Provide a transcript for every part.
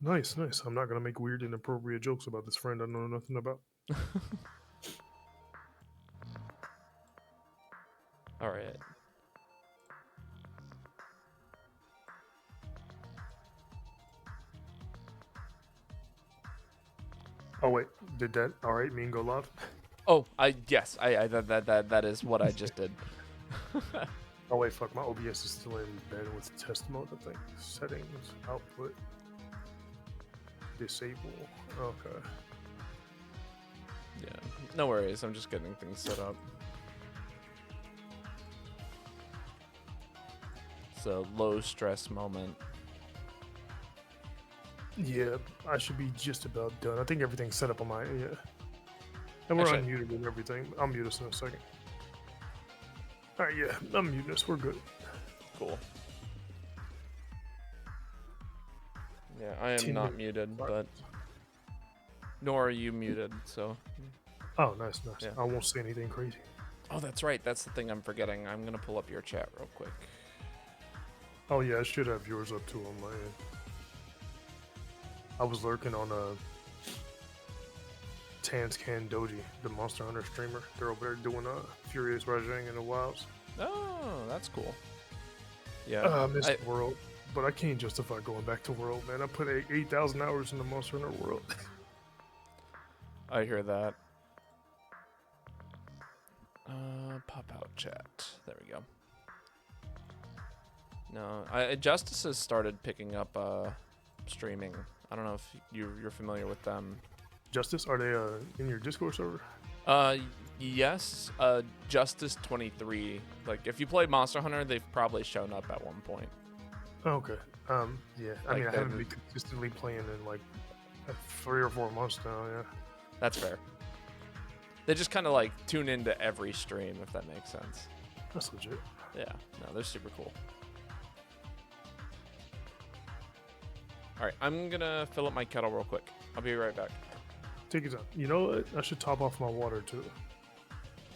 Nice, nice. I'm not gonna make weird, inappropriate jokes about this friend I know nothing about. All right. Oh wait, did that all right mean go live? Oh, yes, that is what I just did. Oh wait, fuck, my OBS is still in bed with test mode. I think settings, output, disable. Okay. Yeah, no worries. I'm just getting things set up. It's a low stress moment. Yeah, I should be just about done. I think everything's set up on my and we're Actually, unmuted and everything. I'll mute us in a second. All right, yeah, I'm muting us. We're good. cool. Yeah, I am 10 not minutes. muted, Right. but nor are you muted. So, Oh, nice, nice. yeah. I won't say anything crazy. Oh, that's right. That's the thing I'm forgetting. I'm gonna pull up your chat real quick. Oh yeah, I should have yours up too on my end. I was lurking on Tanscan Doji, the Monster Hunter streamer. They're over there doing Furious Rajang in the wilds. Oh, that's cool. Yeah, I missed World, but I can't justify going back to World, man. I put 8,000 hours in the Monster Hunter World. I hear that. Pop out chat. There we go. No, Justice has started picking up streaming. I don't know if you're familiar with them. Justice, are they in your Discord server? Yes. Justice 23. Like, if you play Monster Hunter, they've probably shown up at one point. Okay. Yeah. I Like mean, I haven't been consistently playing in like 3 or 4 months now. Yeah. That's fair. They just kind of like tune into every stream, if that makes sense. That's legit. Yeah. No, they're super cool. All right, I'm gonna fill up my kettle real quick. I'll be right back. Take your time. You know what? I should top off my water too.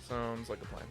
Sounds like a plan.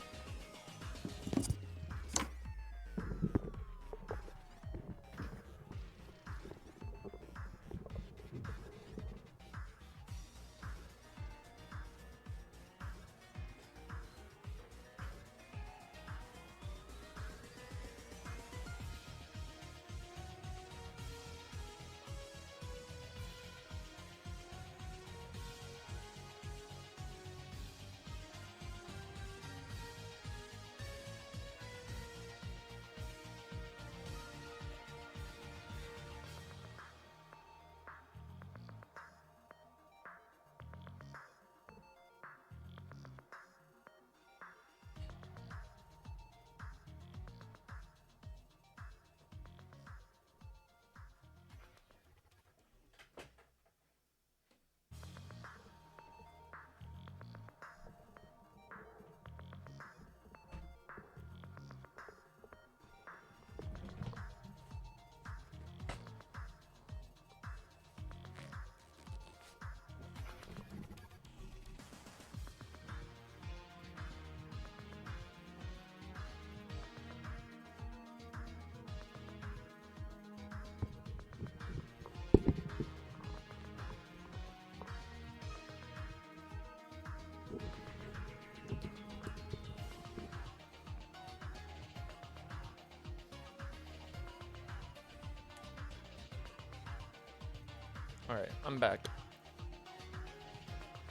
All right, I'm back.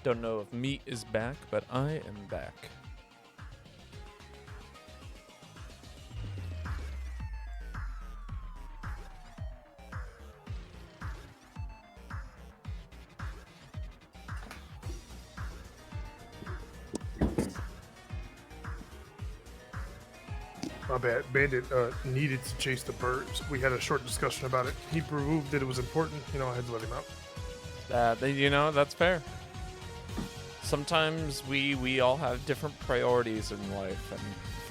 Don't know if Meat is back, but I am back. My bad. Bandit needed to chase the birds. We had a short discussion about it. He proved that it was important. You know, I had to let him out. You know, that's fair. Sometimes we all have different priorities in life, and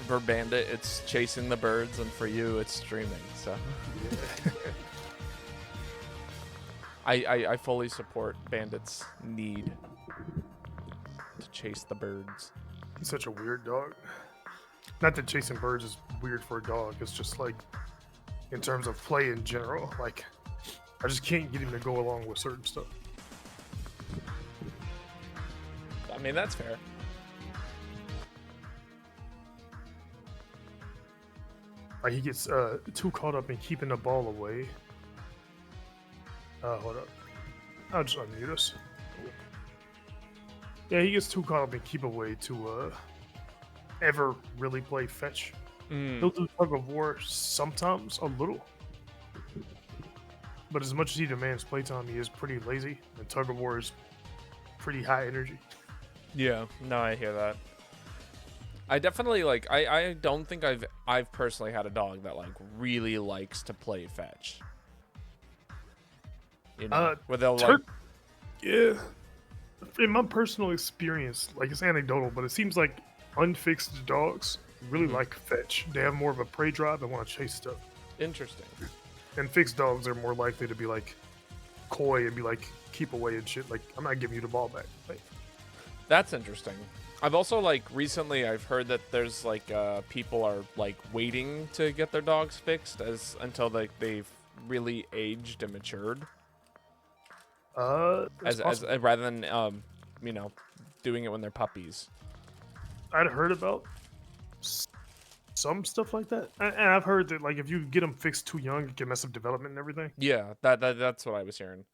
for Bandit, it's chasing the birds, and for you, it's streaming. So, Yeah. I fully support Bandit's need to chase the birds. He's such a weird dog. Not that chasing birds is weird for a dog. It's just like, in terms of play in general, like, I just can't get him to go along with certain stuff. I mean, that's fair. Like he gets too caught up in keeping the ball away. Hold up. I'll just unmute us. Yeah, he gets too caught up in keep away to ever really play fetch. He'll do tug of war sometimes, a little. But as much as he demands playtime, he is pretty lazy, and tug of war is pretty high energy. Yeah, no, I hear that. I definitely like. I don't think I've personally had a dog that like really likes to play fetch. You know, where they'll like. Yeah. In my personal experience, like it's anecdotal, but it seems like unfixed dogs really like fetch. They have more of a prey drive and want to chase stuff. Interesting. And fixed dogs are more likely to be like coy and be like keep away and shit. Like I'm not giving you the ball back. Like, that's interesting. I've also like recently I've heard that there's like people are like waiting to get their dogs fixed until they've really aged and matured. As rather than you know, doing it when they're puppies. I'd heard about some stuff like that, and I've heard that like if you get them fixed too young, it can mess up development and everything. Yeah, that's what I was hearing.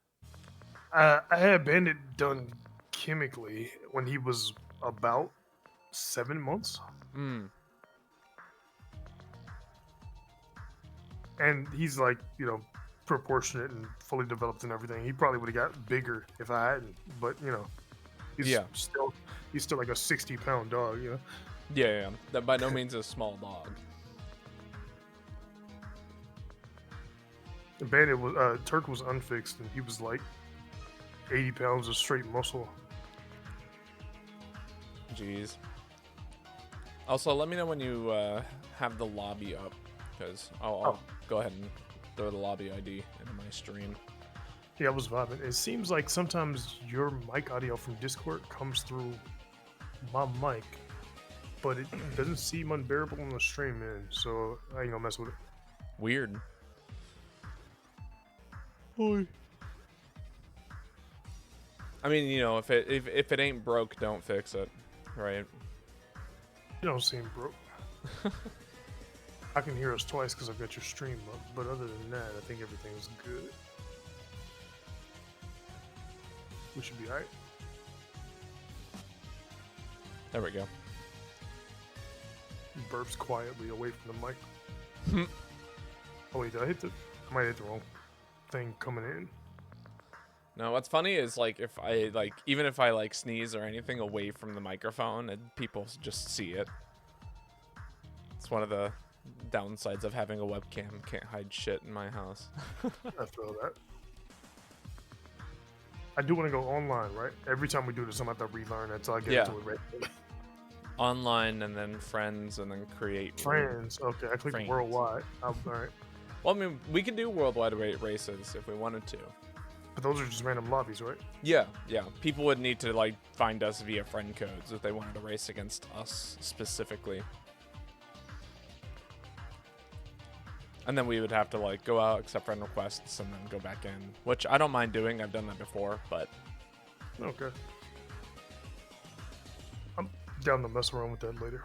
I had Bandit done chemically when he was about 7 months. And he's like, you know, proportionate and fully developed and everything. He probably would have got bigger if I hadn't, but you know, he's still like a 60-pound dog, you know. Yeah. That by no means a small dog. The Bandit was Turk was unfixed, and he was like 80 pounds of straight muscle. Jeez. Also, let me know when you have the lobby up, because I'll go ahead and throw the lobby ID into my stream. Yeah, I was vibing. It seems like sometimes your mic audio from Discord comes through my mic, but it doesn't seem unbearable on the stream, man. So I ain't gonna mess with it. Weird. Boy. I mean, you know, if it ain't broke, don't fix it, right? You don't seem broke. I can hear us twice because I've got your stream up, but other than that, I think everything's good. We should be alright. There we go. Burps quietly away from the mic. Oh wait, did I hit I might hit the wrong thing coming in. No, what's funny is like if I like even if I like sneeze or anything away from the microphone, and people just see it. It's one of the downsides of having a webcam. Can't hide shit in my house. I feel that. I do want to go online, right? Every time we do this, I'm going to have to relearn until I get into it, right? Online and then friends and then create. Friends. Okay, I clicked worldwide. All right. Well, I mean, we could do worldwide races if we wanted to. But those are just random lobbies, right? Yeah. People would need to like find us via friend codes if they wanted to race against us specifically. And then we would have to like go out, accept friend requests, and then go back in, which I don't mind doing. I've done that before, but okay. I'm down to mess around with that later.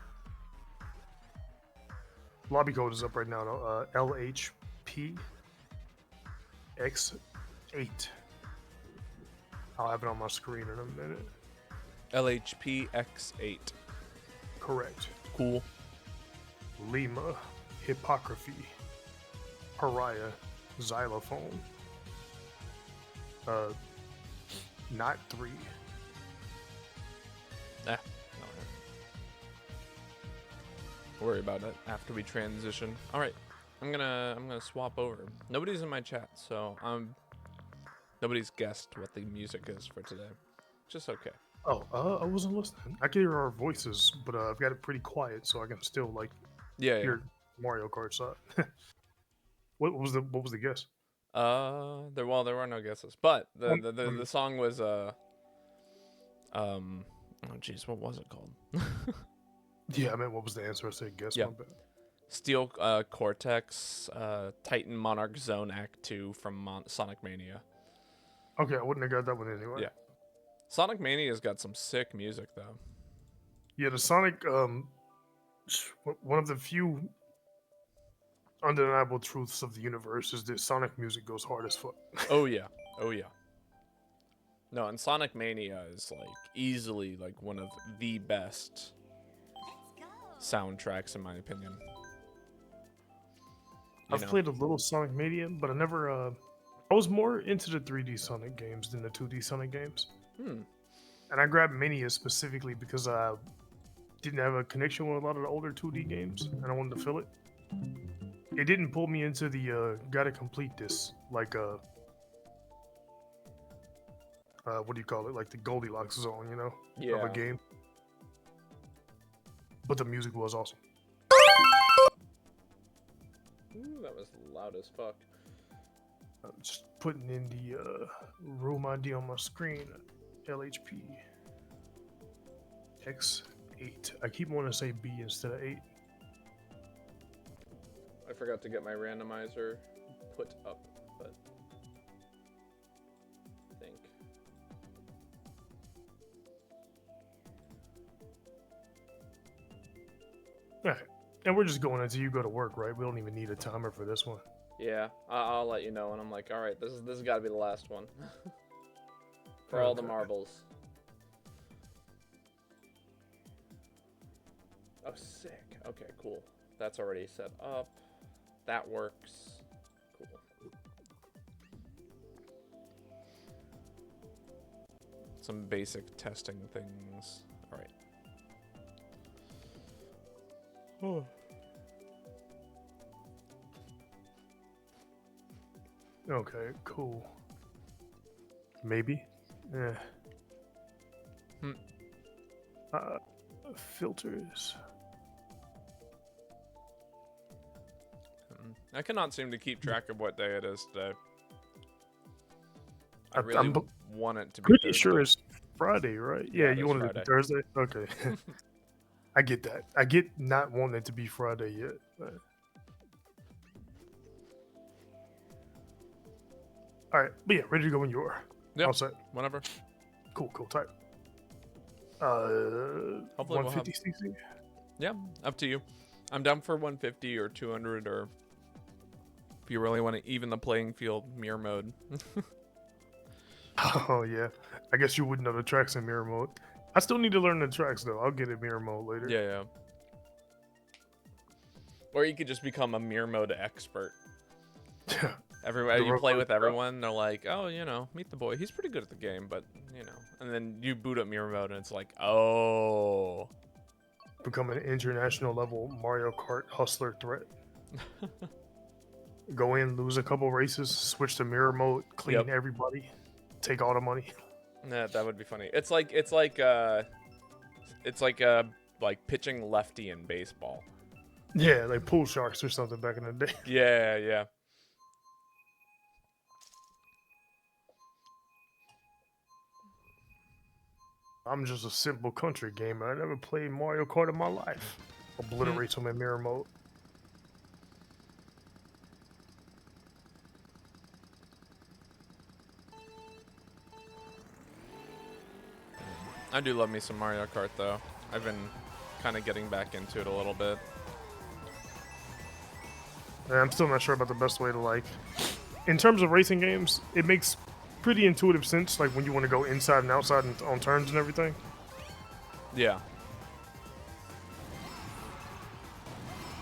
Lobby code is up right now. LHPX8. I'll have it on my screen in a minute. LHPX8. Correct. Cool. Lima, Hippocracy. Pariah, Xylophone. Not 3. Nah, no. Worry about it after we transition. All right, I'm gonna swap over. Nobody's in my chat, so nobody's guessed what the music is for today. Just okay. Oh, I wasn't listening. I can hear our voices, but I've got it pretty quiet, so I can still like hear Mario Kart side. What was the guess? There were no guesses, but the song was oh jeez, what was it called? Yeah, I mean, what was the answer? I said guess. Yeah. My bad. Steel Cortex, Titan Monarch Zone Act 2 from Sonic Mania. Okay, I wouldn't have got that one anyway. Yeah. Sonic Mania's got some sick music though. Yeah, the Sonic, one of the few undeniable truths of the universe is that Sonic music goes hard as fuck. Oh yeah. Oh yeah. No, and Sonic Mania is like easily like one of the best soundtracks in my opinion. I've played a little Sonic Mania, but I never. I was more into the 3D Sonic games than the 2D Sonic games. And I grabbed Mania specifically because I didn't have a connection with a lot of the older 2D games, and I wanted to feel it. It didn't pull me into the gotta complete this, like what do you call it? Like the Goldilocks zone, you know, of a game. But the music was awesome. Ooh, that was loud as fuck. I'm just putting in the room ID on my screen. LHP X8. I keep wanting to say B instead of 8. I forgot to get my randomizer put up, but I think. Alright, and we're just going until you go to work, right? We don't even need a timer for this one. Yeah, I'll let you know, and I'm like, all right, this has got to be the last one for all the marbles. Oh, sick. Okay, cool. That's already set up. That works. Cool. Some basic testing things. All right. Oh. Okay, cool. Maybe. Yeah. Filters. I cannot seem to keep track of what day it is today. I really I'm want it to be pretty Thursday. sure it's Friday, right? Yeah, you want it to be Thursday? Okay. I get that. I get not wanting it to be Friday yet. But... All right, but yeah, ready to go when you are. Yep. All set. Whenever. Cool, tight. Hopefully 150 cc. Yeah, up to you. I'm down for 150 or 200, or if you really want to even the playing field, mirror mode. Oh yeah, I guess you wouldn't know the tracks in mirror mode. I still need to learn the tracks though. I'll get it mirror mode later. Yeah. Or you could just become a mirror mode expert. Everybody you play with everyone, they're like, oh, you know, MeatdaBoi, he's pretty good at the game, but you know, and then you boot up mirror mode and it's like, oh, become an international level Mario Kart hustler threat. Go in, lose a couple races, switch to mirror mode, clean everybody, take all the money. Yeah, that would be funny. It's like pitching lefty in baseball. Yeah, like pool sharks or something back in the day. Yeah. I'm just a simple country gamer. I never played Mario Kart in my life. Obliterates them in mirror mode. I do love me some Mario Kart though. I've been kind of getting back into it a little bit. And I'm still not sure about the best way to, like, in terms of racing games, it makes pretty intuitive sense, like when you want to go inside and outside and on turns and everything. Yeah.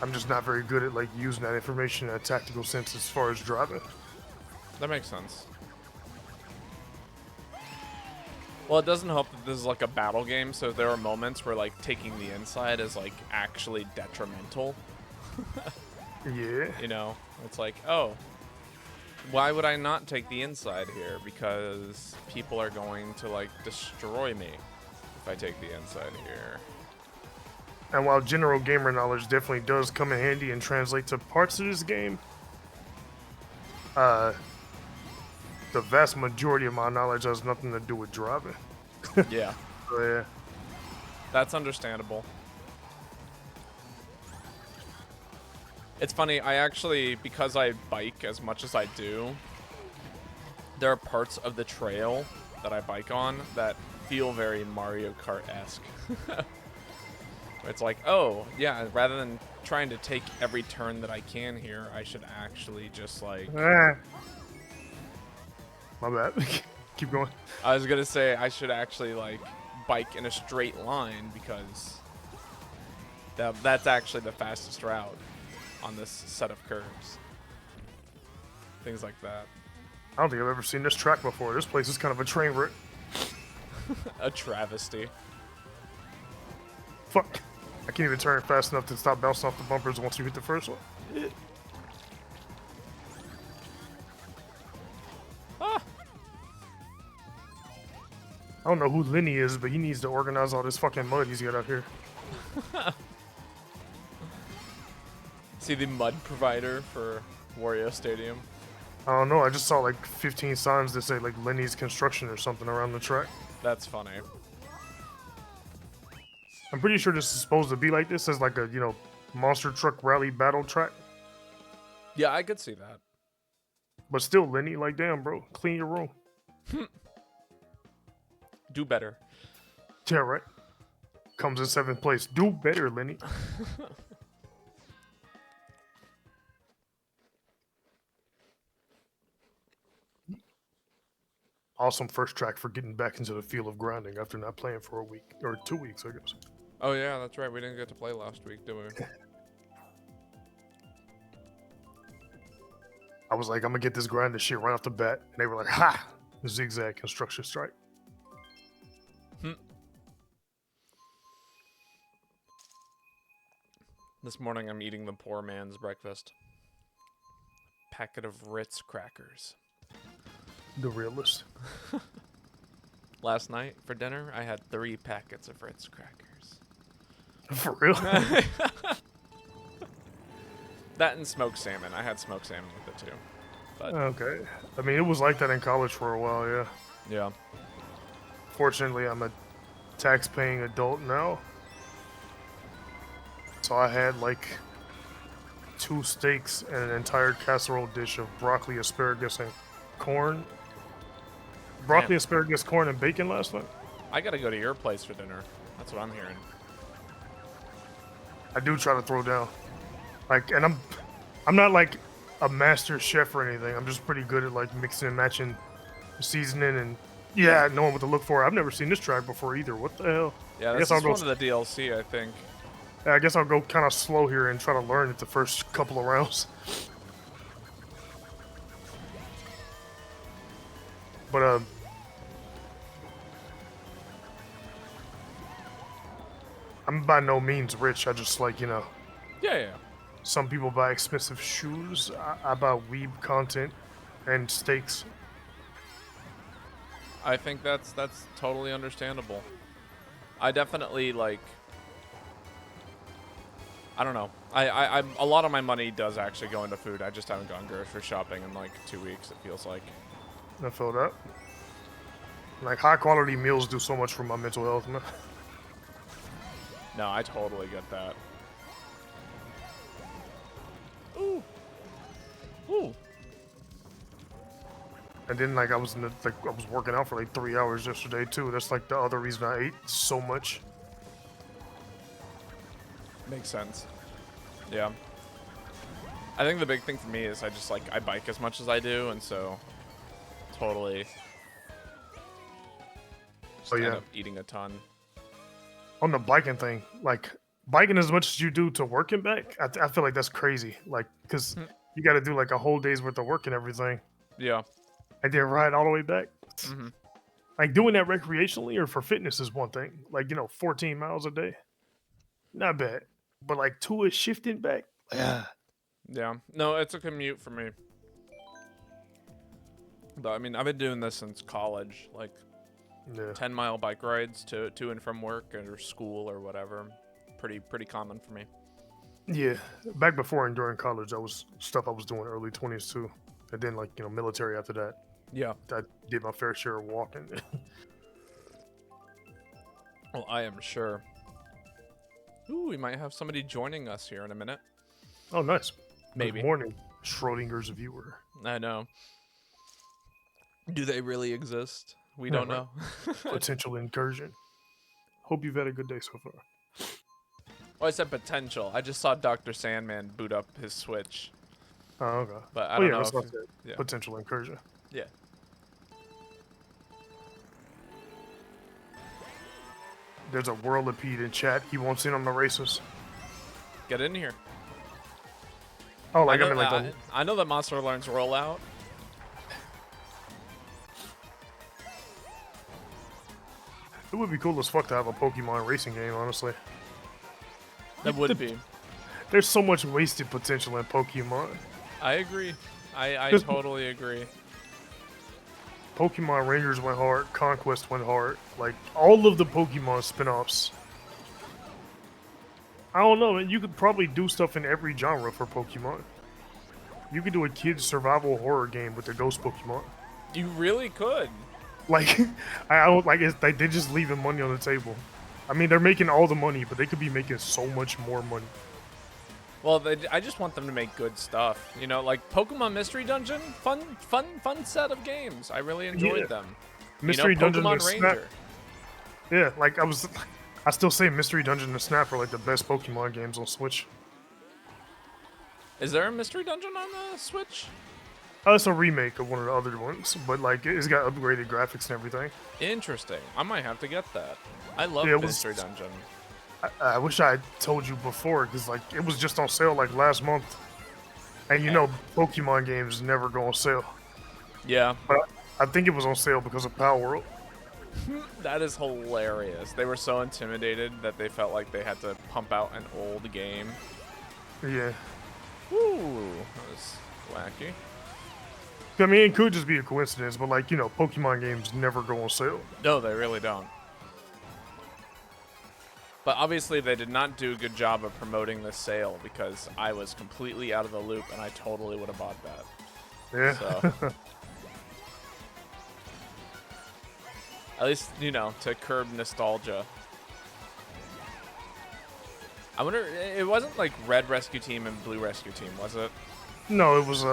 I'm just not very good at, like, using that information in a tactical sense as far as driving. That makes sense. Well, it doesn't help that this is like a battle game, so there are moments where like taking the inside is like actually detrimental. Yeah. You know, it's like, oh, why would I not take the inside here? Because people are going to like destroy me if I take the inside here. And while general gamer knowledge definitely does come in handy and translate to parts of this game, the vast majority of my knowledge has nothing to do with driving. Yeah. So, yeah. That's understandable. It's funny, I actually, because I bike as much as I do, there are parts of the trail that I bike on that feel very Mario Kart-esque. It's like, oh, yeah, rather than trying to take every turn that I can here, I should actually just, like... Ah, my bad. Keep going. I was gonna say, I should actually, like, bike in a straight line, because that's actually the fastest route on this set of curves. Things like that. I don't think I've ever seen this track before. This place is kind of a train wreck. A travesty. Fuck. I can't even turn fast enough to stop bouncing off the bumpers once you hit the first one. Ah! I don't know who Lenny is, but he needs to organize all this fucking mud he's got out here. See the mud provider for Wario Stadium? I don't know. I just saw like 15 signs that say like Lenny's Construction or something around the track. That's funny. I'm pretty sure this is supposed to be like this as like a, you know, monster truck rally battle track. Yeah, I could see that. But still, Lenny, like, damn, bro, clean your room. Do better. Yeah, right. Comes in 7th place. Do better, Lenny. Awesome first track for getting back into the feel of grinding after not playing for a week or 2 weeks, I guess. Oh yeah, that's right. We didn't get to play last week, did we? I was like, I'm gonna get this grinding shit right off the bat, and they were like, "Ha! Zigzag construction strike." This morning I'm eating the poor man's breakfast. Packet of Ritz crackers. The realist. Last night for dinner, I had 3 packets of Ritz crackers. For real? That and smoked salmon. I had smoked salmon with it too. But Okay. I mean, it was like that in college for a while, yeah. yeah. Fortunately, I'm a tax-paying adult now. So I had like 2 steaks and an entire casserole dish of broccoli, asparagus, and corn. Broccoli, Damn. asparagus, corn, and bacon last night. I gotta go to your place for dinner. That's what I'm hearing. I do try to throw down. Like, and I'm not like a master chef or anything. I'm just pretty good at like mixing and matching seasoning and yeah, knowing what to look for. I've never seen this track before either. What the hell? Yeah, this is one of the DLC, I think. I guess I'll go kind of slow here and try to learn it the first couple of rounds. But I'm by no means rich. I just like, you know, Yeah. some people buy expensive shoes. I buy weeb content and steaks. I think that's totally understandable. I definitely like. I don't know. I'm a lot of my money does actually go into food. I just haven't gone grocery shopping in like 2 weeks. It feels like. I feel that. Like high quality meals do so much for my mental health, man. No, I totally get that. Ooh. Ooh. And then like I was working out for like 3 hours yesterday too. That's like the other reason I ate so much. Makes sense. Yeah. I think the big thing for me is I bike as much as I do, and so totally just end up eating a ton. On the biking thing, like biking as much as you do to work and back, I feel like that's crazy. Like, cause you got to do like a whole day's worth of work and everything. Yeah. And then ride all the way back. Mm-hmm. Like doing that recreationally or for fitness is one thing. Like, you know, 14 miles a day, not bad. But like 2 is shifting back. Yeah. Yeah. No, it's a commute for me. But I mean, I've been doing this since college, like 10-mile bike rides to and from work or school or whatever. Pretty common for me. Yeah. Back before and during college, that was stuff I was doing early 20s too. And then like, you know, military after that. Yeah. I did my fair share of walking. Well, I am sure. Ooh, we might have somebody joining us here in a minute. Oh, nice. Maybe. Good morning, Schrodinger's viewer. I know. Do they really exist? We don't know. Potential incursion. Hope you've had a good day so far. Oh, I said potential. I just saw Dr. Sandman boot up his Switch. Oh, okay. But I don't know. That's what I said. Yeah. Potential incursion. Yeah. There's a World of Pete in chat. He won't sit on the races. Get in here. Oh, like I mean, like I know that Monster Learns rollout. it would be cool as fuck to have a Pokemon racing game. Honestly, That would be. there's so much wasted potential in Pokemon. I agree. I totally agree. Pokemon Rangers went hard. Conquest went hard. Like all of the Pokemon spin-offs. I don't know, man. You could probably do stuff in every genre for Pokemon. You could do a kid's survival horror game with the ghost Pokemon. You really could. Like, I don't like it. They're just leaving money on the table. I mean, they're making all the money, but they could be making so much more money. Well, I just want them to make good stuff. You know, like Pokemon Mystery Dungeon, fun set of games. I really enjoyed them. Mystery Dungeon Pokemon and Ranger. Snap. Yeah, like I still say Mystery Dungeon and Snap are like the best Pokemon games on Switch. Is there a Mystery Dungeon on the Switch? It's a remake of one of the other ones, but like it's got upgraded graphics and everything. Interesting. I might have to get that. I love Yeah, Mystery Dungeon. I wish I had told you before, because like it was just on sale like last month, and you know Pokemon games never go on sale. Yeah. But I think it was on sale because of Power World. That is hilarious. They were so intimidated that they felt like they had to pump out an old game. Yeah. Ooh, that was wacky. I mean, it could just be a coincidence, but like, you know, Pokemon games never go on sale. No, they really don't. But obviously they did not do a good job of promoting this sale because I was completely out of the loop and I totally would have bought that. Yeah. So. At least, you know, to curb nostalgia. I wonder, it wasn't like Red Rescue Team and Blue Rescue Team, was it? No, it was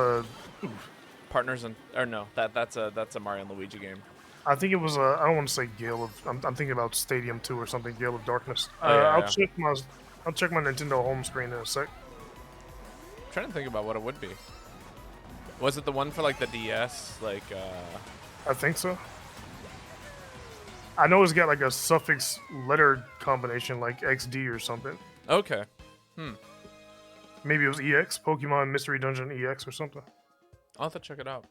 Partners and, or no, that's a Mario and Luigi game. I think it was I don't want to say Gale of. I'm thinking about Stadium 2 or something. Gale of Darkness. Oh, yeah, I'll yeah. check my Nintendo home screen in a sec. I'm trying to think about what it would be. Was it the one for like the DS? Like, I think so. I know it's got like a suffix letter combination, like XD or something. okay. Maybe it was EX, Pokemon Mystery Dungeon EX or something. I'll have to check it out.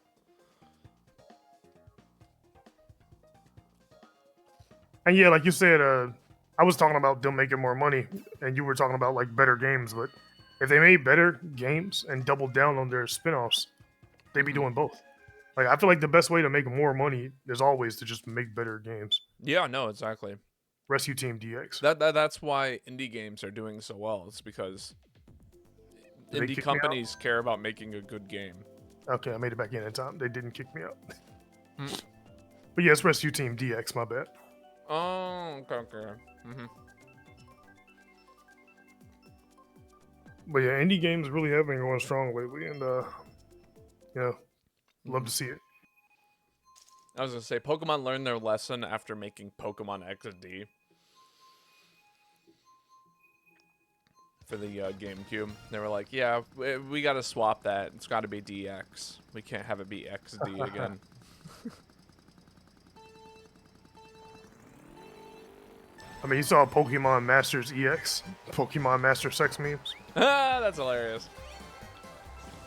And yeah, like you said, I was talking about them making more money, and you were talking about like better games. But if they made better games and doubled down on their spin-offs, they'd be doing both. Like I feel like the best way to make more money is always to just make better games. Yeah, no, exactly. Rescue Team DX. That's why indie games are doing so well. It's because Did they indie kick me companies care about making a good game. Okay, I made it back in time. They didn't kick me out. Hmm. But yeah, it's Rescue Team DX. My bad. Oh, okay. But yeah, indie games really have been going strong lately, and yeah, love to see it. I was gonna say Pokemon learned their lesson after making Pokemon XD for the GameCube. They were like, "Yeah, we got to swap that. It's got to be DX. We can't have it be XD again." I mean, you saw Pokemon Masters EX, Pokemon Master Sex memes. That's hilarious.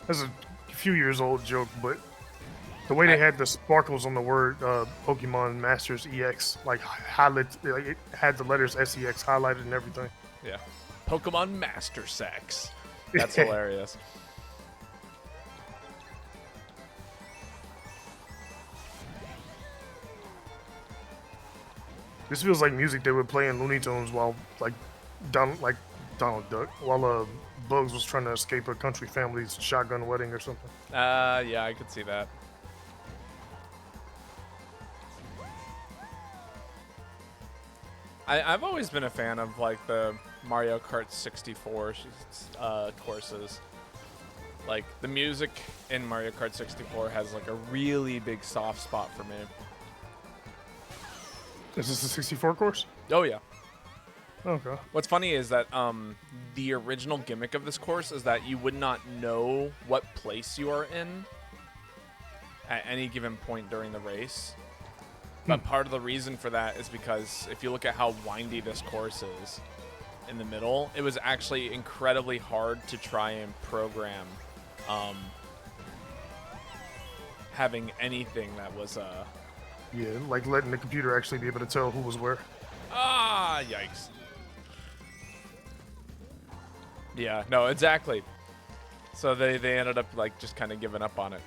That's a few years old joke, but the way they had the sparkles on the word Pokemon Masters EX, like highlight, like it had the letters SEX highlighted and everything. Yeah. Pokemon Master Sex. That's hilarious. This feels like music they would play in Looney Tunes while Donald Duck, while Bugs was trying to escape a country family's shotgun wedding or something. Yeah, I could see that. I've always been a fan of like the Mario Kart 64 courses. Like, the music in Mario Kart 64 has, like, a really big soft spot for me. Is this the 64 course? Oh, yeah. Okay. What's funny is that the original gimmick of this course is that you would not know what place you are in at any given point during the race. But part of the reason for that is because if you look at how windy this course is in the middle, it was actually incredibly hard to try and program having anything that was Yeah, like letting the computer actually be able to tell who was where. yikes. Yeah, no, exactly. So they ended up like just kind of giving up on it.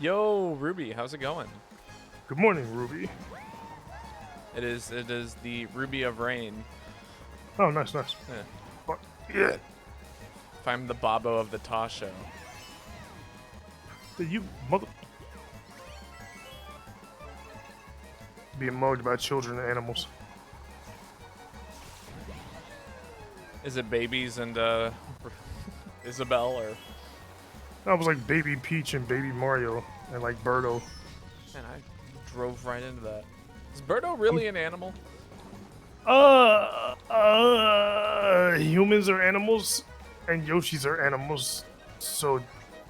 Yo, Ruby, how's it going? Good morning, Ruby. It is the Ruby of Rain. Oh, nice. Yeah. Fuck. Yeah. If I'm the Babo of the Ta show. You mother. Being mugged by children and animals. Is it babies and Isabel or? That was like Baby Peach and Baby Mario and like Birdo. Man, I drove right into that. Is Birdo really an animal? Humans are animals and Yoshis are animals. So,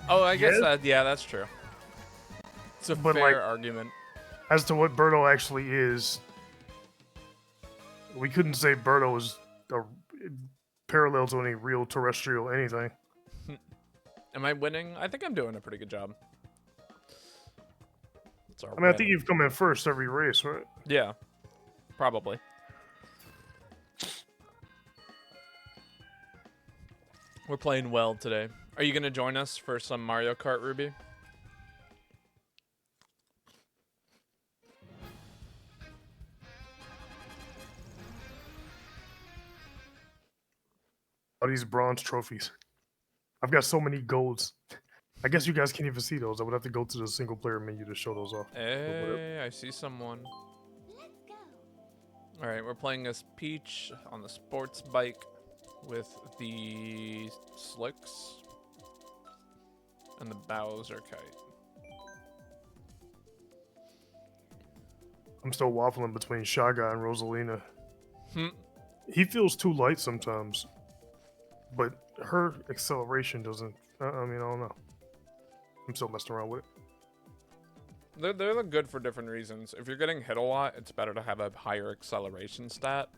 Oh, I guess yes. that, yeah, that's true. It's a But, fair like, argument. as to what Birdo actually is, we couldn't say Birdo is a parallel to any real terrestrial anything. Am I winning? I think I'm doing a pretty good job. It's our I mean, I win. think you've come in first every race, right? Yeah, probably. We're playing well today. Are you going to join us for some Mario Kart, Ruby? All these bronze trophies. I've got so many golds. I guess you guys can't even see those. I would have to go to the single player menu to show those off. Hey, I see someone. All right, we're playing as Peach on the sports bike with the slicks and the Bowser kite. I'm still waffling between Shy Guy and Rosalina. Hmm. He feels too light sometimes, but her acceleration doesn't. I mean, I don't know. I'm still messing around with it. They're good for different reasons. If you're getting hit a lot, it's better to have a higher acceleration stat.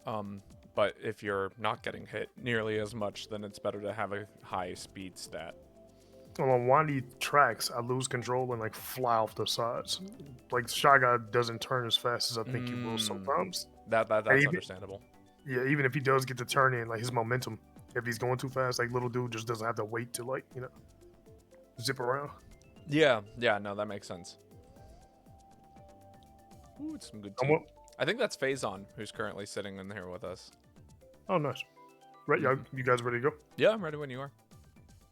But if you're not getting hit nearly as much, then it's better to have a high speed stat. Well, on windy tracks, I lose control and like fly off the sides. Like Shy Guy doesn't turn as fast as I think he will sometimes. That's even- understandable. Yeah, even if he does get to turn in, like his momentum, if he's going too fast, like little dude just doesn't have the weight to like, you know, zip around. Yeah, no, that makes sense. Ooh, it's some good team. I think that's Phazon, who's currently sitting in here with us. Oh, nice. Right, you guys ready to go? Yeah, I'm ready when you are.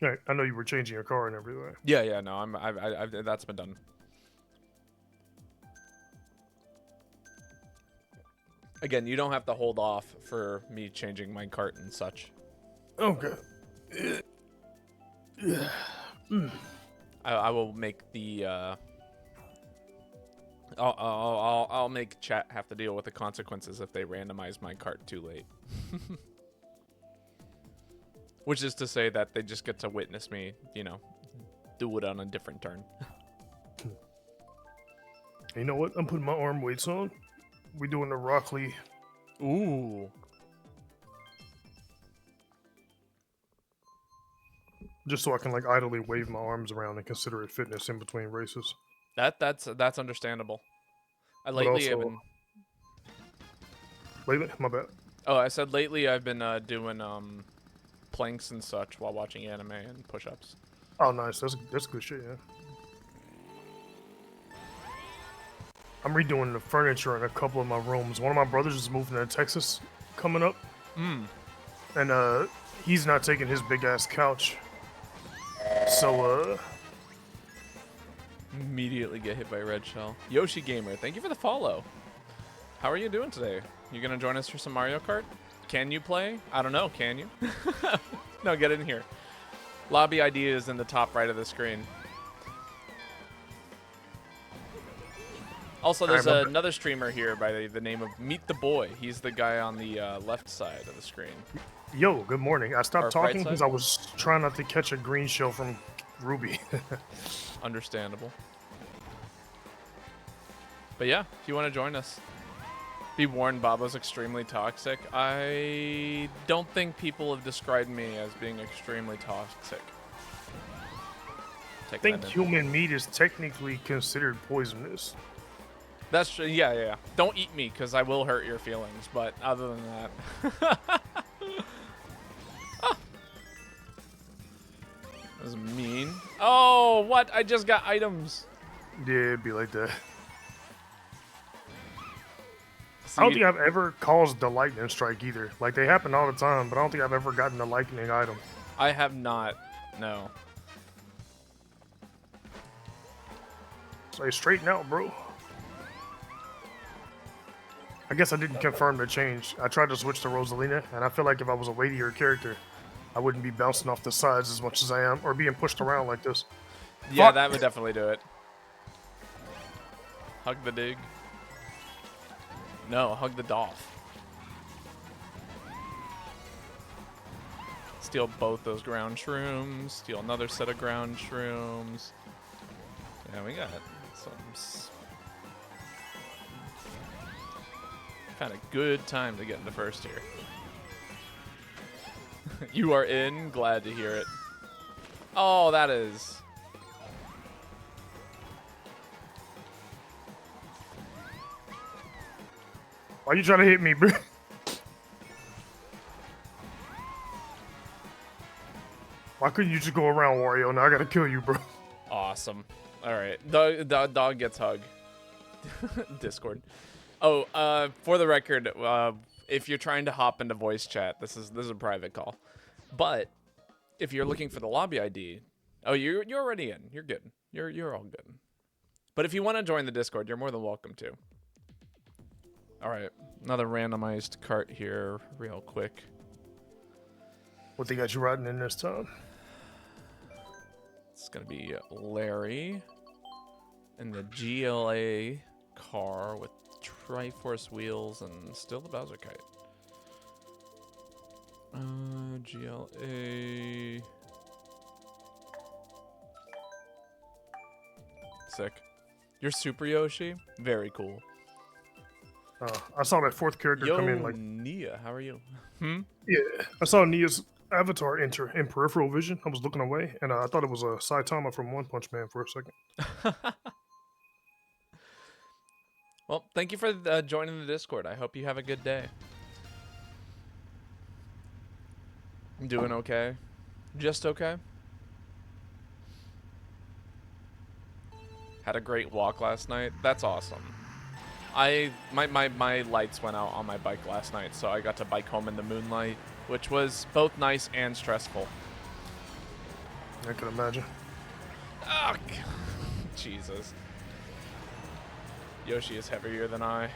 All right, I know you were changing your car and everything. Yeah, no, I've that's been done. Again, you don't have to hold off for me changing my cart and such. Okay. I will make the I'll make chat have to deal with the consequences if they randomize my cart too late. Which is to say that they just get to witness me, you know, do it on a different turn. You know what? I'm putting my arm weights on. We doing the Rockley. Ooh. Just so I can like idly wave my arms around and consider it fitness in between races. That's understandable. Lately also, I've been. Lately, my bad. Oh, I said lately I've been doing planks and such while watching anime and push-ups. Oh, nice. That's good shit, yeah. I'm redoing the furniture in a couple of my rooms. One of my brothers is moving to Texas coming up. And he's not taking his big ass couch. So Immediately get hit by a red shell. Yoshi Gamer, thank you for the follow. How are you doing today? You gonna join us for some Mario Kart? Can you play? I don't know. Can you? No, get in here. Lobby ID is in the top right of the screen. Also, there's another streamer here by the name of MeatdaBoi. He's the guy on the left side of the screen. Yo, good morning. I stopped Or talking right because side? I was trying not to catch a green shell from Ruby. Understandable. But yeah, if you want to join us, be warned, Babo's extremely toxic. I don't think people have described me as being extremely toxic. I think human meat is technically considered poisonous. That's true. Yeah, yeah, yeah. Don't eat me because I will hurt your feelings. But other than that, ah, that was mean. Oh, what? I just got items. Yeah, it'd be like that. See, I don't think I've ever caused the lightning strike either. Like, they happen all the time, but I don't think I've ever gotten the lightning item. I have not. No. Say, straighten out, bro. I guess I didn't confirm the change. I tried to switch to Rosalina, and I feel like if I was a weightier character, I wouldn't be bouncing off the sides as much as I am, or being pushed around like this. Yeah, Fuck. that would definitely do it. Hug the dig. No, hug the Dolph. Steal both those ground shrooms. Steal another set of ground shrooms. Yeah, we got some kind of good time to get into first here. You are in. Glad to hear it. Oh, that is. Why you trying to hit me, bro? Why couldn't you just go around, Wario? Now I gotta kill you, bro. Awesome. All right. Dog gets hug. Discord. Oh, for the record, if you're trying to hop into voice chat, this is a private call. But if you're looking for the lobby ID, oh, you're already in. You're good. You're all good. But if you want to join the Discord, you're more than welcome to. All right, another randomized cart here, real quick. What they got you riding in this time? It's gonna be Larry in the GLA car with Triforce wheels and still the Bowser kite. GLA. Sick. You're Super Yoshi? Very cool. I saw that fourth character come in like... Nia, how are you? Hmm? Yeah, I saw Nia's avatar enter in peripheral vision. I was looking away, and I thought it was a Saitama from One Punch Man for a second. Well, thank you for joining the Discord. I hope you have a good day. I'm doing okay. Just okay. Had a great walk last night. That's awesome. My lights went out on my bike last night, so I got to bike home in the moonlight, which was both nice and stressful. I can imagine. Oh, Jesus. Yoshi is heavier than I.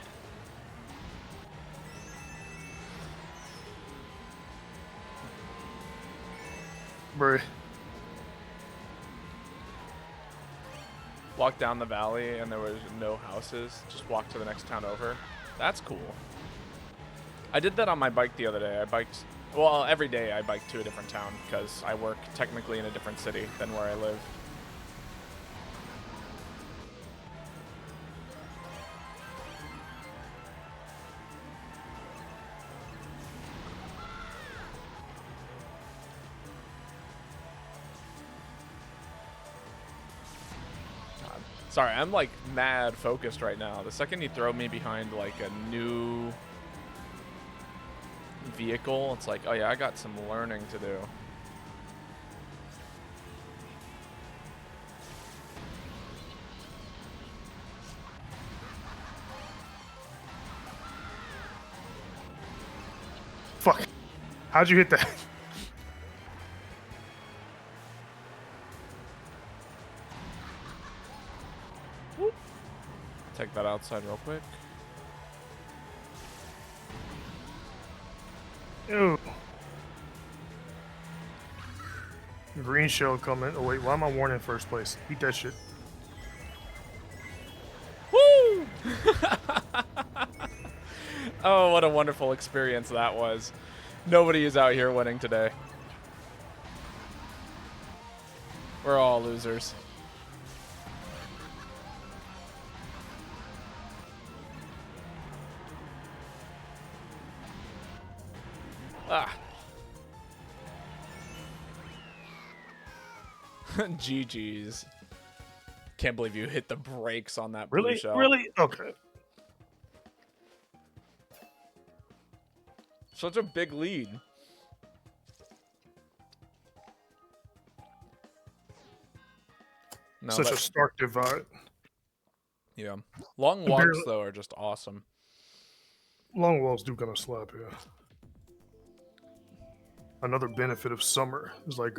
Bro. Walked down the valley and there was no houses. Just walked to the next town over. That's cool. I did that on my bike the other day. I biked, well, every day I bike to a different town because I work technically in a different city than where I live. Sorry, I'm like mad focused right now. The second you throw me behind like a new vehicle, it's like, oh yeah, I got some learning to do. Fuck. How'd you hit that? Take that outside real quick. Ew. Green shell coming. Oh wait, why am I warning in first place? Eat that shit. Woo! Oh, what a wonderful experience that was. Nobody is out here winning today. We're all losers. Ah. GG's. Can't believe you hit the brakes on that blue Really? shell. Really? Okay. Such a big lead. No, Such a stark divide. yeah. Long walks, though, are just awesome. Long walls do kind of slap, yeah. Another benefit of summer is like,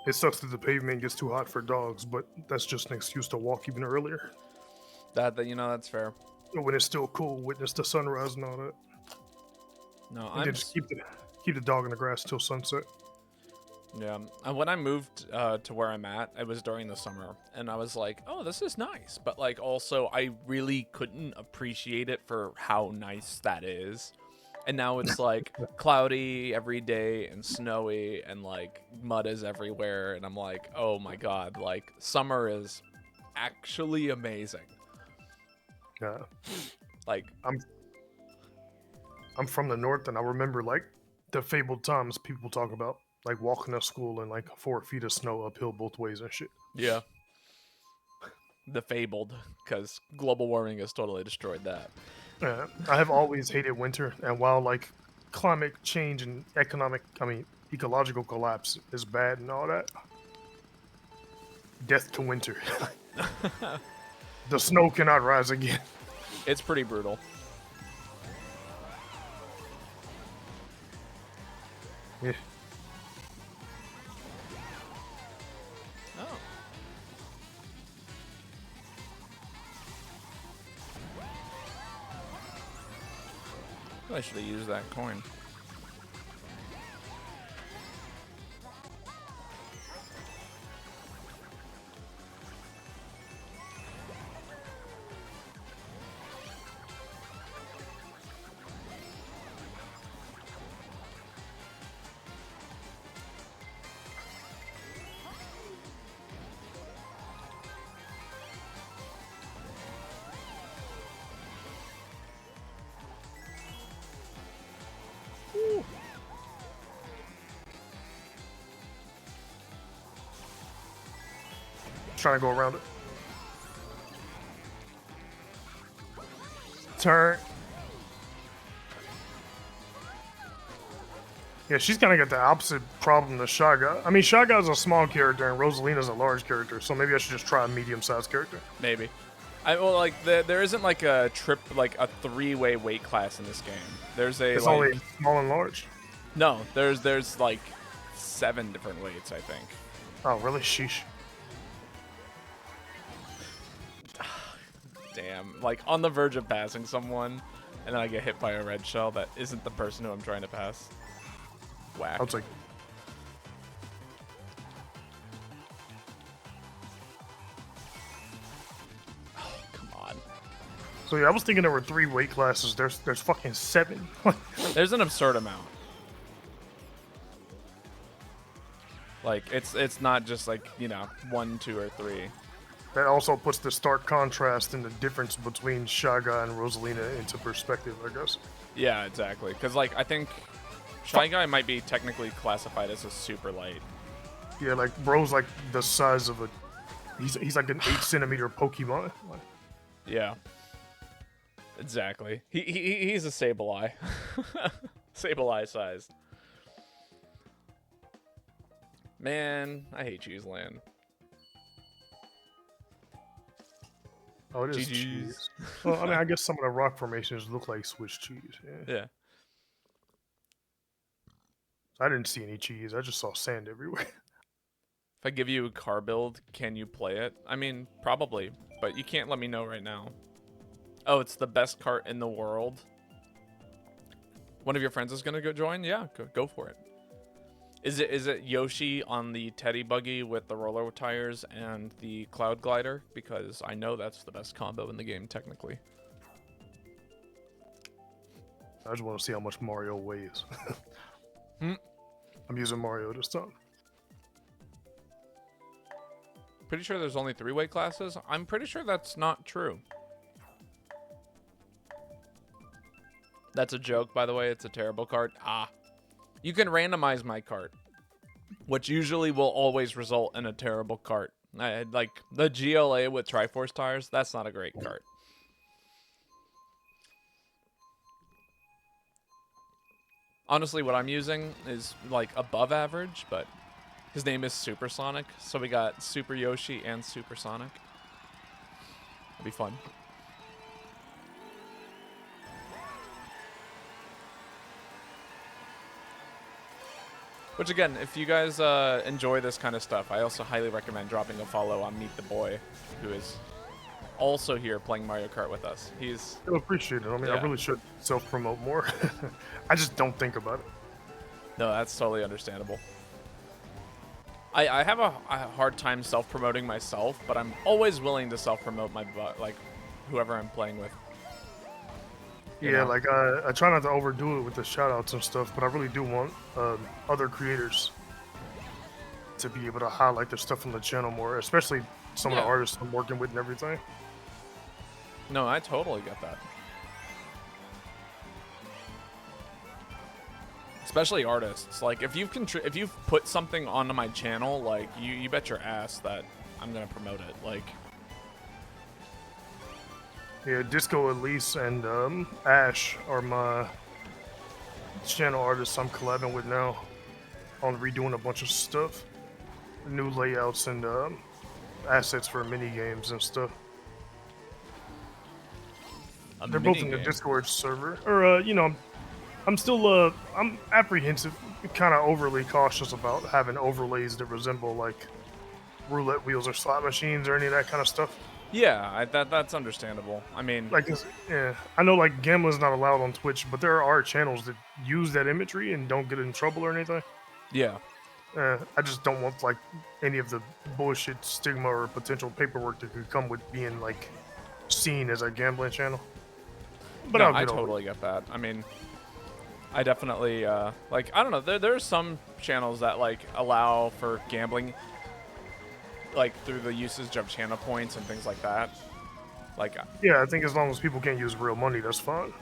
it sucks that the pavement gets too hot for dogs, but that's just an excuse to walk even earlier. You know, that's fair. When it's still cool, witness the sunrise and all that. No, And then just keep the dog in the grass till sunset. Yeah, and when I moved to where I'm at, it was during the summer, and I was like, "Oh, this is nice," but like also I really couldn't appreciate it for how nice that is. And now it's like cloudy every day and snowy and like mud is everywhere, and I'm like, "Oh my god, like summer is actually amazing." Yeah. Like I'm from the north, and I remember like the fabled times people talk about, like walking to school in like 4 feet of snow uphill both ways and shit. yeah, the fabled, because global warming has totally destroyed that. I have always hated winter, and while like climate change and ecological collapse is bad and all that, death to winter. The snow cannot rise again. It's pretty brutal. Yeah. Oh. I should have used that coin. Trying to go around it. Turn. Yeah, she's kind of got the opposite problem to Shaga. I mean, Shaga's a small character and Rosalina's a large character, so maybe I should just try a medium-sized character. Maybe. Well, like there isn't like a like a three-way weight class in this game. There's a It's like only small and large. no. There's like 7 different weights, I think. Oh, really? Sheesh. Damn. Like on the verge of passing someone, and then I get hit by a red shell that isn't the person who I'm trying to pass. Whack. I was like, Come on. so yeah, I was thinking there were 3 weight classes. There's fucking 7. There's an absurd amount. Like it's not just like, you know, 1, 2, or 3. That also puts the stark contrast and the difference between Shaga and Rosalina into perspective, I guess. Yeah, exactly. Because like I think Shy Guy might be technically classified as a super light. Yeah, like bro's like the size of a. He's like an 8 centimeter Pokemon. Yeah. Exactly. He's a Sableye. Sableye sized. Man, I hate Cheese Land. Oh, it is GGs. cheese. Well, I mean, I guess some of the rock formations look like Swiss cheese. Yeah. Yeah. I didn't see any cheese. I just saw sand everywhere. If I give you a car build, can you play it? I mean, probably, but you can't let me know right now. Oh, it's the best cart in the world. one of your friends is gonna go join, yeah, go for it. Is it Yoshi on the teddy buggy with the roller tires and the cloud glider? Because I know that's the best combo in the game, technically. I just want to see how much Mario weighs. Hmm. I'm using Mario this time. Pretty sure there's only 3 weight classes. I'm pretty sure that's not true. That's a joke, by the way. It's a terrible cart. Ah. You can randomize my cart, which usually will always result in a terrible cart. Like the GLA with Triforce tires, that's not a great cart. Honestly, what I'm using is like above average, but his name is Supersonic, so we got Super Yoshi and Supersonic. It'll be fun. Which again, if you guys enjoy this kind of stuff, I also highly recommend dropping a follow on MeatdaBoi, who is also here playing Mario Kart with us. He's... I appreciate it. I mean, I really should self-promote more. I just don't think about it. No, that's totally understandable. I have a hard time self-promoting myself, but I'm always willing to self-promote my like whoever I'm playing with. Yeah, like I try not to overdo it with the shout-outs and stuff, but I really do want other creators to be able to highlight their stuff on the channel more, especially some of the artists I'm working with and everything. No, I totally get that. Especially artists. Like if you've put something onto my channel, like you bet your ass that I'm gonna promote it. Like yeah, Disco Elise and Ash are my channel artists I'm collabing with now on redoing a bunch of stuff, new layouts and assets for mini games and stuff. They're both in the Discord server, or you know. I'm still, I'm apprehensive, kind of overly cautious about having overlays that resemble, like, roulette wheels or slot machines or any of that kind of stuff. Yeah, that's understandable. I mean... Like, yeah, I know, like, gambling's not allowed on Twitch, but there are channels that use that imagery and don't get in trouble or anything. Yeah. I just don't want, like, any of the bullshit stigma or potential paperwork that could come with being, like, seen as a gambling channel. But no, I totally get that. I mean... I definitely, like, I don't know, there's some channels that, like, allow for gambling, like, through the usage of channel points and things like that. Like... Yeah, I think as long as people can't use real money, that's fine.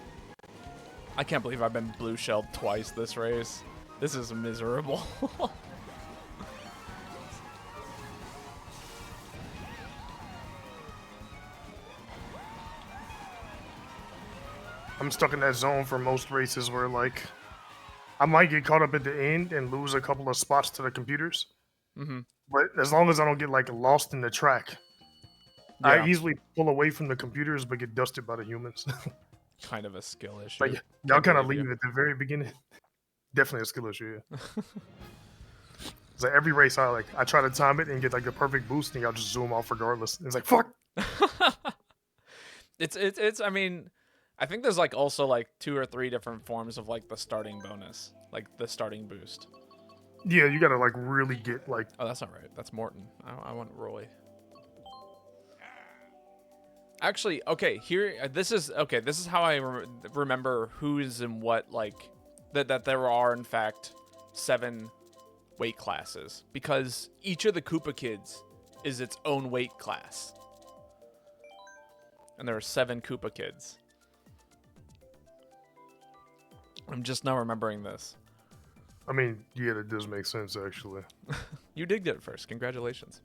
I can't believe I've been blue-shelled twice this race. This is miserable. I'm stuck in that zone for most races where, like, I might get caught up at the end and lose a couple of spots to the computers. Mm-hmm. But as long as I don't get, like, lost in the track, I easily pull away from the computers but get dusted by the humans. Kind of a skill issue. Like, y'all kind of leave at the very beginning. Definitely a skill issue, yeah. It's like every race I try to time it and get, like, the perfect boost and y'all just zoom off regardless. And it's like, fuck! It's, I mean... I think there's, like, also, like, 2 or 3 different forms of, like, the starting bonus. Like, the starting boost. Yeah, you gotta, like, really get, like... Oh, that's not right. That's Morton. I want Roy. Actually, okay, here... This is how I remember who is in what, like... That there are, in fact, 7 weight classes. Because each of the Koopa Kids is its own weight class. And there are 7 Koopa Kids. I'm just now remembering this. I mean, yeah, that does make sense, actually. You did get it first. Congratulations.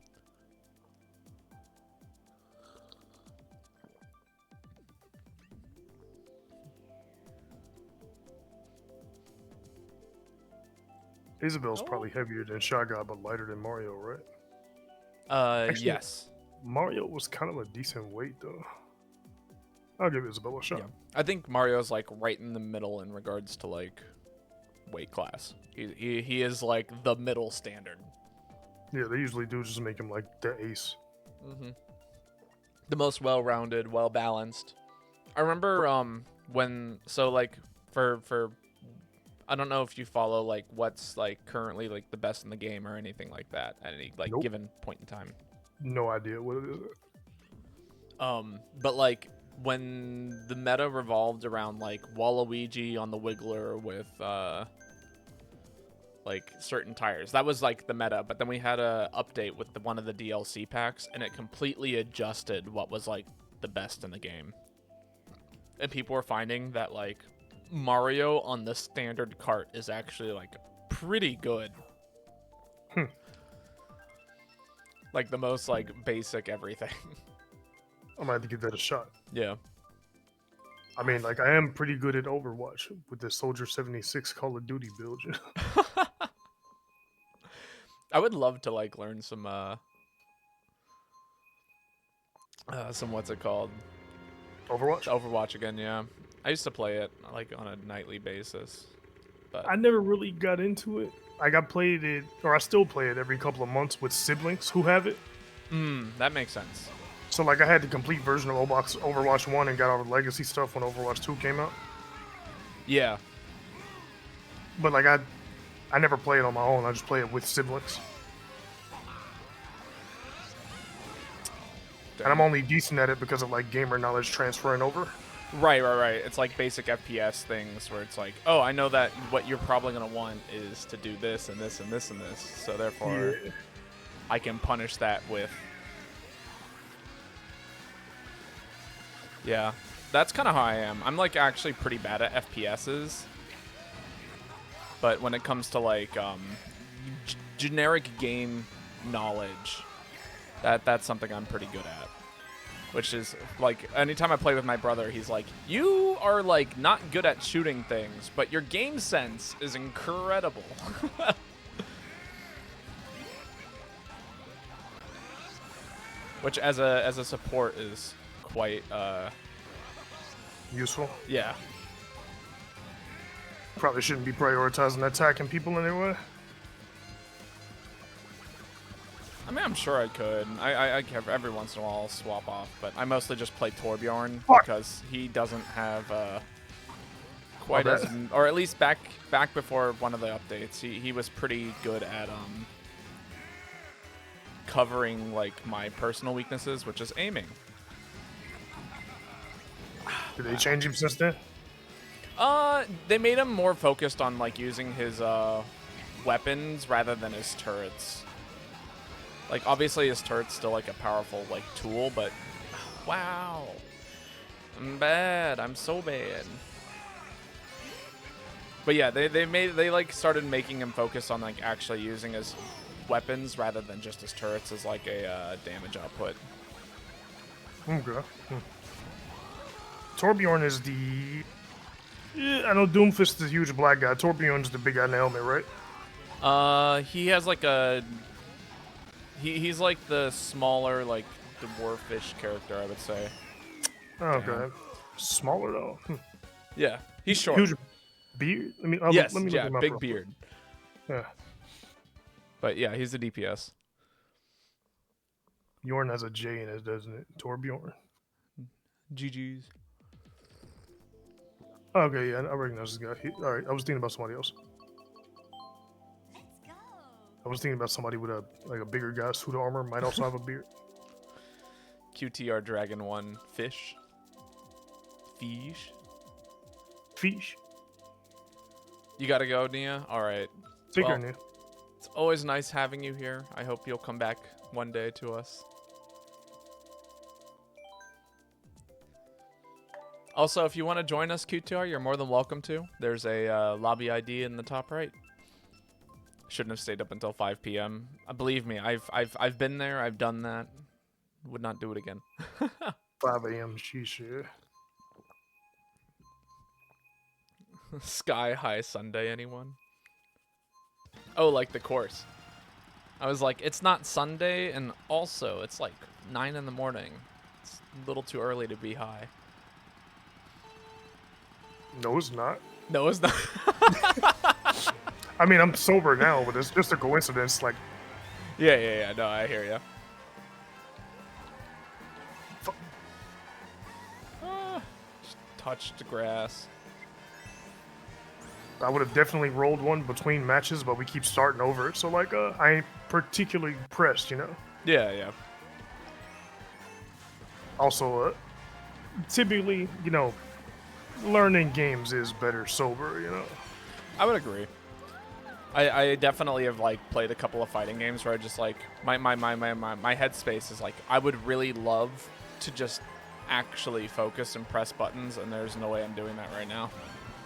Isabel's probably heavier than Shy Guy, but lighter than Mario, right? Actually, yes. Mario was kind of a decent weight, though. I'll give Isabel a shot. Yeah. I think Mario's, like, right in the middle in regards to, like, weight class. He is, like, the middle standard. Yeah, they usually do just make him, like, the ace. Mm-hmm. The most well-rounded, well-balanced. I remember, when... So, like, for I don't know if you follow like what's like currently like the best in the game or anything like that at any like Nope. given point in time. No idea what it is. But like when the meta revolved around like Waluigi on the Wiggler with like certain tires, that was like the meta. But then we had a update with one of the DLC packs, and it completely adjusted what was like the best in the game. And people were finding that like Mario on the standard cart is actually like pretty good. Like the most like basic everything. I might have to give that a shot. Yeah. I mean, like, I am pretty good at Overwatch with the Soldier 76 Call of Duty build. I would love to like learn some what's it called? Overwatch? Overwatch again, yeah. I used to play it like on a nightly basis. But I never really got into it. Like, I played it, or I still play it every couple of months with siblings who have it. That makes sense. So, like, I had the complete version of Overwatch 1 and got all the legacy stuff when Overwatch 2 came out. Yeah. But, like, I never play it on my own. I just play it with siblings. And I'm only decent at it because of, like, gamer knowledge transferring over. Right. It's like basic FPS things where it's like, oh, I know that what you're probably going to want is to do this and this and this and this. So therefore, Yeah. I can punish that with... Yeah. That's kind of how I am. I'm like actually pretty bad at FPSs. But when it comes to like generic game knowledge, that's something I'm pretty good at. Which is like anytime I play with my brother, he's like, "You are like not good at shooting things, but your game sense is incredible." Which as a support is quite Useful. yeah. Probably shouldn't be prioritizing attacking people anyway. I mean, I'm sure I could. I have every once in a while I'll swap off, but I mostly just play Torbjorn because he doesn't have quite as, or at least back before one of the updates, he was pretty good at covering like my personal weaknesses, which is aiming. Did they change him since then? They made him more focused on like using his weapons rather than his turrets. Like obviously his turret's still like a powerful like tool, but wow, I'm bad. I'm so bad. But yeah, they like started making him focus on like actually using his weapons rather than just his turrets as like a damage output. Okay. Torbjorn is the... Yeah, I know Doomfist is the huge black guy. Torbjorn's the big guy in the helmet, right? He has like a... He's like the smaller, like, dwarfish character, I would say. Okay. Yeah. Smaller, though. Yeah, he's short. Huge beard? Yes, let me yeah, look him up big real beard. quick. Yeah. But yeah, he's the DPS. Bjorn has a J in it, doesn't it? Torbjorn. GG's. Okay, yeah, I recognize this guy. Alright, I was thinking about somebody else. I was thinking about somebody with a bigger guy, suit of armor, might also have a beard. QTR Dragon 1 fish. Fish. You gotta go, Nia? Alright. Take Well, care, Nia. It's always nice having you here. I hope you'll come back one day to us. Also, if you want to join us, QTR, you're more than welcome to. There's a lobby ID in the top right. Shouldn't have stayed up until 5 p.m. Believe me, I've been there. I've done that. Would not do it again. 5 a.m. Sheesh. Sky High Sunday, anyone? Oh, like the course. I was like, it's not Sunday, and also it's like 9 in the morning. It's a little too early to be high. No, it's not. No, it's not. I mean, I'm sober now, but it's just a coincidence. Like, Yeah. No, I hear ya. Just touched grass. I would have definitely rolled one between matches, but we keep starting over. So like, I ain't particularly pressed, you know. Yeah, yeah. Also, typically, you know, learning games is better sober, you know. I would agree. I definitely have like played a couple of fighting games where I just like my headspace is like I would really love to just actually focus and press buttons, and there's no way I'm doing that right now.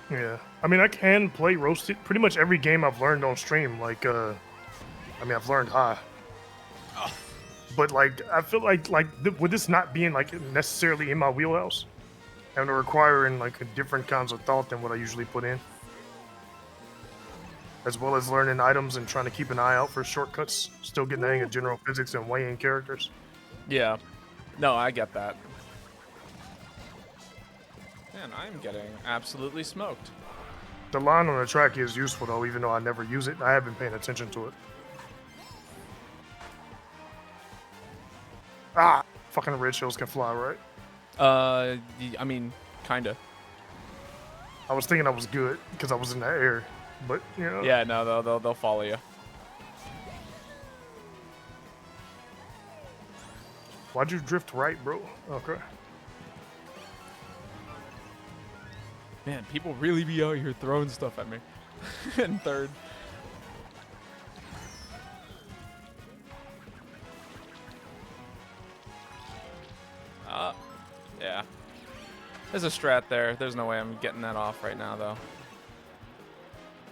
Yeah, I mean, I can play roasted. Pretty much every game I've learned on stream, like, I mean, I've learned high. But like, I feel like with this not being like necessarily in my wheelhouse, and requiring like a different kinds of thought than what I usually put in, as well as learning items and trying to keep an eye out for shortcuts, still getting the hang of general physics and weighing characters. Yeah. No, I get that. Man, I'm getting absolutely smoked. The line on the track is useful though, even though I never use it. I have been paying attention to it. Ah, fucking red shells can fly, right? I mean, kinda. I was thinking I was good because I was in that air, but you know. Yeah, no, they'll follow you. Why'd you drift right, bro? Okay. Man, people really be out here throwing stuff at me. In third. Yeah. There's a strat there. There's no way I'm getting that off right now, though.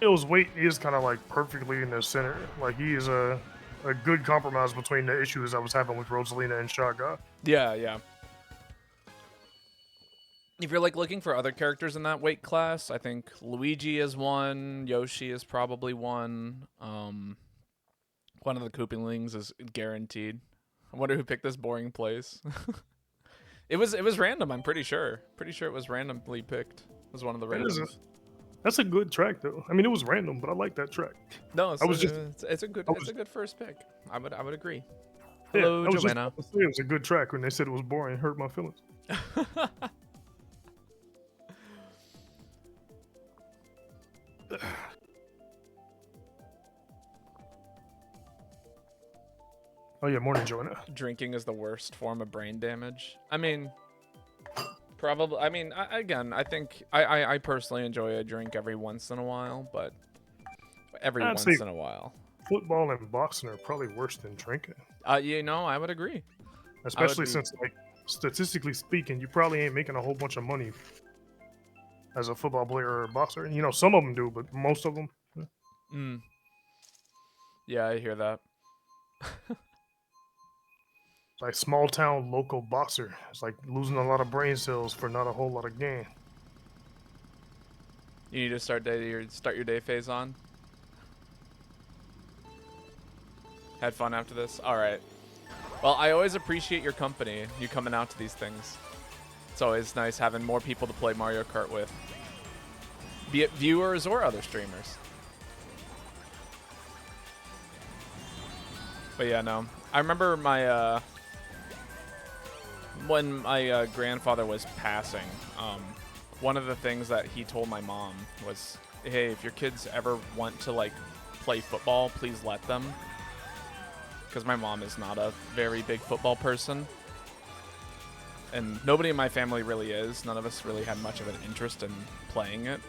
Hill's weight is kind of like perfectly in the center. Like he is a good compromise between the issues I was having with Rosalina and Shaga. Yeah, yeah. If you're like looking for other characters in that weight class, I think Luigi is one. Yoshi is probably one. One of the Koopalings is guaranteed. I wonder who picked this boring place. It was random. I'm pretty sure. Pretty sure it was randomly picked. It was one of the randoms. That's a good track though. I mean, it was random, but I like that track. No, it's a good first pick. I would agree. Yeah, Hello, Joanna. It was a good track when they said it was boring. It hurt my feelings. Oh yeah, morning, Joanna. Drinking is the worst form of brain damage. I mean, probably. I mean, I think I personally enjoy a drink every once in a while, but once in a while. Football and boxing are probably worse than drinking. You know, I would agree. Especially since, like, statistically speaking, you probably ain't making a whole bunch of money as a football player or a boxer. You know, some of them do, but most of them. Yeah, I hear that. Like small town local boxer. It's like losing a lot of brain cells for not a whole lot of gain. You need to start your day phase on. Had fun after this? Alright. Well, I always appreciate your company, you coming out to these things. It's always nice having more people to play Mario Kart with. Be it viewers or other streamers. But yeah, no. I remember my, when my grandfather was passing, one of the things that he told my mom was, hey, if your kids ever want to, like, play football, please let them. Because my mom is not a very big football person. And nobody in my family really is. None of us really had much of an interest in playing it.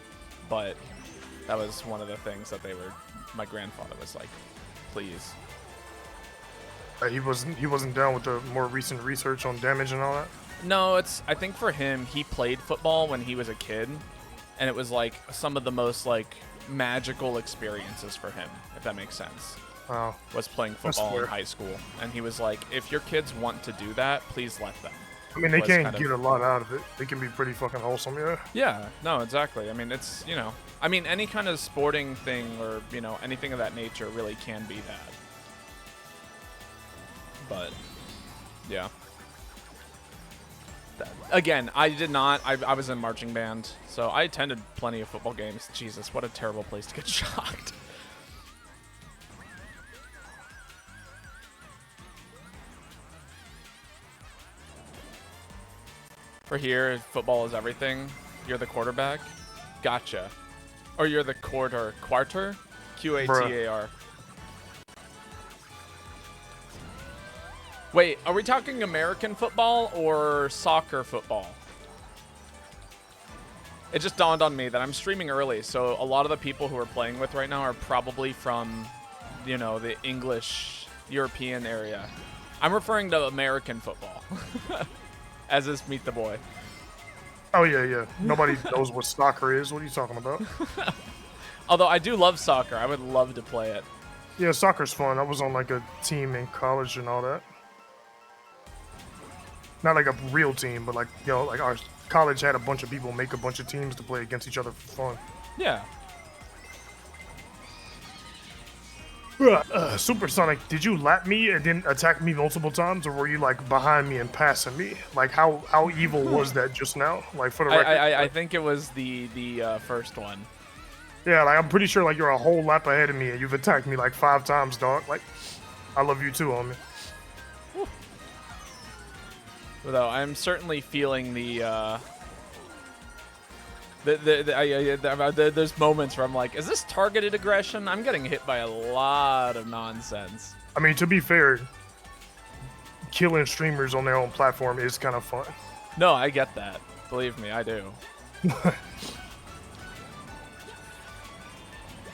But that was one of the things that my grandfather was like, please. He wasn't down with the more recent research on damage and all that? No, I think for him, he played football when he was a kid. And it was like some of the most like magical experiences for him, if that makes sense. Wow. Was playing football in high school. And he was like, if your kids want to do that, please let them. I mean, they can't get a lot out of it. They can be pretty fucking wholesome, yeah? Yeah, no, exactly. I mean, it's, you know, I mean, any kind of sporting thing or, you know, anything of that nature really can be that. But, yeah. Again, I was in marching band, so I attended plenty of football games. Jesus, what a terrible place to get shocked. For here, football is everything. You're the quarterback. Gotcha. Or you're the quarter. Quarter? Bruh. QATAR. Wait, are we talking American football or soccer football? It just dawned on me that I'm streaming early, so a lot of the people who are playing with right now are probably from, you know, the English European area. I'm referring to American football, as is MeatdaBoi. Oh yeah. Nobody knows what soccer is. What are you talking about? Although I do love soccer, I would love to play it. Yeah, soccer's fun. I was on like a team in college and all that. Not like a real team, but like, you know, like our college had a bunch of people make a bunch of teams to play against each other for fun. Yeah. Supersonic, did you lap me and then attack me multiple times, or were you like behind me and passing me? Like how evil was that just now? Like for the record, I think it was the first one. yeah, like I'm pretty sure like you're a whole lap ahead of me and you've attacked me like 5 times, dog. Like I love you too, homie. Though I'm certainly feeling there's moments where I'm like, is this targeted aggression? I'm getting hit by a lot of nonsense. I mean, to be fair, killing streamers on their own platform is kind of fun. No, I get that. Believe me, I do.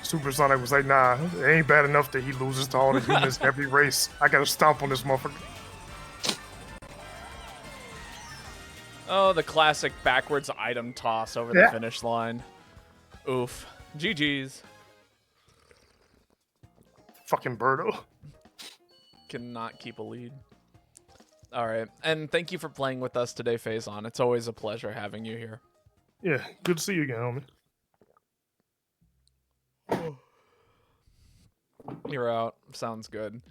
Supersonic was like, nah, it ain't bad enough that he loses to all the humans every race. I gotta stomp on this motherfucker. Oh, the classic backwards item toss over the finish line. Oof. GG's. Fucking Birdo. Cannot keep a lead. All right. And thank you for playing with us today, Faison. It's always a pleasure having you here. Yeah, good to see you again, homie. You're out. Sounds good.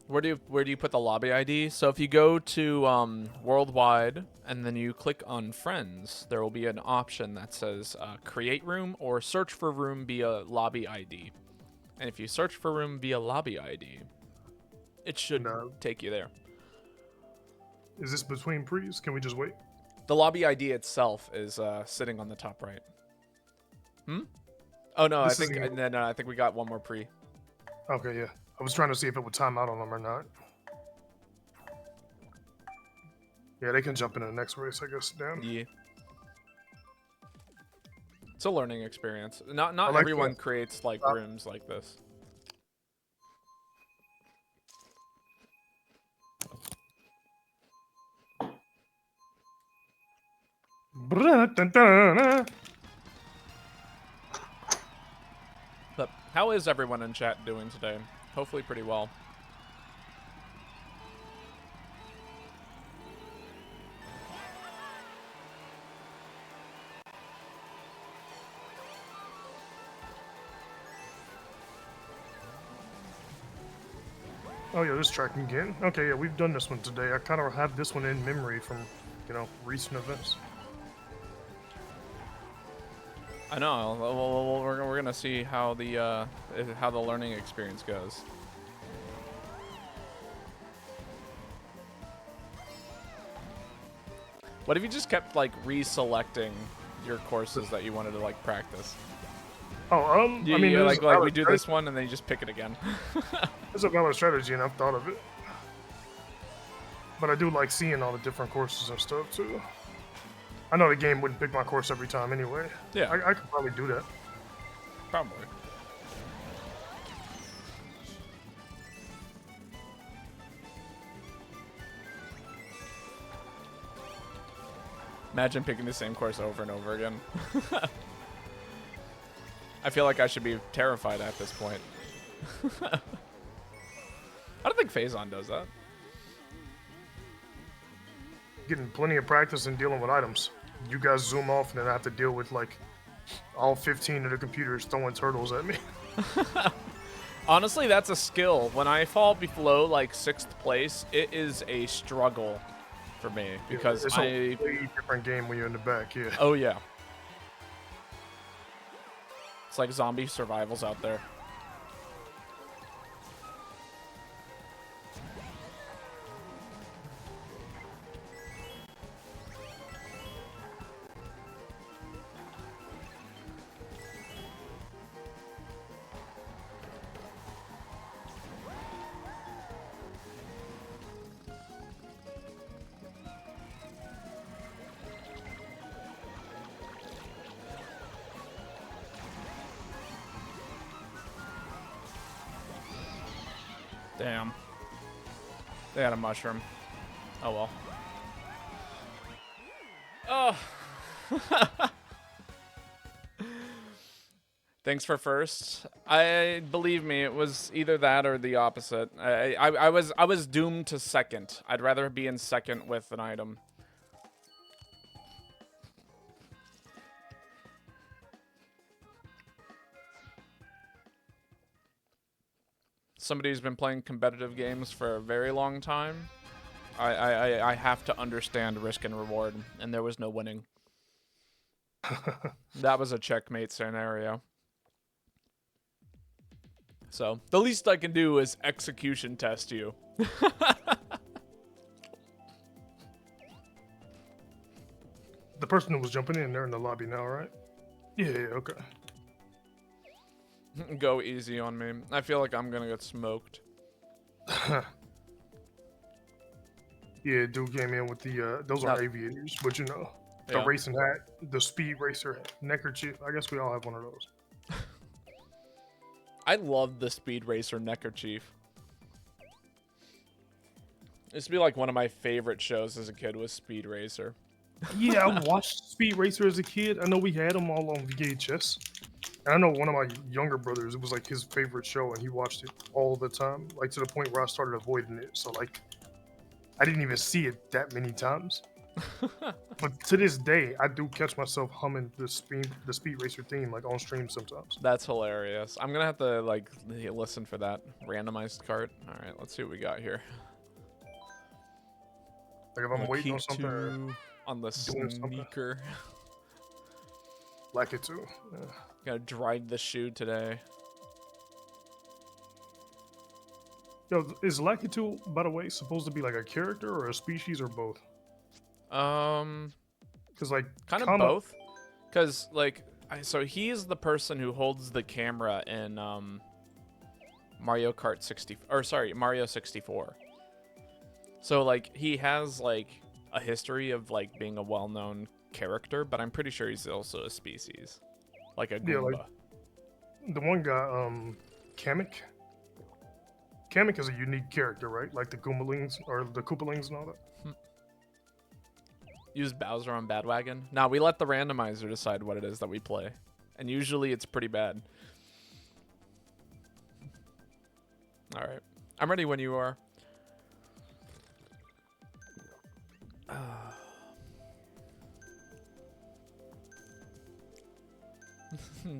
Where do you put the lobby ID? So if you go to worldwide and then you click on friends, there will be an option that says create room or search for room via lobby ID. And if you search for room via lobby ID, it should take you there. Is this between pre's? Can we just wait? The lobby ID itself is sitting on the top right. Oh no, I think we got one more pre. Okay, yeah. I was trying to see if it would time out on them or not. Yeah, they can jump into the next race, I guess. Damn. Yeah. It's a learning experience. Not like everyone that. creates like rooms like this. But how is everyone in chat doing today? Hopefully pretty well. Oh yeah, this tracking again. Okay, yeah, we've done this one today. I kind of have this one in memory from, you know, recent events. I know. Well, we're gonna see how the learning experience goes. What if you just kept like reselecting your courses that you wanted to like practice? Oh, I mean, like we do this one and then you just pick it again. It's a valid strategy, and I've thought of it. But I do like seeing all the different courses and stuff too. I know the game wouldn't pick my course every time anyway. Yeah, I could probably do that. Probably. Imagine picking the same course over and over again. I feel like I should be terrified at this point. I don't think Faison does that. Getting plenty of practice and dealing with items. You guys zoom off, and then I have to deal with like all 15 of the computers throwing turtles at me. Honestly, that's a skill. When I fall below like 6th place, it is a struggle for me because it's a way different game when you're in the back. Yeah. Oh yeah. It's like zombie survivals out there. Damn. They had a mushroom. Oh well. Oh. Thanks for first. Believe me, it was either that or the opposite. I was doomed to second. I'd rather be in second with an item. Somebody who's been playing competitive games for a very long time, I have to understand risk and reward, and there was no winning. That was a checkmate scenario. So, the least I can do is execution test you. The person who was jumping in there in the lobby now, right? Yeah, okay. Go easy on me. I feel like I'm gonna get smoked. Yeah, dude came in with the, those are aviators, but you know, the racing hat, the speed racer neckerchief. I guess we all have one of those. I love the Speed Racer neckerchief. It used to be like one of my favorite shows as a kid was Speed Racer. Yeah, I watched Speed Racer as a kid. I know we had them all on VHS. And I know one of my younger brothers, it was like his favorite show, and he watched it all the time, like to the point where I started avoiding it. So like, I didn't even see it that many times. But to this day, I do catch myself humming the Speed Racer theme like on stream sometimes. That's hilarious. I'm gonna have to like listen for that randomized cart. All right, let's see what we got here. Like if I'm waiting on something or on the sneaker. Like it too. Yeah. Gotta drive the shoe today. Yo, is Lakitu, by the way, supposed to be like a character or a species or both? Because like kind of both. Because like, so he's the person who holds the camera in Mario Kart 60, or sorry, Mario 64. So like he has like a history of like being a well-known character, but I'm pretty sure he's also a species, like a Goomba. Yeah, like the one guy, Kamek. Kamek is a unique character, right? Like the Goomalings or the Koopalings and all that. Use Bowser on Badwagon. Nah, we let the randomizer decide what it is that we play, and usually it's pretty bad. All right, I'm ready when you are.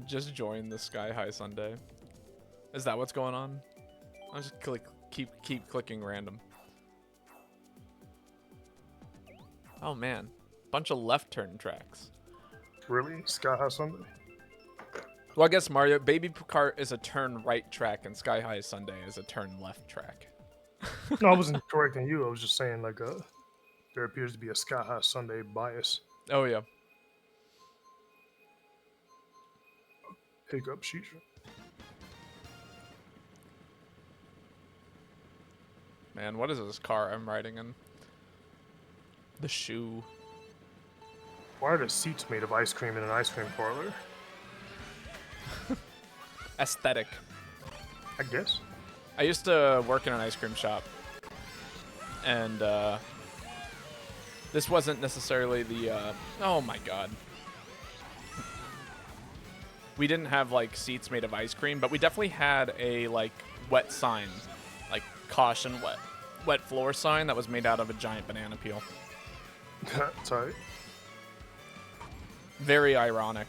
Just join the Sky High Sunday. Is that what's going on? I'll just keep clicking random. Oh man, bunch of left turn tracks. Really? Sky High Sunday? Well, I guess Mario Baby Kart is a turn right track, and Sky High Sunday is a turn left track. No, I wasn't correcting you. I was just saying like there appears to be a Sky High Sunday bias. Oh yeah. Hiccup Shisha. Man, what is this car I'm riding in? The shoe. Why are the seats made of ice cream in an ice cream parlor? Aesthetic. I guess. I used to work in an ice cream shop, and this wasn't necessarily the. Oh my god. We didn't have like seats made of ice cream, but we definitely had a like wet sign, like caution wet floor sign that was made out of a giant banana peel. Tight. Very ironic.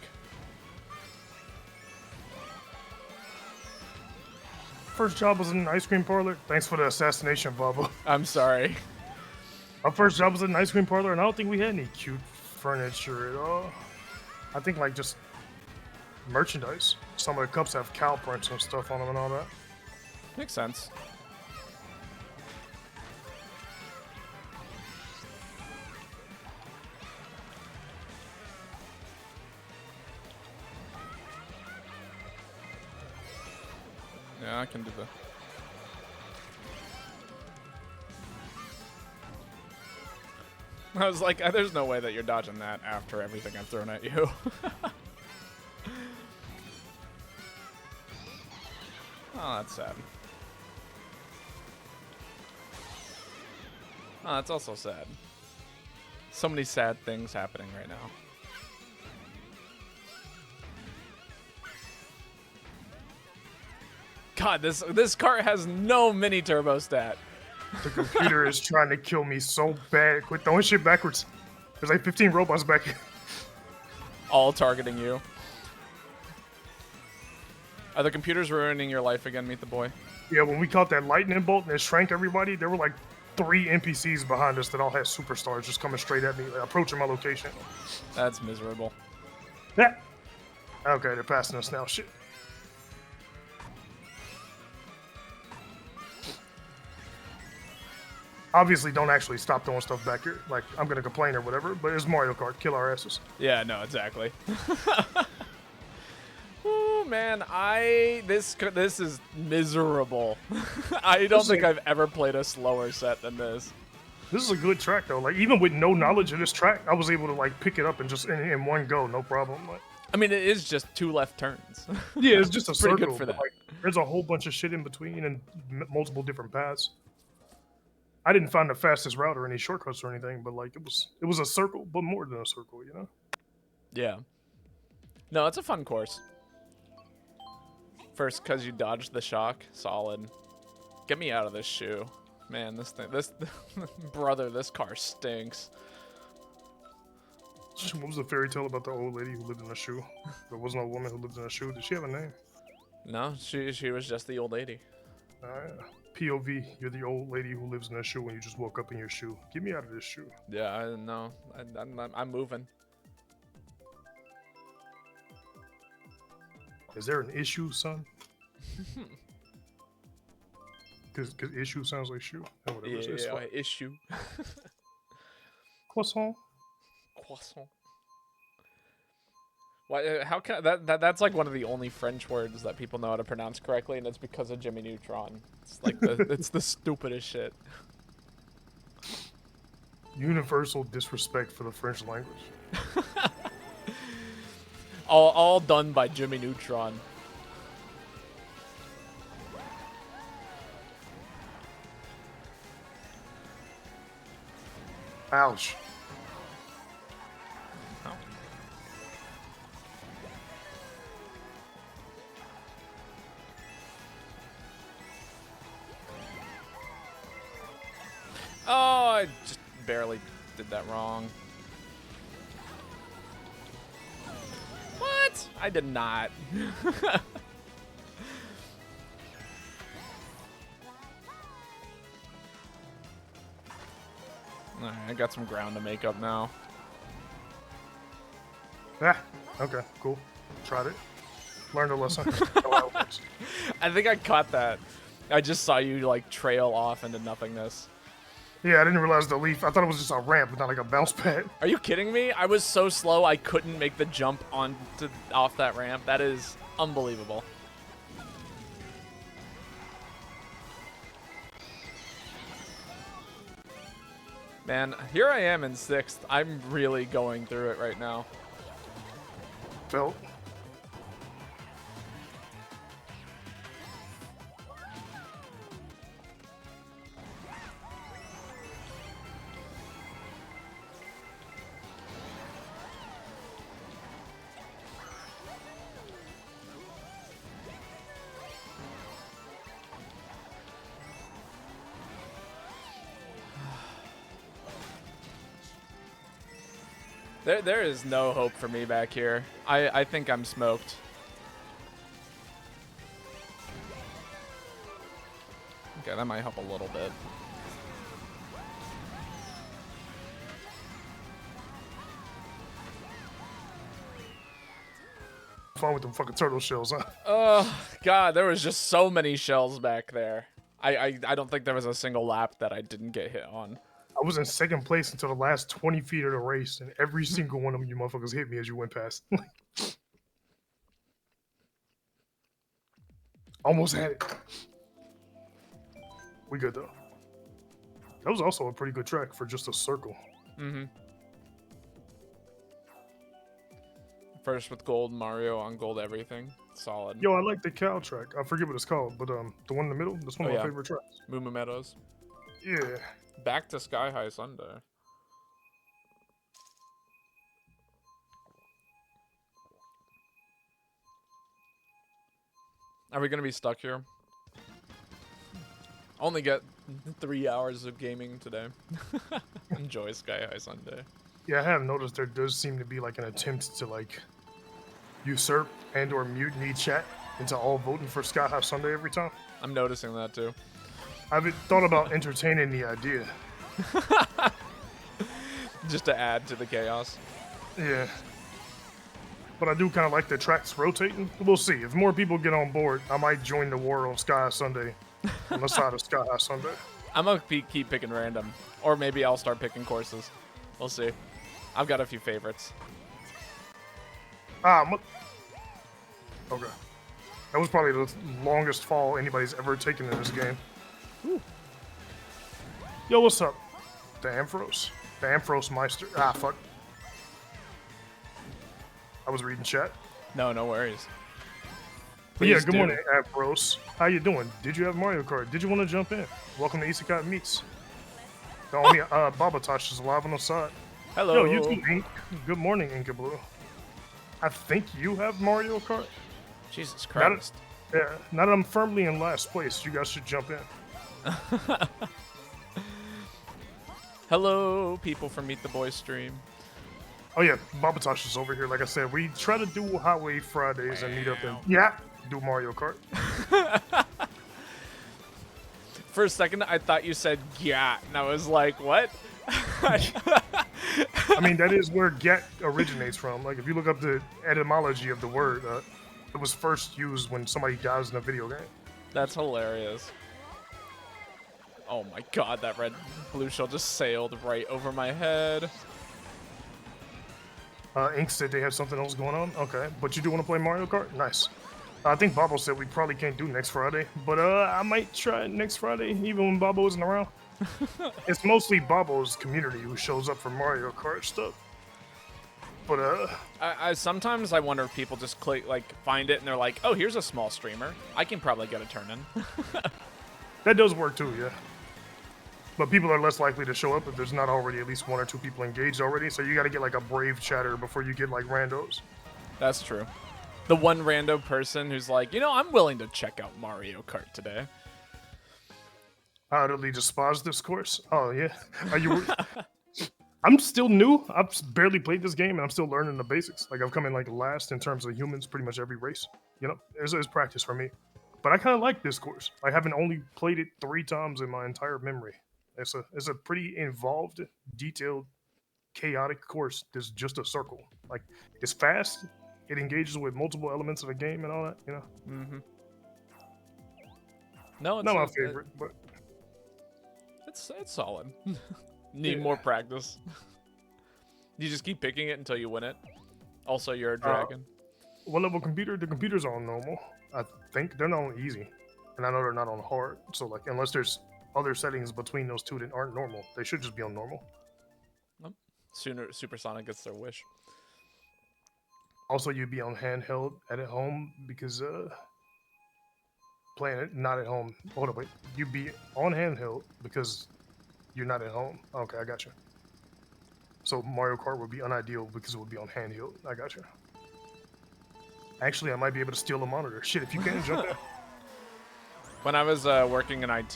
First job was in an ice cream parlor. Thanks for the assassination, Bubba. I'm sorry. Our first job was in an ice cream parlor, and I don't think we had any cute furniture at all. I think like just merchandise. Some of the cups have cow prints and stuff on them and all that. Makes sense. Yeah, I can do that. I was like, there's no way that you're dodging that after everything I've thrown at you. Oh, that's sad. Oh, that's also sad. So many sad things happening right now. God, this cart has no mini turbo stat. The computer is trying to kill me so bad. Quit throwing shit backwards. There's like 15 robots back here. All targeting you. Are the computers ruining your life again, MeatdaBoi? Yeah, when we caught that lightning bolt and it shrank everybody, there were like 3 NPCs behind us that all had superstars just coming straight at me, approaching my location. That's miserable. Yeah. Okay, they're passing us now. Shit. Obviously, don't actually stop throwing stuff back here. Like, I'm gonna complain or whatever, but it's Mario Kart. Kill our asses. Yeah, no, exactly. Ooh, man, this is miserable. I don't think I've ever played a slower set than this. This is a good track though. Like, even with no knowledge of this track, I was able to like pick it up and just in one go, no problem. Like, I mean, it is just 2 left turns. yeah, it's just a pretty circle. good for that. Like, there's a whole bunch of shit in between and multiple different paths. I didn't find the fastest route or any shortcuts or anything, but like it was a circle, but more than a circle, you know? Yeah. No, it's a fun course. First, because you dodged the shock. Solid. Get me out of this shoe. Man, this brother, this car stinks. What was the fairy tale about the old lady who lived in a shoe? There was no woman who lived in a shoe. Did she have a name? No, she was just the old lady. Yeah. POV, you're the old lady who lives in a shoe and you just woke up in your shoe. Get me out of this shoe. Yeah, I know. I'm moving. Is there an issue, son? Because issue sounds like shoe. Oh, whatever. Yeah, issue. Croissant. Croissant. Why? How can that's like one of the only French words that people know how to pronounce correctly, and it's because of Jimmy Neutron. It's like it's the stupidest shit. Universal disrespect for the French language. all done by Jimmy Neutron. Ouch. Oh, I just barely did that wrong. What? I did not. Alright, I got some ground to make up now. Yeah. Okay, cool. Tried it. Learned a lesson. I think I caught that. I just saw you like trail off into nothingness. Yeah, I didn't realize the leaf. I thought it was just a ramp, not like a bounce pad. Are you kidding me? I was so slow I couldn't make the jump off that ramp. That is unbelievable. Man, here I am in 6th. I'm really going through it right now. Felt. There is no hope for me back here. I think I'm smoked. Okay, that might help a little bit. Fun with them fucking turtle shells, huh? Oh, God, there was just so many shells back there. I don't think there was a single lap that I didn't get hit on. I was in 2nd place until the last 20 feet of the race, and every single one of you motherfuckers hit me as you went past. Almost had it. We good, though. That was also a pretty good track for just a circle. Mm-hmm. First with gold Mario on gold everything. Solid. Yo, I like the cow track. I forget what it's called, but the one in the middle, that's one of my favorite tracks. Moo Moo Meadows. Yeah. Back to Sky High Sunday. Are we gonna be stuck here? Only get 3 hours of gaming today. Enjoy Sky High Sunday. Yeah, I have noticed there does seem to be like an attempt to like usurp and or mutiny chat into all voting for Sky High Sunday every time. I'm noticing that too. I've thought about entertaining the idea. Just to add to the chaos. Yeah. But I do kind of like the tracks rotating. We'll see. If more people get on board, I might join the war on Sky High Sunday on the side of Sky High Sunday. I'm gonna keep picking random. Or maybe I'll start picking courses. We'll see. I've got a few favorites. Okay. That was probably the longest fall anybody's ever taken in this game. Ooh. Yo, what's up? The Amphros. The Amphros Meister. Ah, fuck. I was reading chat. No worries. But yeah, Please good do. morning, Amphros. How you doing? Did you have Mario Kart? Did you want to jump in? Welcome to Isekai Meets. The only Babotosh is live on the side. Hello. Yo, you too, Ink. Good morning, Inka Blue. I think you have Mario Kart. Jesus Christ. Yeah, now that I'm firmly in last place, you guys should jump in. Hello, people from MeatdaBoi stream. Oh yeah, Babotosh is over here. Like I said, we try to do Highway Fridays and meet up and do Mario Kart. For a second, I thought you said "yeah," and I was like, "What?" I mean, that is where "get" originates from. Like, if you look up the etymology of the word, it was first used when somebody dies in a video game. That's hilarious. Oh my god, that red blue shell just sailed right over my head. Ink said they have something else going on. Okay, but you do want to play Mario Kart? Nice. I think Bobo said we probably can't do next Friday, but I might try it next Friday, even when Bobo isn't around. It's mostly Bobo's community who shows up for Mario Kart stuff. But I sometimes I wonder if people just find it and they're like, "Oh, here's a small streamer. I can probably get a turn in." that does work too, yeah. But people are less likely to show up if there's not already at least 1 or 2 people engaged already. So you got to get like a brave chatter before you get like randos. That's true. The one rando person who's like, I'm willing to check out Mario Kart today. I utterly despise this course. Oh yeah, are you? I'm still new. I've barely played this game and I'm still learning the basics. Like I've come in like last in terms of humans, pretty much every race. There's practice for me. But I kind of like this course. I haven't only played it 3 times in my entire memory. It's a pretty involved, detailed, chaotic course. There's just a circle. Like it's fast. It engages with multiple elements of a game and all that. Mm-hmm. No, it's not my favorite, but it's solid. Need more practice. You just keep picking it until you win it. Also, you're a dragon. What level computer? The computers are on normal. I think they're not on easy, and I know they're not on hard. So like, unless there's other settings between those two that aren't normal, they should just be on normal. Nope. Sooner Supersonic gets their wish. Also, you'd be on handheld at home because playing it not at home. Hold on, wait. You'd be on handheld because you're not at home. Okay, I got you. So Mario Kart would be unideal because it would be on handheld. I got you. Actually, I might be able to steal a monitor. Shit, if you can, jump in. When I was working in IT,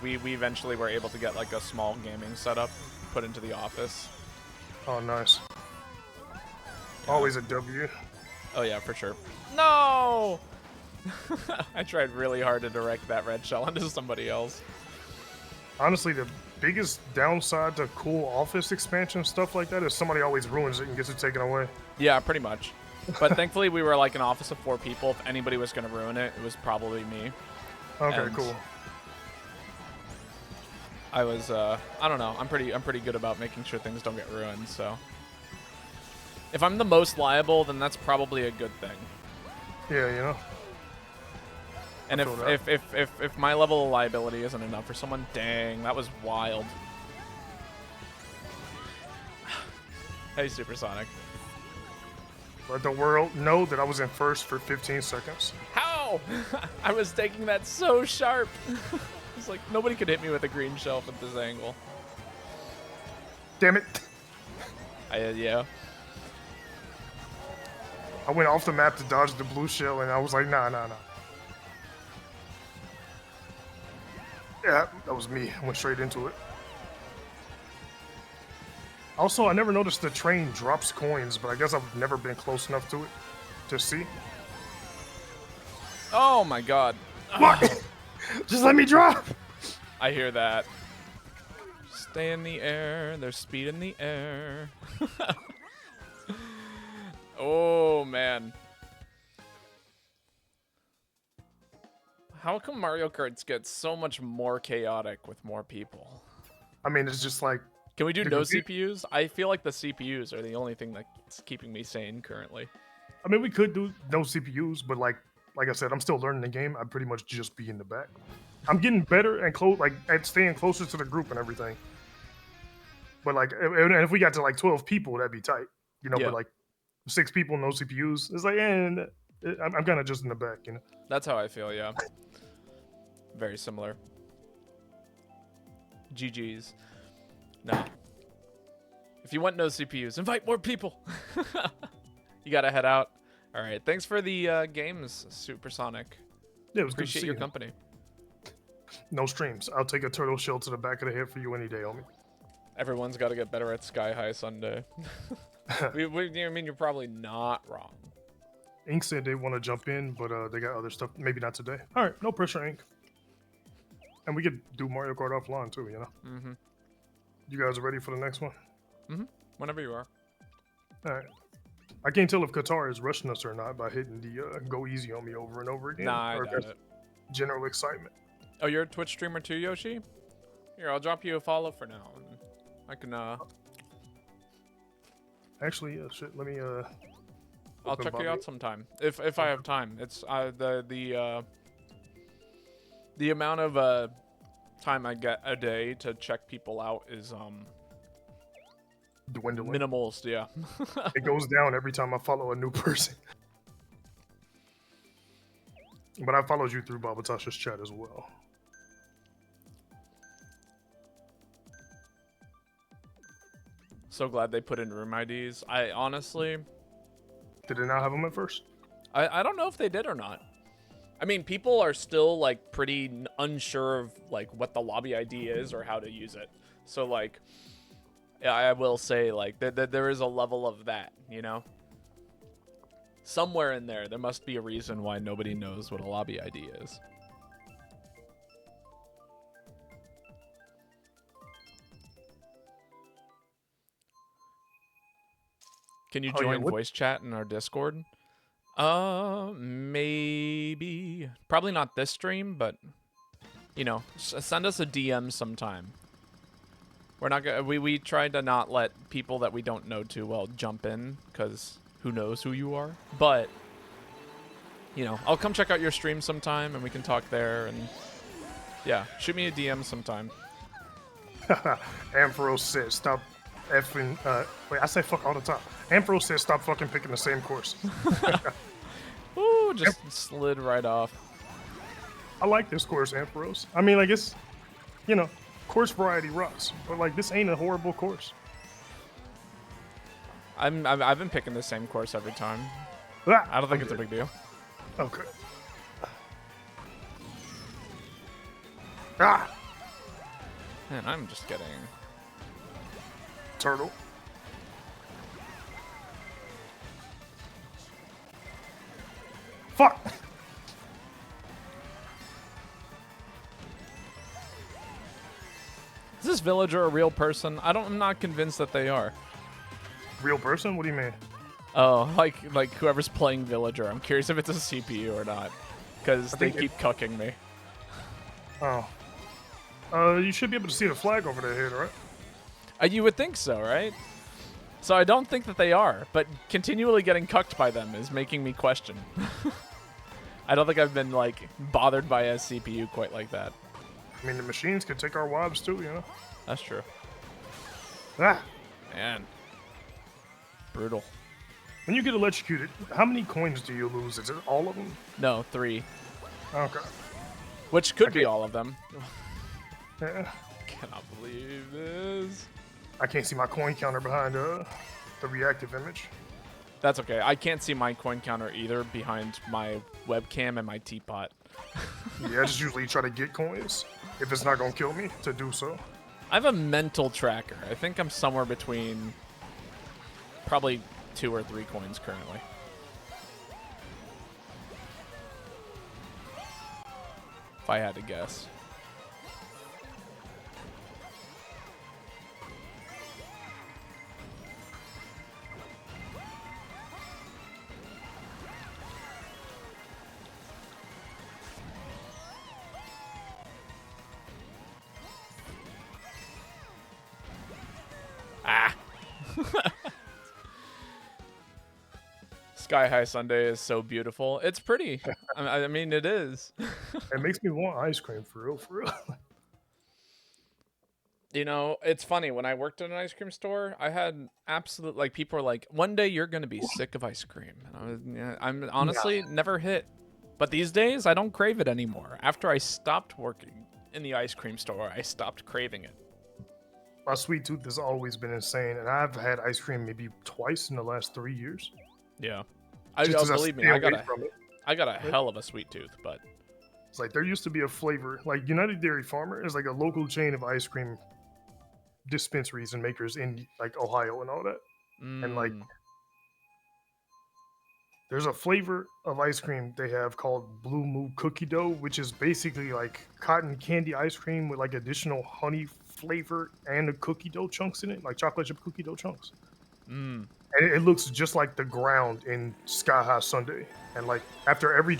we eventually were able to get like a small gaming setup put into the office. Oh, nice. Yeah. Always a W. Oh yeah, for sure. No! I tried really hard to direct that red shell into somebody else. Honestly, the biggest downside to cool office expansion stuff like that is somebody always ruins it and gets it taken away. Yeah, pretty much. But thankfully, we were like an office of 4 people. If anybody was going to ruin it, it was probably me. Okay, And cool. I was, I don't know. I'm pretty good about making sure things don't get ruined. So, if I'm the most liable, then that's probably a good thing. Yeah, And if my level of liability isn't enough for someone, dang, that was wild. Hey, Supersonic. Let the world know that I was in first for 15 seconds. How? I was taking that so sharp. It's like, nobody could hit me with a green shelf at this angle. Damn it. Yeah. I went off the map to dodge the blue shell, and I was like, nah. Yeah, that was me. I went straight into it. Also, I never noticed the train drops coins, but I guess I've never been close enough to it to see. Oh my god. What? Just let me drop! I hear that. Stay in the air. There's speed in the air. Oh, man. How come Mario Karts get so much more chaotic with more people? I mean, it's just like... Can we do no CPUs? I feel like the CPUs are the only thing that's keeping me sane currently. I mean, we could do no CPUs, but like I said, I'm still learning the game. I'd pretty much just be in the back. I'm getting better and at staying closer to the group and everything. But like, and if we got to like 12 people, that'd be tight, you know. Yeah. But like 6 people, no CPUs, it's like, I'm kind of just in the back, you know. That's how I feel. Yeah. Very similar. GG's. No. If you want no CPUs, invite more people. You gotta head out. All right. Thanks for the games, Supersonic. Yeah, it was Appreciate good to see your you. company. No streams. I'll take a turtle shell to the back of the head for you any day, homie. Everyone's got to get better at Sky High Sunday. I mean, you're probably not wrong. Ink said they want to jump in, but they got other stuff. Maybe not today. All right, no pressure, Ink. And we could do Mario Kart offline too, you know. Mm-hmm. You guys are ready for the next one? Mm-hmm. Whenever you are. All right. I can't tell if Qatar is rushing us or not by hitting the go easy on me over and over again. Nah, I or doubt it. General excitement. Oh, you're a Twitch streamer too, Yoshi? Here, I'll drop you a follow for now. And I can, Actually, yeah, shit. Let me, I'll check you out sometime. If I have time. It's, the amount of, time I get a day to check people out is, dwindling. minimalist, yeah. It goes down every time I follow a new person. But I followed you through Babotosh's chat as well. So glad they put in room IDs. I honestly... Did they not have them at first? I don't know if they did or not. I mean, people are still, like, pretty unsure of, like, what the lobby ID is or how to use it. So, like, yeah, I will say, like, there is a level of that, you know? Somewhere in there must be a reason why nobody knows what a lobby ID is. Can you join voice chat in our Discord? Maybe. Probably not this stream, but, you know, send us a DM sometime. We're not gonna, we tried to not let people that we don't know too well jump in, because who knows who you are. But, you know, I'll come check out your stream sometime, and we can talk there, and, yeah, shoot me a DM sometime. Ampharos said, stop effing, wait, I say fuck all the time. Ampharos said, stop fucking picking the same course. Ooh, just slid right off. I like this course, Ampharos. I mean, I guess, you know, course variety rocks, but like this ain't a horrible course. I've been picking the same course every time. Ah, I don't think it's a big deal. Okay. Ah, Man, I'm just getting... turtle. Fuck. Is this villager a real person? I'm not convinced that they are. Real person? What do you mean? Oh, like whoever's playing villager. I'm curious if it's a CPU or not, because they keep cucking me. Oh. You should be able to see the flag over their head, right? You would think so, right? So I don't think that they are, but continually getting cucked by them is making me question. I don't think I've been, like, bothered by a CPU quite like that. I mean, the machines can take our wives too, you know? That's true. Ah. Man. Brutal. When you get electrocuted, how many coins do you lose? Is it all of them? No, 3. Okay. Which could be all of them. Yeah. Cannot believe this. I can't see my coin counter behind the reactive image. That's okay. I can't see my coin counter either behind my webcam and my teapot. Yeah, I just usually try to get coins if it's not gonna kill me to do so. I have a mental tracker. I think I'm somewhere between probably 2 or 3 coins currently. If I had to guess. Ah! Sky High Sundae is so beautiful. It's pretty. I mean, it is. It makes me want ice cream for real, for real. You know, it's funny. When I worked in an ice cream store, I had absolute, like, people were like, one day you're going to be sick of ice cream. And I'm honestly never hit. But these days, I don't crave it anymore. After I stopped working in the ice cream store, I stopped craving it. My sweet tooth has always been insane, and I've had ice cream maybe twice in the last 3 years. Yeah. Believe me, I got a hell of a sweet tooth, but it's like there used to be a flavor, like United Dairy Farmer is like a local chain of ice cream dispensaries and makers in like Ohio and all that. And like there's a flavor of ice cream they have called Blue Moo Cookie Dough, which is basically like cotton candy ice cream with like additional honey flavor and the cookie dough chunks in it, like chocolate chip cookie dough chunks. And it looks just like the ground in Sky High Sunday. And like after every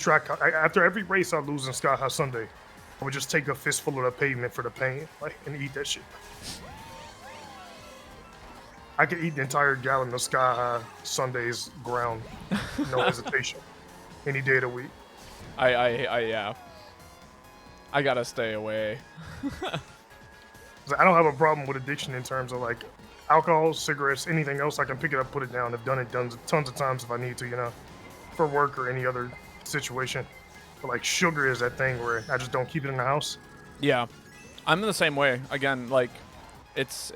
race I lose in Sky High Sunday, I would just take a fistful of the pavement for the pain, like, and eat that shit. I could eat the entire gallon of Sky High Sunday's ground, no hesitation, any day of the week. yeah. I gotta stay away. I don't have a problem with addiction in terms of like alcohol, cigarettes, anything else. I can pick it up, put it down. I've done it tons of times if I need to, you know, for work or any other situation. But like sugar is that thing where I just don't keep it in the house. Yeah, I'm the same way. Again, like it's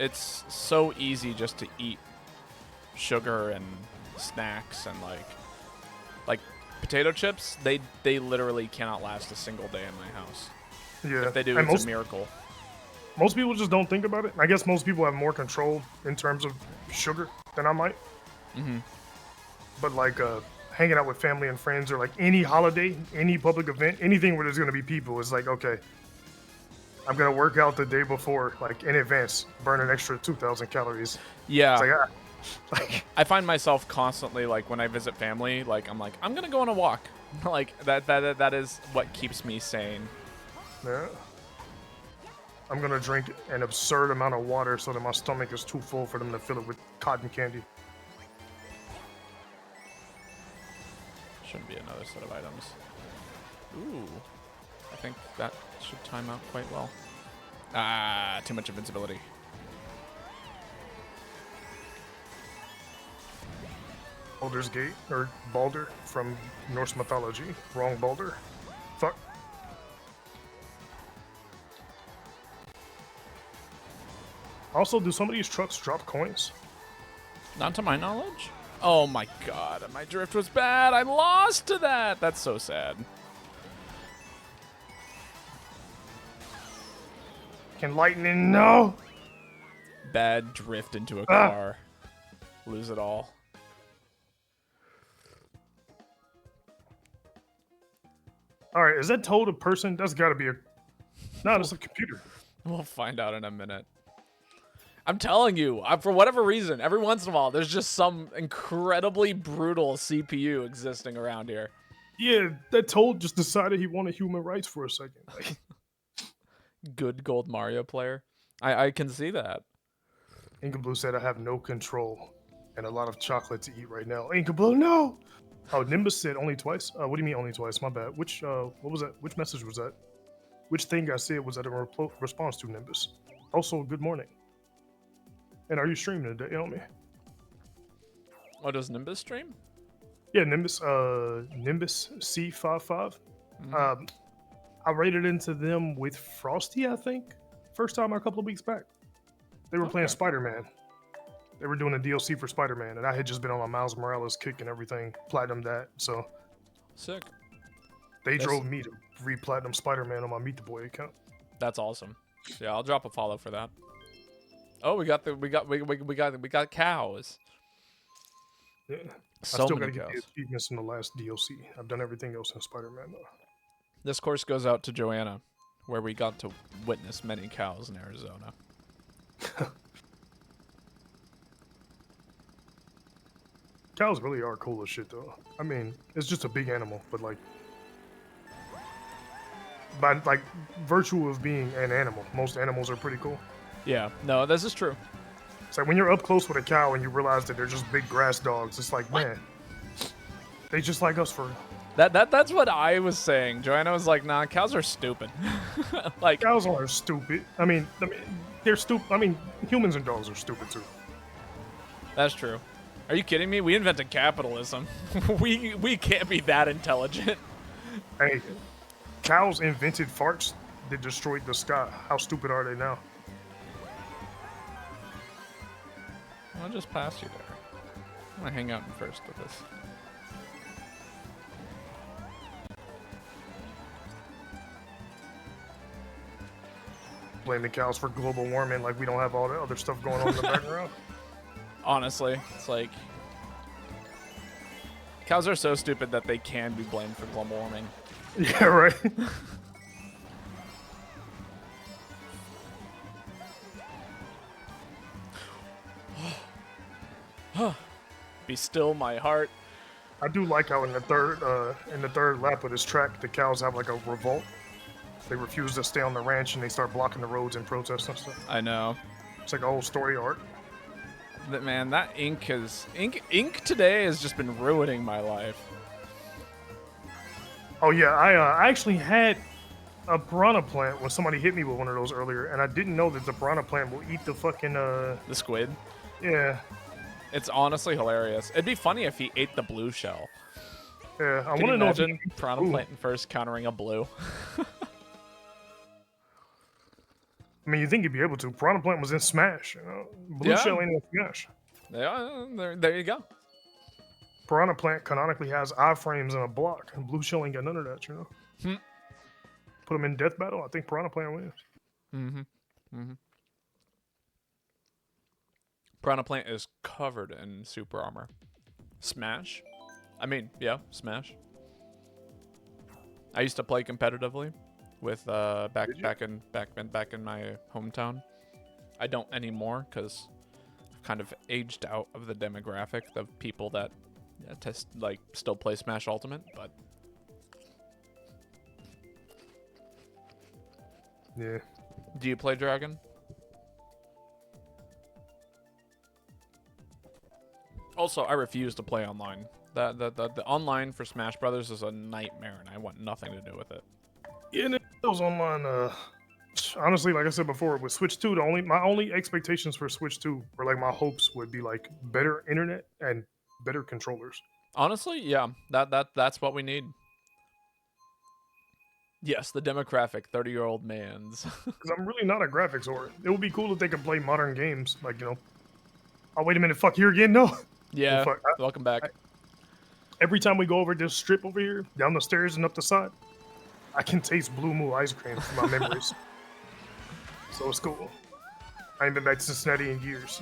so easy just to eat sugar and snacks and like potato chips. They literally cannot last a single day in my house. Yeah, if they do, it's a miracle. Most people just don't think about it. I guess most people have more control in terms of sugar than I might. But like hanging out with family and friends or like any holiday, any public event, anything where there's going to be people, it's like, okay, I'm going to work out the day before, like in advance, burn an extra 2,000 calories. Yeah. It's like, I find myself constantly, like, when I visit family, like, I'm going to go on a walk. Like, that is what keeps me sane. Yeah. I'm going to drink an absurd amount of water so that my stomach is too full for them to fill it with cotton candy. Shouldn't be another set of items. Ooh. I think that should time out quite well. Ah, too much invincibility. Baldur's Gate, or Baldur from Norse mythology. Wrong Baldur. Fuck. Also, do some of these trucks drop coins? Not to my knowledge. Oh my god, my drift was bad. I lost to that. That's so sad. Can lightning no? Bad drift into a car. Lose it all. All right, is that Toad a person? That's got to be a... No, that's a computer. We'll find out in a minute. I'm telling you, for whatever reason, every once in a while, there's just some incredibly brutal CPU existing around here. Yeah, that Toad just decided he wanted human rights for a second. Like, good gold Mario player. I can see that. Inka Blue said, I have no control and a lot of chocolate to eat right now. Inka Blue, no! Oh, Nimbus said only twice? What do you mean only twice? My bad. What was that? Which message was that? Which thing I said was that a response to Nimbus? Also, good morning. And are you streaming today, homie? Oh, does Nimbus stream? Yeah, Nimbus C55. I rated into them with Frosty, I think. First time a couple of weeks back. They were playing Okay. Spider-Man. They were doing a DLC for Spider-Man, and I had just been on my Miles Morales kick and everything, platinum that. So Sick. they That's- drove me to re-platinum Spider-Man on my MeatdaBoi account. That's awesome. Yeah, I'll drop a follow for that. Oh, we got cows. Yeah. So I still many gotta get the cows. achievements in the last DLC. I've done everything else in Spider-Man though. This course goes out to Joanna, where we got to witness many cows in Arizona. Cows really are cool as shit though. I mean, it's just a big animal, but like by like virtue of being an animal, most animals are pretty cool. Yeah, no, this is true. It's like when you're up close with a cow and you realize that they're just big grass dogs, it's like, man, they just like us for real. That's what I was saying. Joanna was like, "Nah, cows are stupid." Like, Cows are stupid. I mean, they're stupid. I mean, humans and dogs are stupid too. that's true. Are you kidding me? We invented capitalism. we can't be that intelligent. Hey, cows invented farts that destroyed the sky. How stupid are they now? I'll just pass you there. I'm gonna hang out in first with this. Blame the cows for global warming like we don't have all the other stuff going on in the background. Honestly, it's like cows are so stupid that they can be blamed for global warming. Yeah, right. Be still, my heart. I do like how in the third lap of this track, the cows have like a revolt. They refuse to stay on the ranch and they start blocking the roads and protest and stuff. I know. It's like a whole story arc. That man, that ink today has just been ruining my life. Oh yeah, I actually had a piranha plant when somebody hit me with one of those earlier, and I didn't know that the piranha plant will eat the fucking The squid. yeah. It's honestly hilarious. It'd be funny if he ate the blue shell. Yeah, I Can want you to know if imagine piranha planting first countering a blue? I mean, you think you'd be able to. Piranha Plant was in Smash, you know? Blue Yeah. Shell ain't in Smash. Yeah, there you go. Piranha Plant canonically has iframes and a block, and Blue Shell ain't got none of that, you know? Hmm. Put them in death battle, I think Piranha Plant wins. Piranha Plant is covered in super armor. Smash? I mean, yeah, Smash. I used to play competitively with back in my hometown. I don't anymore because I've kind of aged out of the demographic of people that still play Smash Ultimate, but Yeah. do you play Dragon? Also, I refuse to play online. The online for Smash Brothers is a nightmare, and I want nothing to do with it. Yeah, and it was online, honestly, like I said before, with Switch 2, my only expectations for Switch 2, or like my hopes would be like better internet and better controllers. Honestly, yeah, that's what we need. Yes, the demographic, 30-year-old mans. Because I'm really not a graphics whore. It would be cool if they could play modern games, like, you know. Oh, wait a minute, fuck, here again? No. Yeah, Fuck, welcome back. Every time we go over this strip over here, down the stairs and up the side, I can taste Blue Moon ice cream from my memories. So it's cool. I ain't been back to Cincinnati in years.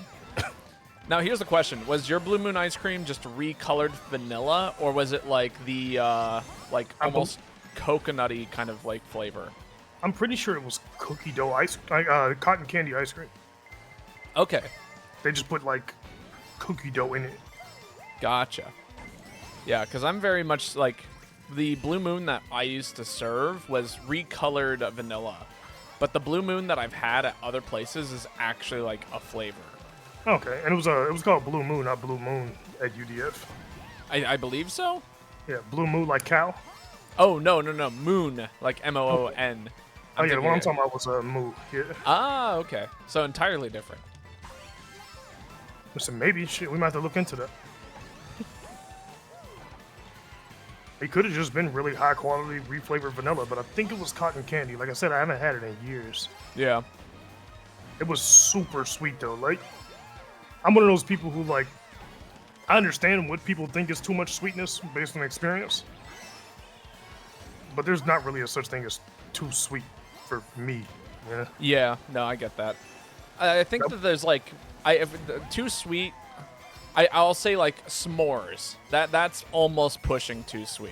Now, here's the question. Was your Blue Moon ice cream just recolored vanilla, or was it like the, almost coconutty kind of, like, flavor? I'm pretty sure it was cookie dough cotton candy ice cream. Okay. They just put, like, cookie dough in it. Gotcha. Yeah, because I'm very much, like, the Blue Moon that I used to serve was recolored vanilla. But the Blue Moon that I've had at other places is actually, like, a flavor. Okay, and it was called Blue Moon, not Blue Moon at UDF. I believe so? Yeah, Blue Moon like cow. Oh, no. Moon, like M-O-O-N. Oh, yeah, the one I'm talking about was Moo. Yeah. Ah, okay. So entirely different. Listen, maybe, shit, we might have to look into that. It could have just been really high quality reflavored vanilla, but I think it was cotton candy. Like I said, I haven't had it in years. Yeah. It was super sweet though. Like, I'm one of those people who like, I understand what people think is too much sweetness based on experience, but there's not really a such thing as too sweet for me. Yeah. Yeah, no, I get that. I think that there's like, if too sweet. I'll say like s'mores. That's almost pushing too sweet.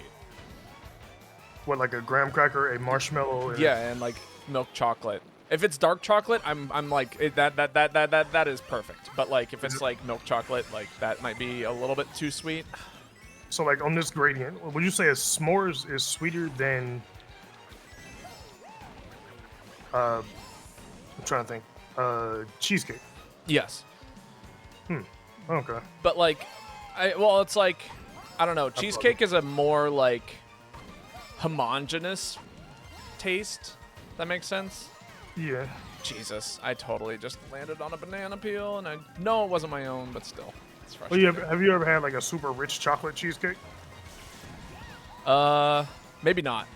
What, like a graham cracker, a marshmallow? And Yeah, and like milk chocolate. If it's dark chocolate, I'm like that is perfect. But like if it's like milk chocolate, like that might be a little bit too sweet. So like on this gradient, would you say a s'mores is sweeter than? I'm trying to think. Cheesecake. Yes. Okay. But like, it's like, I don't know. Cheesecake is a more like homogeneous taste. That makes sense. Yeah. Jesus, I totally just landed on a banana peel, and I know it wasn't my own, but still, it's Well, frustrating. have you ever had like a super rich chocolate cheesecake? Maybe not.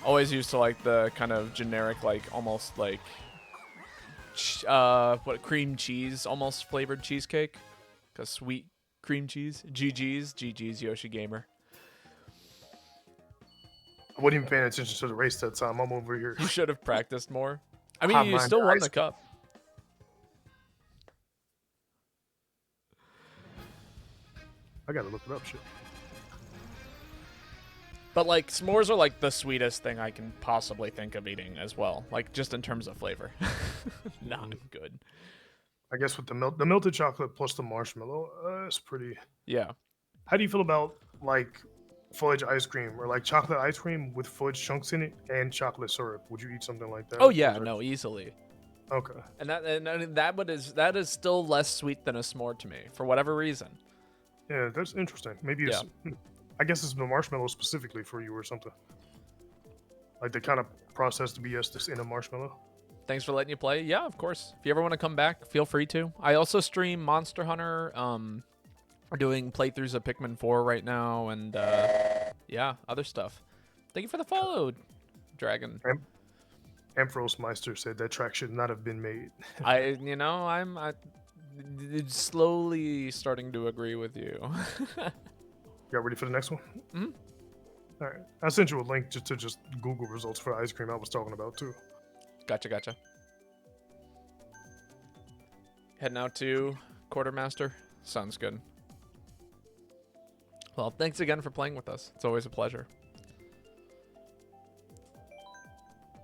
Always used to like the kind of generic, like almost like cream cheese almost flavored cheesecake, cause sweet cream cheese. GG's Yoshi Gamer. I wasn't even paying attention to the race that time. I'm over here. You should have practiced more. I mean, Hot you mind still won ice the cup. I gotta look it up. Shit. But like s'mores are like the sweetest thing I can possibly think of eating as well. Like just in terms of flavor. Not good. I guess with the melted chocolate plus the marshmallow, it's pretty. Yeah. How do you feel about like fudge ice cream or like chocolate ice cream with fudge chunks in it and chocolate syrup? Would you eat something like that? Oh yeah, no, easily. Okay. And that is still less sweet than a s'more to me for whatever reason. Yeah, that's interesting. Maybe it's. I guess it's the marshmallow specifically for you or something. Like they kind of process the BS that's in a marshmallow. Thanks for letting you play. Yeah, of course. If you ever want to come back, feel free to. I also stream Monster Hunter. We're doing playthroughs of Pikmin 4 right now, and yeah, other stuff. Thank you for the follow, Dragon. Ampharos Meister said that track should not have been made. I'm slowly starting to agree with you. Y'all ready for the next one? Mm-hmm. All right. I sent you a link just to Google results for the ice cream I was talking about too. Gotcha. Heading out to Quartermaster. Sounds good. Well, thanks again for playing with us. It's always a pleasure.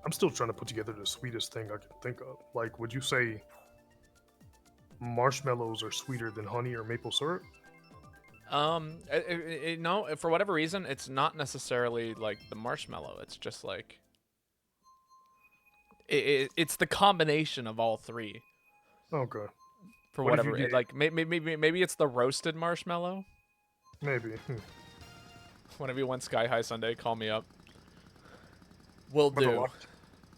I'm still trying to put together the sweetest thing I can think of. Like, would you say marshmallows are sweeter than honey or maple syrup? No, for whatever reason, it's not necessarily like the marshmallow. It's just like it's the combination of all three. Okay. For What if whatever, you did- like maybe it's the roasted marshmallow. Maybe. Whenever you want Sky High Sunday, call me up. Will About to do.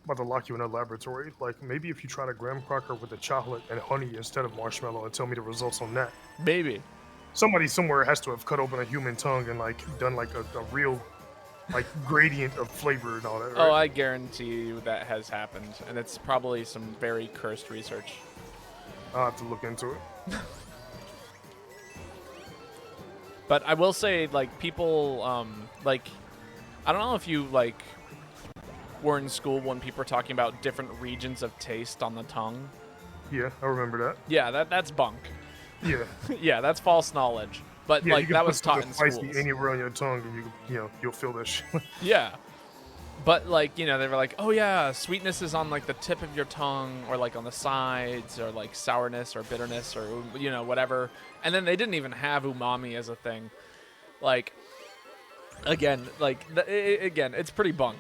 about to lock you in a laboratory. Like, maybe if you try to graham cracker with the chocolate and honey instead of marshmallow and tell me the results on that. Maybe. Somebody somewhere has to have cut open a human tongue and like done like a real like gradient of flavor and all that. Right? Oh, I guarantee you that has happened, and it's probably some very cursed research. I'll have to look into it. But I will say, like, people, like, I don't know if you, like, were in school when people were talking about different regions of taste on the tongue. Yeah, I remember that. Yeah, that's bunk. Yeah. Yeah, that's false knowledge. But, Yeah, like, you can that put was taught in something schools. spicy anywhere on your tongue, and you'll feel this shit. Yeah. But, like, they were like, oh, yeah, sweetness is on, like, the tip of your tongue or, like, on the sides or, like, sourness or bitterness or, whatever. And then they didn't even have umami as a thing. Like, again, it's pretty bunk.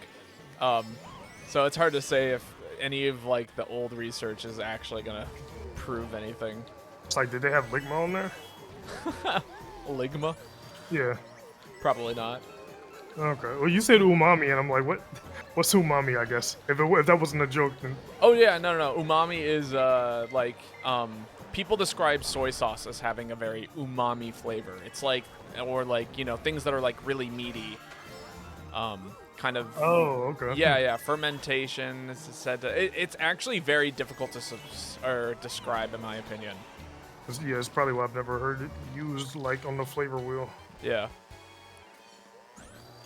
So it's hard to say if any of, like, the old research is actually going to prove anything. It's like, did they have ligma on there? Ligma? Yeah. Probably not. Okay. Well, you said umami, and I'm like, what? What's umami? I guess if that wasn't a joke, then Oh yeah, no. Umami is people describe soy sauce as having a very umami flavor. It's like, or like things that are like really meaty, kind kind of. Oh, okay. Yeah. Fermentation is said to. It's actually very difficult to or describe, in my opinion. Yeah, it's probably why I've never heard it used like on the flavor wheel. Yeah.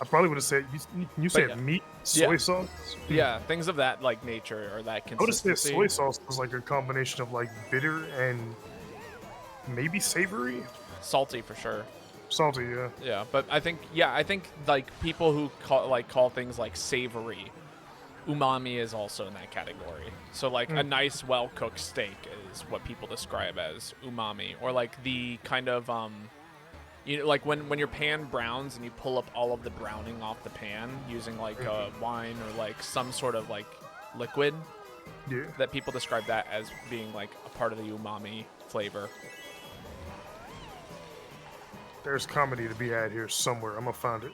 I probably would have said you said yeah. meat, soy sauce. Yeah, things of that like nature or that I would have said consistency. soy sauce was like a combination of like bitter and maybe savory, Salty for sure. salty. Yeah. Yeah, but I think like people who call things like savory, umami is also in that category. So like a nice well cooked steak is what people describe as umami, or like the kind of you know, like when your pan browns and you pull up all of the browning off the pan using like wine or like some sort of like liquid. Yeah. That people describe that as being like a part of the umami flavor. There's comedy to be had here somewhere. I'm gonna find it.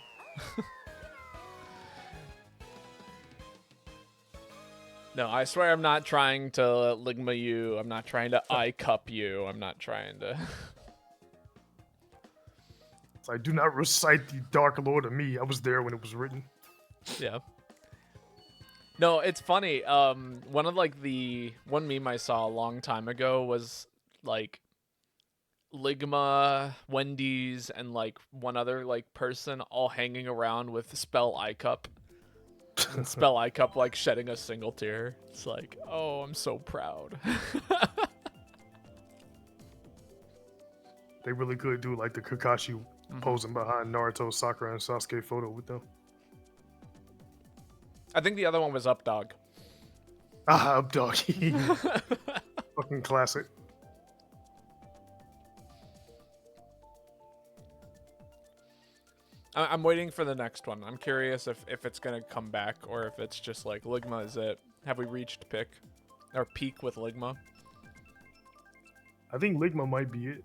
No, I swear I'm not trying to ligma you. I'm not trying to eye cup you. I'm not trying to. It's like, do not recite the Dark Lord of me. I was there when it was written. Yeah. No, it's funny. One of like the one meme I saw a long time ago was like Ligma, Wendy's, and like one other like person all hanging around with Spell Eye Cup. And Spell Eye Cup like shedding a single tear. It's like, oh, I'm so proud. They really could do like the Kakashi posing behind Naruto, Sakura, and Sasuke photo with them. I think the other one was Up Dog. Ah, Up Doggy. Fucking classic. I'm waiting for the next one. I'm curious if it's gonna come back or if it's just like Ligma is it. Have we reached peak with Ligma? I think Ligma might be it.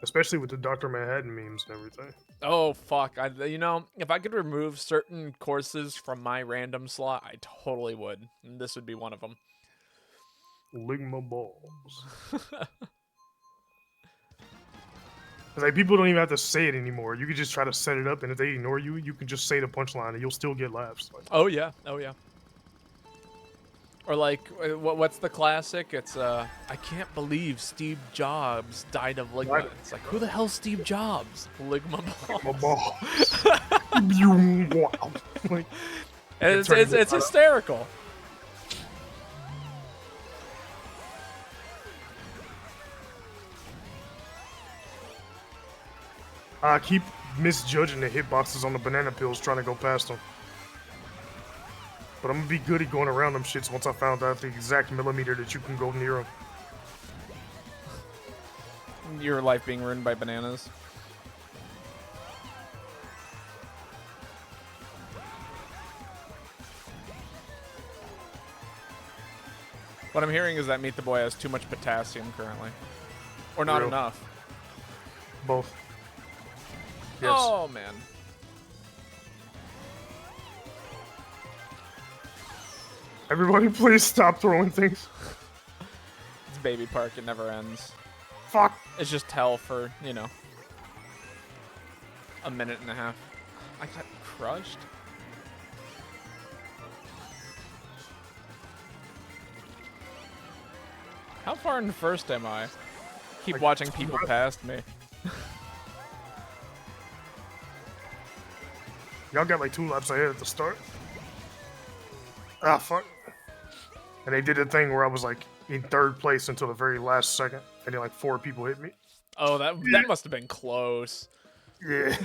Especially with the Dr. Manhattan memes and everything. Oh fuck! You know, if I could remove certain courses from my random slot, I totally would. And this would be one of them. Ligma balls. It's like people don't even have to say it anymore. You can just try to set it up, and if they ignore you, you can just say the punchline, and you'll still get laughs. Like, oh yeah. Or like, what's the classic? It's I can't believe Steve Jobs died of Ligma. Right. It's like, who the hell's Steve Jobs? Ligma Ligma balls. balls. Like, it's hysterical. I keep misjudging the hitboxes on the banana pills trying to go past them. But I'm gonna be good at going around them shits once I found out the exact millimeter that you can go near them. Your life being ruined by bananas. What I'm hearing is that MeatdaBoi has too much potassium currently. Or not enough. Both. Yes. Oh, man. Everybody please stop throwing things. It's Baby Park. It never ends. Fuck. It's just hell for, you know, a minute and a half. I got crushed. How far in first am I? Keep Like, watching people past me. Y'all got like 2 laps ahead at the start. Ah, fuck. And they did a thing where I was like in 3rd place until the very last second, and then like 4 people hit me. Oh, that must have been close. Yeah.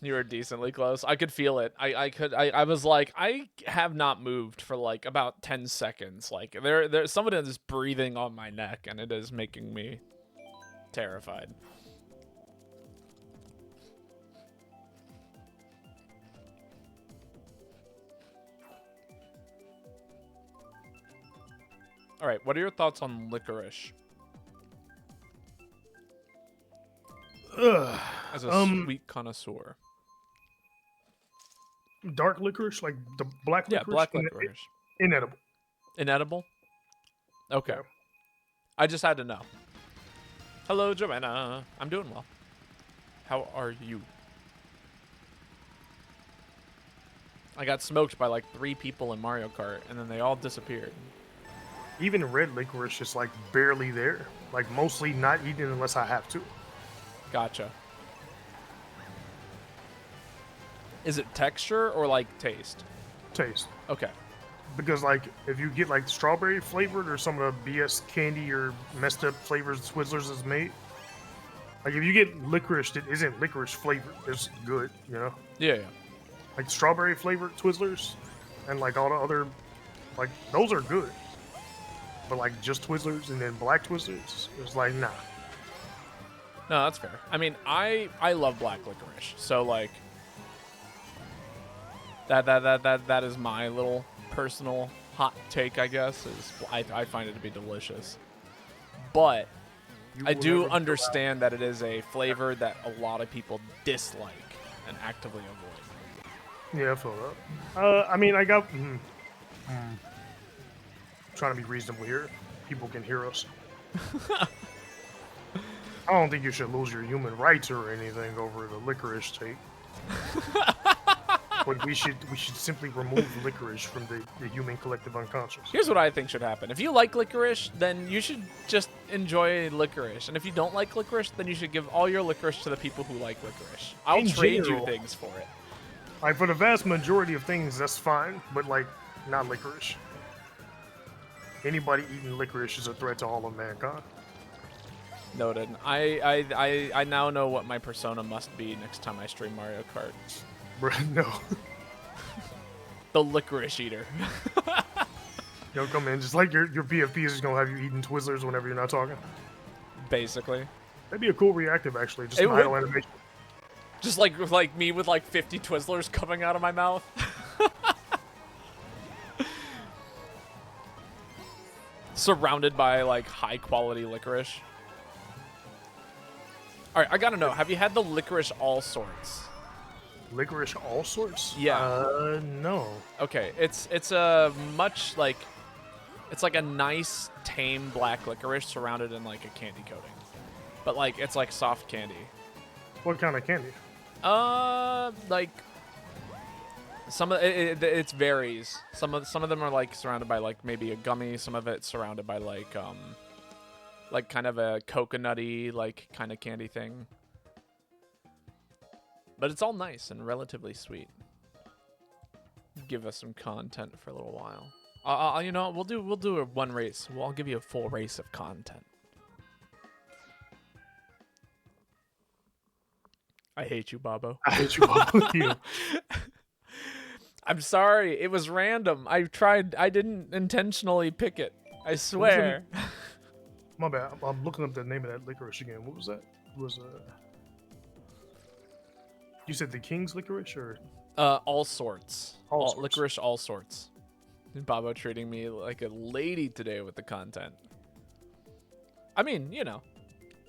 You were decently close. I could feel it. I was like, I have not moved for like about 10 seconds. Like there's someone is breathing on my neck, and it is making me terrified. All right, what are your thoughts on licorice Ugh. as a sweet connoisseur? Dark licorice, like the black licorice? Yeah, black licorice. Inedible. Inedible? Okay. Yeah. I just had to know. Hello, Joanna. I'm doing well. How are you? I got smoked by like 3 people in Mario Kart, and then they all disappeared. Even red licorice is like barely there. Like mostly not eaten unless I have to. Gotcha. Is it texture or like taste? Taste. Okay. Because like if you get like strawberry flavored or some of the BS candy or messed up flavors Twizzlers is made, like if you get licorice that isn't licorice flavored, it's good, you know? Yeah. Like strawberry flavored Twizzlers and like all the other, like those are good. But like just Twizzlers and then black Twizzlers, it's like nah. No, that's fair. I mean, I love black licorice, so like that is my little personal hot take, I guess. Is I find it to be delicious, but I do understand that it is a flavor that a lot of people dislike and actively avoid. Yeah, I feel that. I mean, I got. Trying to be reasonable here. People can hear us. I don't think you should lose your human rights or anything over the licorice take. But we should simply remove licorice from the human collective unconscious. Here's what I think should happen. If you like licorice, then you should just enjoy licorice. And if you don't like licorice, then you should give all your licorice to the people who like licorice. I'll trade you things for it. Like, for the vast majority of things, that's fine. But, like, not licorice. Anybody eating licorice is a threat to all of mankind. Noted. I now know what my persona must be next time I stream Mario Kart. No. The licorice eater. Yo, come in. Just like your PFP is just gonna have you eating Twizzlers whenever you're not talking. Basically. That'd be a cool reactive, actually. Just an idle animation. Just like me with like 50 Twizzlers coming out of my mouth. Surrounded by like high quality licorice. All right, I gotta know. Have you had the licorice all sorts? Licorice all sorts? Yeah. No. Okay, it's a much like, it's like a nice tame black licorice surrounded in like a candy coating, but like it's like soft candy. What kind of candy? Like some of it varies. Some of them are like surrounded by like maybe a gummy. Some of it's surrounded by like kind of a coconutty like kind of candy thing. But it's all nice and relatively sweet. Give us some content for a little while. You know, we'll do a one race. Well, I'll give you a full race of content. I hate you, Babo. I hate you, Babo. I'm sorry. It was random. I didn't intentionally pick it. I swear. My bad. I'm looking up the name of that licorice again. What was that? It was You said the King's licorice, or? All sorts. All sorts. Licorice, all sorts. Babo treating me like a lady today with the content. I mean, you know,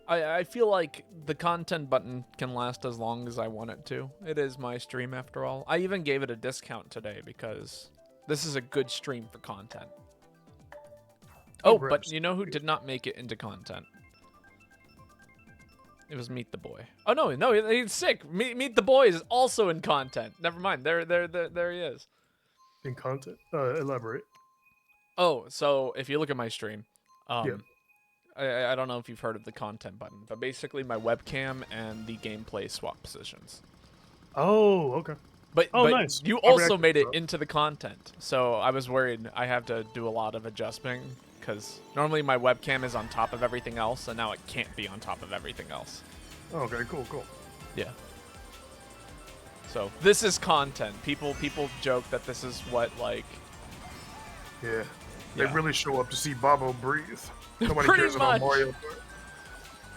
I feel like the content button can last as long as I want it to. It is my stream after all. I even gave it a discount today because this is a good stream for content. Oh, but you know who did not make it into content? It was MeatdaBoi. Oh no, he's sick. MeatdaBoi is also in content. Never mind. There he is. In content? Elaborate. Oh, so if you look at my stream, yeah. I don't know if you've heard of the content button, but basically my webcam and the gameplay swap positions. Oh, okay. But nice. You also made it into the content, so I was worried I have to do a lot of adjusting. Because normally my webcam is on top of everything else, and now it can't be on top of everything else. Okay, cool. Yeah. So this is content. People joke that this is what like. Yeah. They really show up to see Babo breathe. Nobody Pretty cares much. about Mario.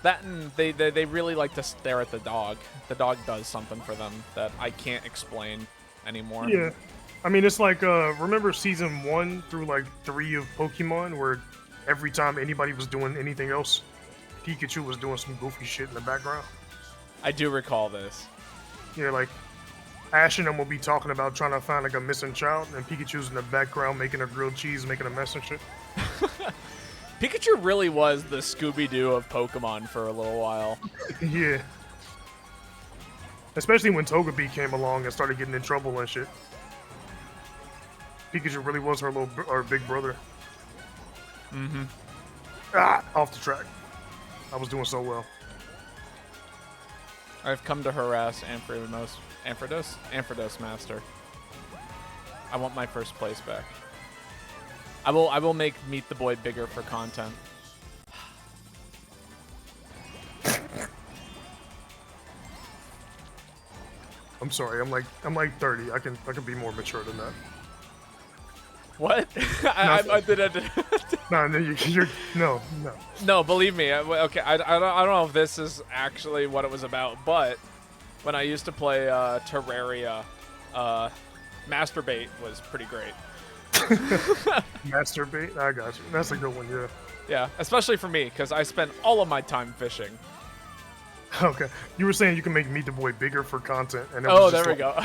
That and they really like to stare at the dog. The dog does something for them that I can't explain anymore. Yeah. I mean, it's like, remember season 1 through like 3 of Pokemon, where every time anybody was doing anything else, Pikachu was doing some goofy shit in the background? I do recall this. Yeah, like, Ash and them will be talking about trying to find like a missing child, and Pikachu's in the background making a grilled cheese, making a mess and shit. Pikachu really was the Scooby-Doo of Pokemon for a little while. Yeah. Especially when Togepi came along and started getting in trouble and shit. Pikachu really was our big brother. Mm-hmm. Off the track. I was doing so well. I've come to harass Ampharos Master. I want my first place back. I will make Meet the Boy bigger for content. I'm sorry. I'm like 30. I can be more mature than that. What? I did. No, you're no. No, believe me. Okay, I don't know if this is actually what it was about, but when I used to play Terraria, Masturbate was pretty great. Masturbate? I got you. That's a good one, yeah. Yeah, especially for me, because I spent all of my time fishing. Okay. You were saying you can make Meet the Boy bigger for content. And Oh, there we go.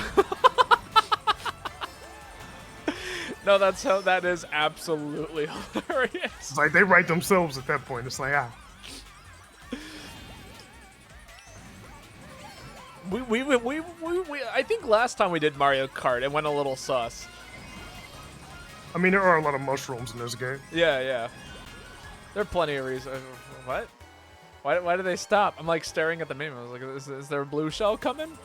No, that is absolutely hilarious. It's like they write themselves at that point. It's like, I think last time we did Mario Kart, it went a little sus. I mean, there are a lot of mushrooms in this game. Yeah. There are plenty of reasons. What? Why did they stop? I'm like staring at the meme. I was like, is there a blue shell coming?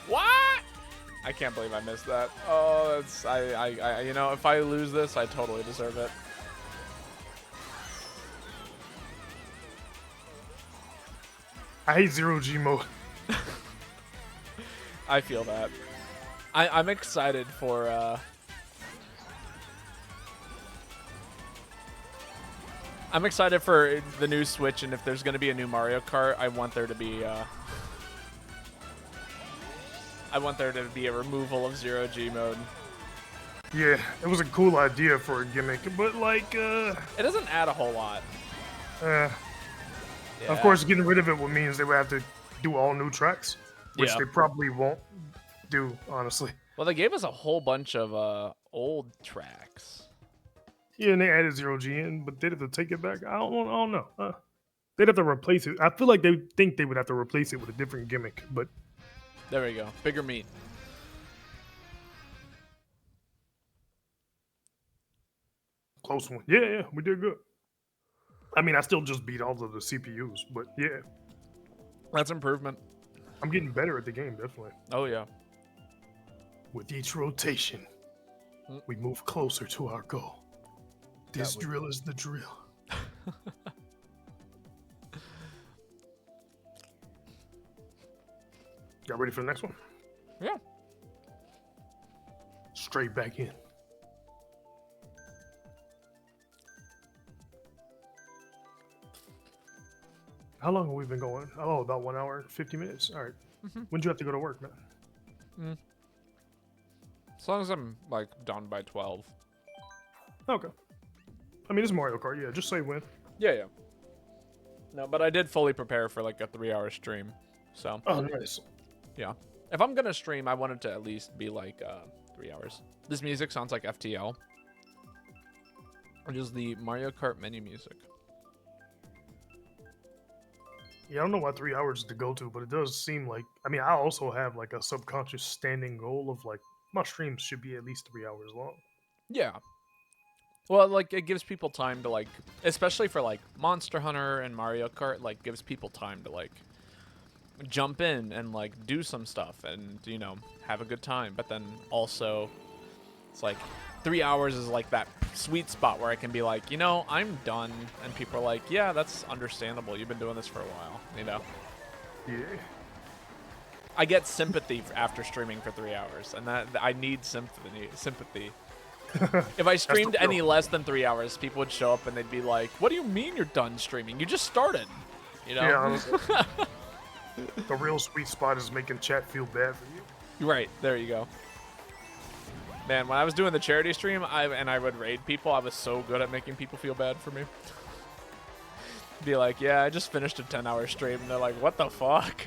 What? I can't believe I missed that. Oh, that's I you know, if I lose this, I totally deserve it. I hate zero-G mode. I feel that. I'm excited for I'm excited for the new Switch, and if there's going to be a new Mario Kart, I want there to be a removal of zero-G mode. Yeah, it was a cool idea for a gimmick, but like, it doesn't add a whole lot. Yeah. Of course, getting rid of it would means they would have to do all new tracks, which they probably won't do, honestly. Well, they gave us a whole bunch of old tracks. Yeah, and they added zero-G in, but they'd have to take it back. I don't know. They'd have to replace it. I feel like they think they would have to replace it with a different gimmick, but... There we go. Bigger meat. Close one. Yeah, we did good. I mean, I still just beat all of the CPUs, but yeah. That's improvement. I'm getting better at the game, definitely. Oh, yeah. With each rotation, we move closer to our goal. This drill is the drill. Y'all ready for the next one? Yeah. Straight back in. How long have we been going? Oh, about 1 hour, 50 minutes. All right. When'd you have to go to work, man? As long as I'm, like, done by 12. Okay. I mean, it's Mario Kart. Yeah, just say when. Yeah. No, but I did fully prepare for, like, a 3-hour stream. So. Oh, nice. Yeah. If I'm going to stream, I want it to at least be, like, 3 hours. This music sounds like FTL. Which is the Mario Kart menu music. Yeah, I don't know why 3 hours to go to, but it does seem like... I mean, I also have, like, a subconscious standing goal of, like, my streams should be at least 3 hours long. Yeah. Well, like, it gives people time to, like... Especially for, like, Monster Hunter and Mario Kart, like, gives people time to, like... jump in and, like, do some stuff and, you know, have a good time. But then also, it's like... 3 hours is, like, that sweet spot where I can be like, you know, I'm done. And people are like, yeah, that's understandable. You've been doing this for a while, you know? Yeah. I get sympathy after streaming for 3 hours, and that I need sympathy. If I streamed any less than 3 hours, people would show up and they'd be like, what do you mean you're done streaming? You just started, you know? Yeah, honestly. The real sweet spot is making chat feel bad for you. Right, there you go. Man, when I was doing the charity stream, I would raid people, I was so good at making people feel bad for me. Be like, yeah, I just finished a 10-hour stream, and they're like, what the fuck?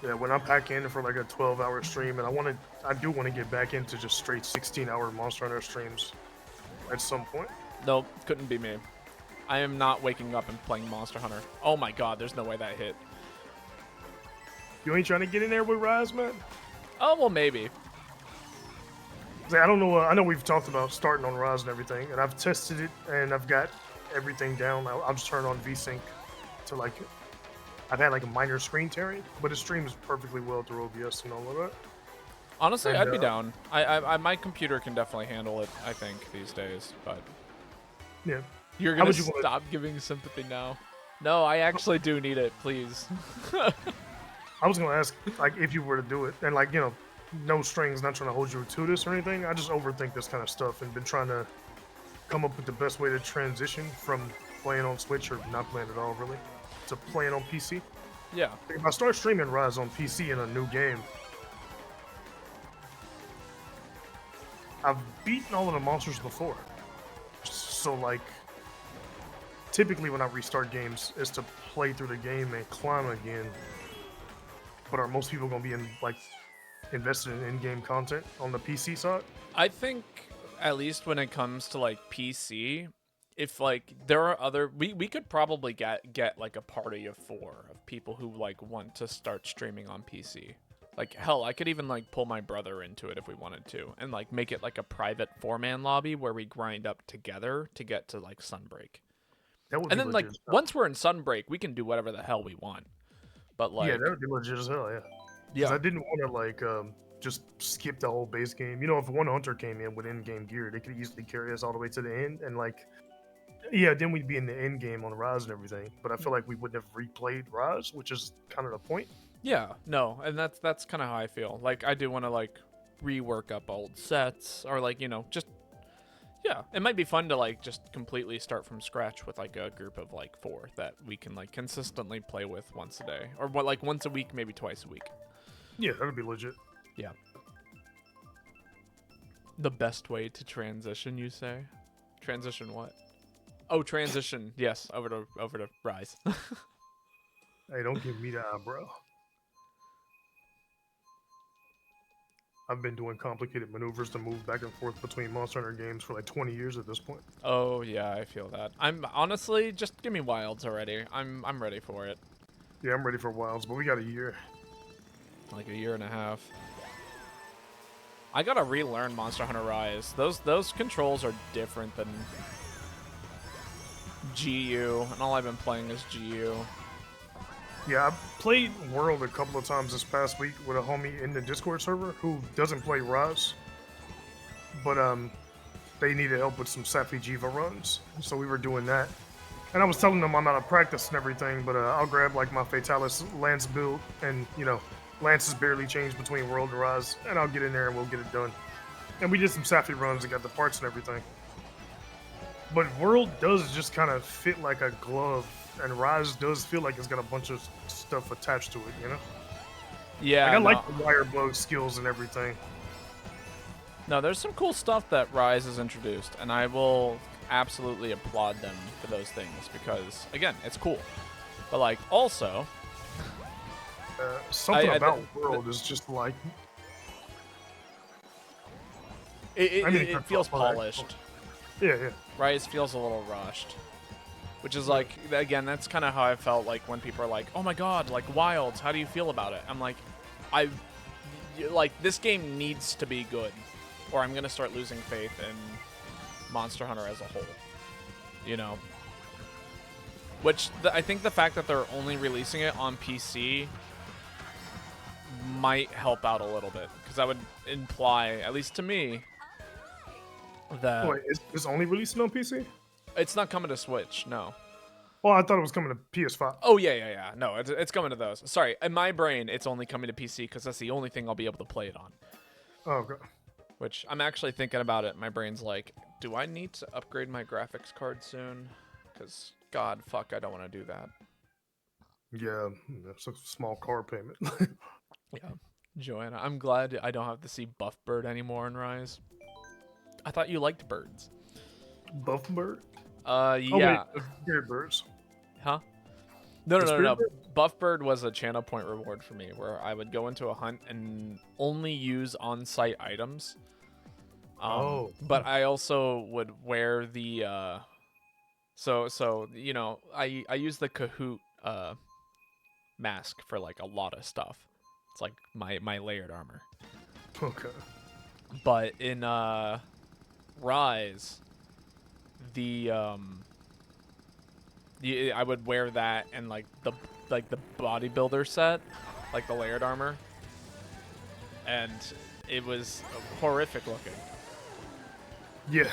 Yeah, when I pack in for like a 12-hour stream, and I do want to get back into just straight 16-hour Monster Hunter streams at some point. Nope, couldn't be me. I am not waking up and playing Monster Hunter. Oh my god, there's no way that hit. You ain't trying to get in there with Rise, man? Oh, well, maybe. Like, I don't know. I know we've talked about starting on Rise and everything, and I've tested it, and I've got everything down. I'll just turn on VSync to like. I've had like a minor screen tearing, but it streams perfectly well through OBS and all of that. Honestly, And, I'd be down. My computer can definitely handle it, I think, these days, but... Yeah. You're gonna stop giving sympathy now. No, I actually do need it, please. I was gonna ask, like, if you were to do it, and like, no strings, not trying to hold you to this or anything. I just overthink this kind of stuff and been trying to come up with the best way to transition from playing on Switch or not playing at all, really, to playing on PC. Yeah. If I start streaming Rise on PC in a new game, I've beaten all of the monsters before. So, like, typically when I restart games, is to play through the game and climb again. But are most people going to be invested in in-game content on the PC side? I think, at least when it comes to, like, PC, if, like, there are other... We could probably get like, a party of 4 of people who, like, want to start streaming on PC. Like, hell, I could even, like, pull my brother into it if we wanted to. And, like, make it, like, a private 4-man lobby where we grind up together to get to, like, Sunbreak. And then, like, once we're in Sunbreak, we can do whatever the hell we want. But, like... Yeah, that would be legit as hell, yeah. Because I didn't want to, like, just skip the whole base game. If one hunter came in with in-game gear, they could easily carry us all the way to the end. And, like, yeah, then we'd be in the end game on Rise and everything. But I feel like we wouldn't have replayed Rise, which is kind of the point. Yeah, no, and that's kind of how I feel. Like, I do want to, like, rework up old sets, or, like, just... Yeah, it might be fun to, like, just completely start from scratch with, like, a group of, like, 4 that we can, like, consistently play with once a day. Or, like, once a week, maybe twice a week. Yeah, that would be legit. Yeah. The best way to transition, you say? Transition what? Oh, transition. Yes, over to Rise. Hey, don't give me that eyebrow. I've been doing complicated maneuvers to move back and forth between Monster Hunter games for like 20 years at this point. Oh yeah, I feel that. I'm honestly just give me Wilds already. I'm ready for it. Yeah, I'm ready for Wilds, but we got a year. Like a year and a half. I gotta relearn Monster Hunter Rise. Those controls are different than GU, and all I've been playing is GU. Yeah, I played World a couple of times this past week with a homie in the Discord server who doesn't play Rise, but they needed help with some Sappy Jiva runs, so we were doing that. And I was telling them I'm out of practice and everything, but I'll grab like my Fatalis Lance build, and Lance is barely changed between World and Rise, and I'll get in there and we'll get it done. And we did some Sappy runs and got the parts and everything. But World does just kind of fit like a glove, and Rise does feel like it's got a bunch of stuff attached to it, Yeah. Like, I like the wire bug skills and everything. No, there's some cool stuff that Rise has introduced, and I will absolutely applaud them for those things because, again, it's cool. But, like, also... something about World is just like... It feels polished. Yeah. Rise feels a little rushed. Which is like, again, that's kind of how I felt like when people are like, oh my god, like Wilds, how do you feel about it? I'm like, this game needs to be good, or I'm going to start losing faith in Monster Hunter as a whole. Which, I think the fact that they're only releasing it on PC might help out a little bit, because that would imply, at least to me, that... Wait, it's only releasing on PC? It's not coming to Switch, no. Well, I thought it was coming to PS5. Oh, yeah. No, it's coming to those. Sorry, in my brain, it's only coming to PC because that's the only thing I'll be able to play it on. Oh, okay. Which, I'm actually thinking about it. My brain's like, do I need to upgrade my graphics card soon? Because, god, fuck, I don't want to do that. Yeah, it's a small car payment. Yeah. Joanna, I'm glad I don't have to see Buff Bird anymore in Rise. I thought you liked birds. Buff Bird? Yeah. Oh, wait, Birds. Huh? No, no, The no, Spirit no. Bird? Buff Bird was a channel point reward for me, where I would go into a hunt and only use on-site items. Oh. But I also would wear the so you know, I use the Kahoot mask for like a lot of stuff. It's like my layered armor. Okay. But in Rise, I would wear that and like the bodybuilder set, like the layered armor, and it was horrific looking. Yeah.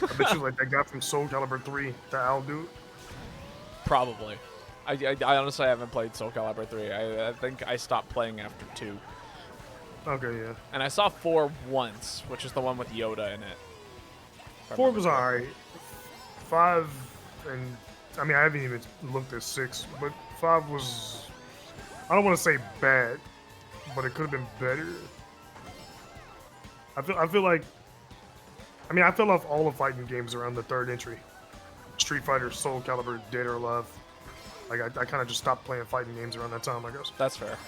I bet you like that guy from Soul Calibur 3, the owl dude. Probably. I honestly haven't played Soul Calibur 3. I think I stopped playing after 2. Okay, yeah. And I saw 4 once, which is the one with Yoda in it. 4 was alright. 5, and I mean, I haven't even looked at 6, but 5 was, I don't want to say bad, but it could have been better. I feel like, I mean, I fell off all the fighting games around the 3rd entry. Street Fighter, Soul Calibur, Dead or Alive. Like, I kind of just stopped playing fighting games around that time, I guess. That's fair.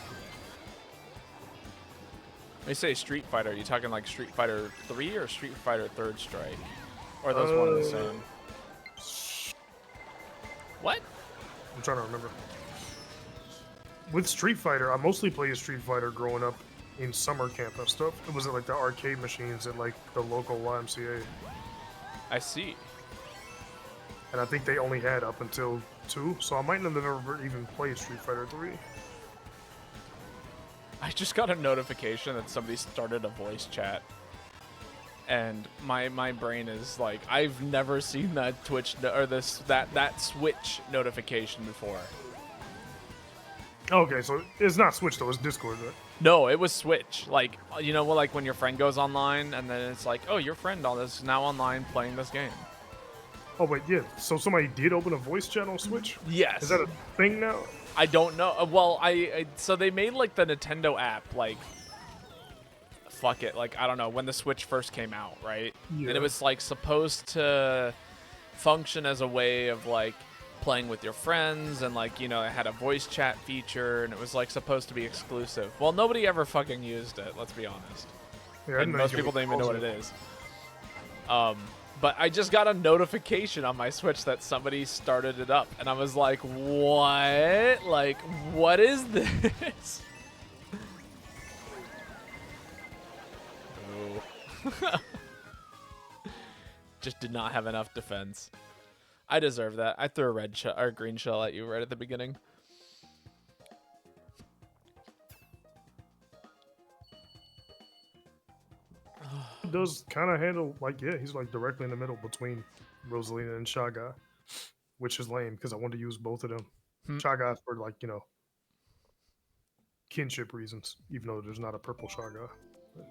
When you say Street Fighter, are you talking like Street Fighter 3 or Street Fighter 3rd Strike? Or are those one and the same? What? I'm trying to remember. With Street Fighter, I mostly played Street Fighter growing up in summer camp and stuff. It was at like the arcade machines at like the local YMCA. I see. And I think they only had up until 2, so I might not have ever even played Street Fighter 3. I just got a notification that somebody started a voice chat. And my brain is like, I've never seen that that Switch notification before. Okay, so it's not Switch though, it's Discord, right? No, it was Switch. Like, you know, like when your friend goes online and then it's like, oh, your friend is now online playing this game. Oh wait, yeah. So somebody did open a voice chat on Switch? Yes. Is that a thing now? I don't know. Well, so they made like the Nintendo app, like, fuck it, like, I don't know, when the Switch first came out, right? Yeah. And it was like supposed to function as a way of like playing with your friends, and like, you know, it had a voice chat feature, and it was like supposed to be exclusive. Well, nobody ever fucking used it, let's be honest. Yeah, And most people don't even know what it is. But I just got a notification on my Switch that somebody started it up, and I was like, what? Like, what is this? Oh. Just did not have enough defense. I deserve that. I threw a red shell or green shell at you right at the beginning. He does kind of handle, like, yeah, he's like directly in the middle between Rosalina and Shy Guy, which is lame because I wanted to use both of them. Shy Guy for, like, you know, kinship reasons, even though there's not a purple Shy Guy.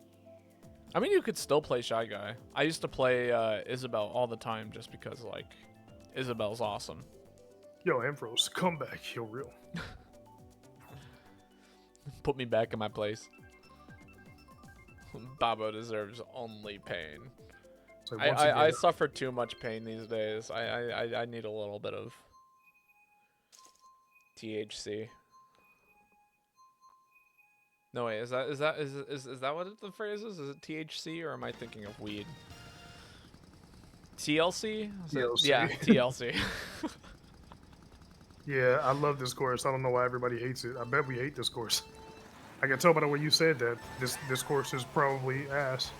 I mean, you could still play Shy Guy. I used to play Isabel all the time just because, like, Isabel's awesome. Yo, Ambrose, come back, heal real. Put me back in my place. Babo deserves only pain. So I suffer too much pain these days. I need a little bit of THC. No wait, is that what the phrase is? Is it THC, or am I thinking of weed? TLC? TLC. Yeah, TLC. Yeah, I love this course. I don't know why everybody hates it. I bet we hate this course. I can tell by the way you said that this course is probably ass.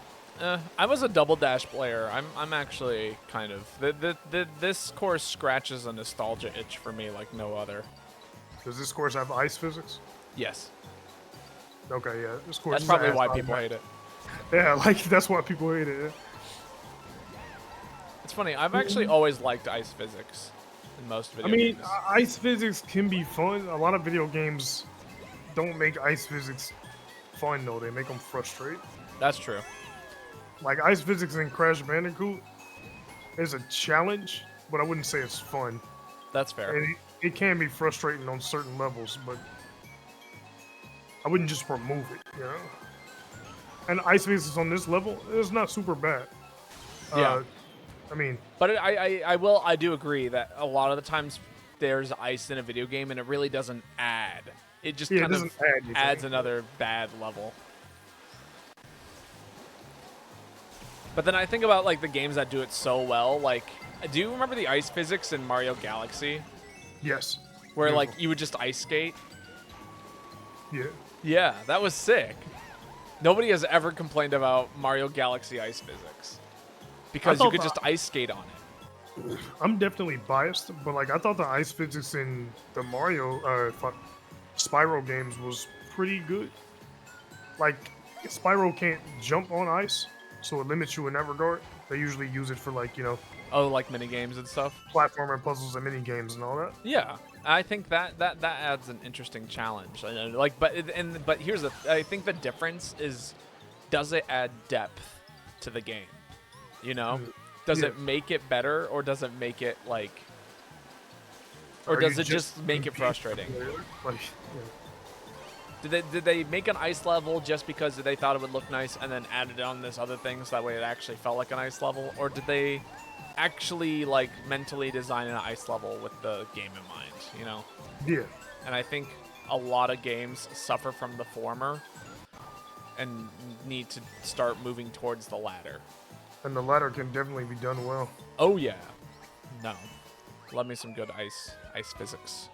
I was a double dash player. I'm actually kind of this course scratches a nostalgia itch for me like no other. Does this course have ice physics? Yes. Okay, yeah. This course. That's probably why people hate it. Yeah, like that's why people hate it. It's funny. I've actually always liked ice physics in most video games. Ice physics can be fun. A lot of video games don't make ice physics fun though. They make them frustrate. That's true. Like ice physics in Crash Bandicoot is a challenge, but I wouldn't say it's fun. That's fair. And it can be frustrating on certain levels, but I wouldn't just remove it, you know? And ice physics on this level is not super bad. Yeah. I mean, but I do agree that a lot of the times there's ice in a video game, and it really doesn't add. It just Yeah, it kind of doesn't add anything. adds another bad level. But then I think about like the games that do it so well. Like, do you remember the ice physics in Mario Galaxy? Yes. Where Beautiful. like you would just ice skate? Yeah. Yeah, that was sick. Nobody has ever complained about Mario Galaxy ice physics because you could just ice skate on it. I'm definitely biased, but like I thought the ice physics in the Mario Spyro games was pretty good. Like Spyro can't jump on ice, so it limits you in that regard. They usually use it for like, you know, Oh, like mini games and stuff. platformer puzzles and mini games and all that. Yeah, I think that adds an interesting challenge. I know, like, but here's I think the difference is, does it add depth to the game? You know, does it make it better, or does it make it like, or does it just make it frustrating? Like, yeah. Did they make an ice level just because they thought it would look nice and then added on this other thing so that way it actually felt like an ice level, or did they actually like mentally design an ice level with the game in mind, you know? Yeah. And I think a lot of games suffer from the former and need to start moving towards the latter. And the latter can definitely be done well. Oh yeah. No. Love me some good ice physics.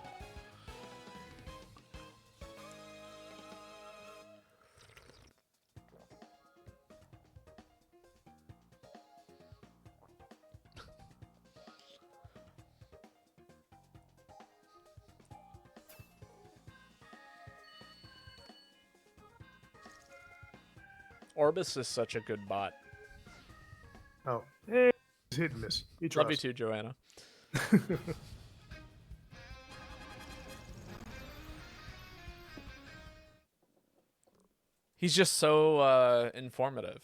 Orbis is such a good bot. Oh, it's hit and miss. He tries. Love you too, Joanna. He's just so informative.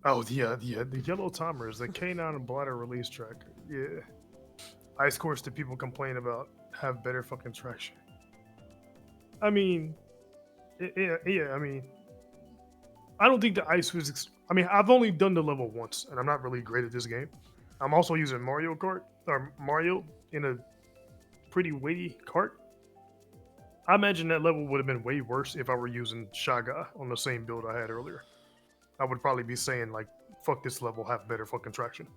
Oh, the yellow timers, the K9 and bladder release tracker. Yeah. Ice course that people complain about have better fucking traction. I mean, yeah, I mean, I don't think the ice physics. I mean, I've only done the level once, and I'm not really great at this game. I'm also using Mario Kart, or Mario in a pretty weighty kart. I imagine that level would have been way worse if I were using Shy Guy on the same build I had earlier. I would probably be saying, like, fuck this level, have better fucking traction.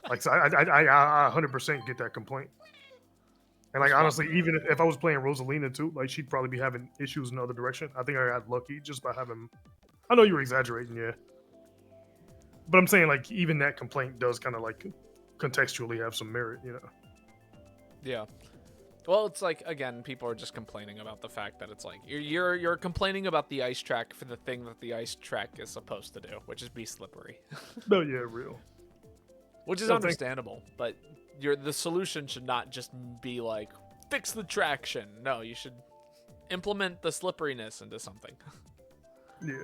Like, so I 100% get that complaint. And, like, honestly, even if I was playing Rosalina, too, like, she'd probably be having issues in the other direction. I think I got lucky just by having... I know you were exaggerating, yeah. But I'm saying, like, even that complaint does kind of, like, contextually have some merit, you know? Yeah. Well, it's like, again, people are just complaining about the fact that it's like you're complaining about the ice track for the thing that the ice track is supposed to do, which is be slippery. No, yeah, real. Which is understandable, but the solution should not just be like fix the traction. No, you should implement the slipperiness into something. Yeah.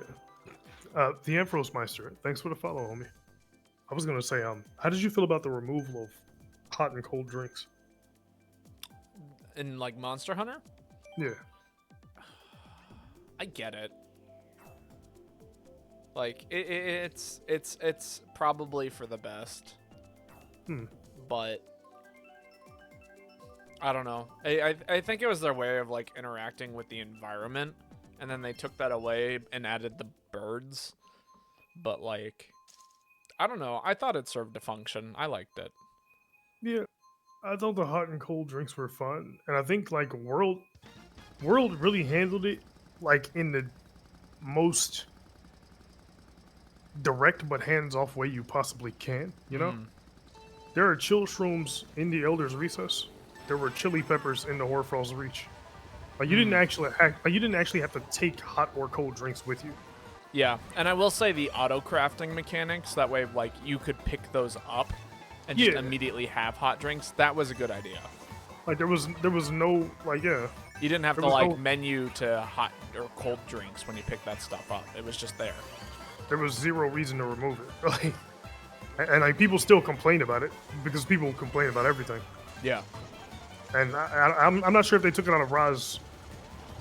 The Ambrosmeister, thanks for the follow, homie. I was gonna say, how did you feel about the removal of hot and cold drinks? In like Monster Hunter? Yeah. I get it. Like it's probably for the best. But I don't know. I think it was their way of like interacting with the environment, and then they took that away and added the birds. But like, I don't know. I thought it served a function. I liked it. Yeah. I thought the hot and cold drinks were fun, and I think like World really handled it like in the most direct but hands-off way you possibly can. You know, there are chill shrooms in the Elder's Recess. There were chili peppers in the Hoarfrost's Reach. Like you didn't actually have to take hot or cold drinks with you. Yeah, and I will say the auto crafting mechanics. That way, like you could pick those up and just immediately have hot drinks. That was a good idea. Like there was no like You didn't have to like menu to hot or cold drinks when you pick that stuff up. It was just there. There was zero reason to remove it. Like, and like people still complain about it because people complain about everything. Yeah. And I'm not sure if they took it out of Raz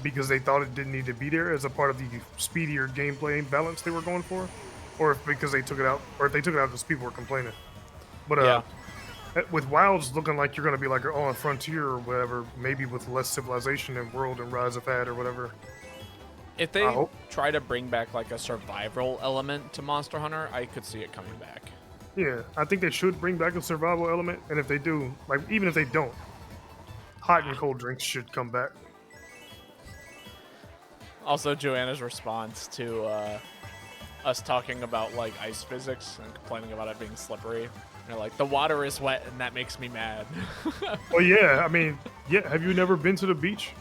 because they thought it didn't need to be there as a part of the speedier gameplay balance they were going for, or if because they took it out, or if they took it out because people were complaining. But With Wilds looking like you're gonna be like on Frontier or whatever, maybe with less civilization in World and Rise of Had or whatever. If I they hope. try to bring back like a survival element to Monster Hunter, I could see it coming back. Yeah, I think they should bring back a survival element, and if they do, like even if they don't, hot and cold drinks should come back. Also, Joanna's response to us talking about like ice physics and complaining about it being slippery. They're like, the water is wet and that makes me mad. Well, yeah, I mean, yeah. Have you never been to the beach?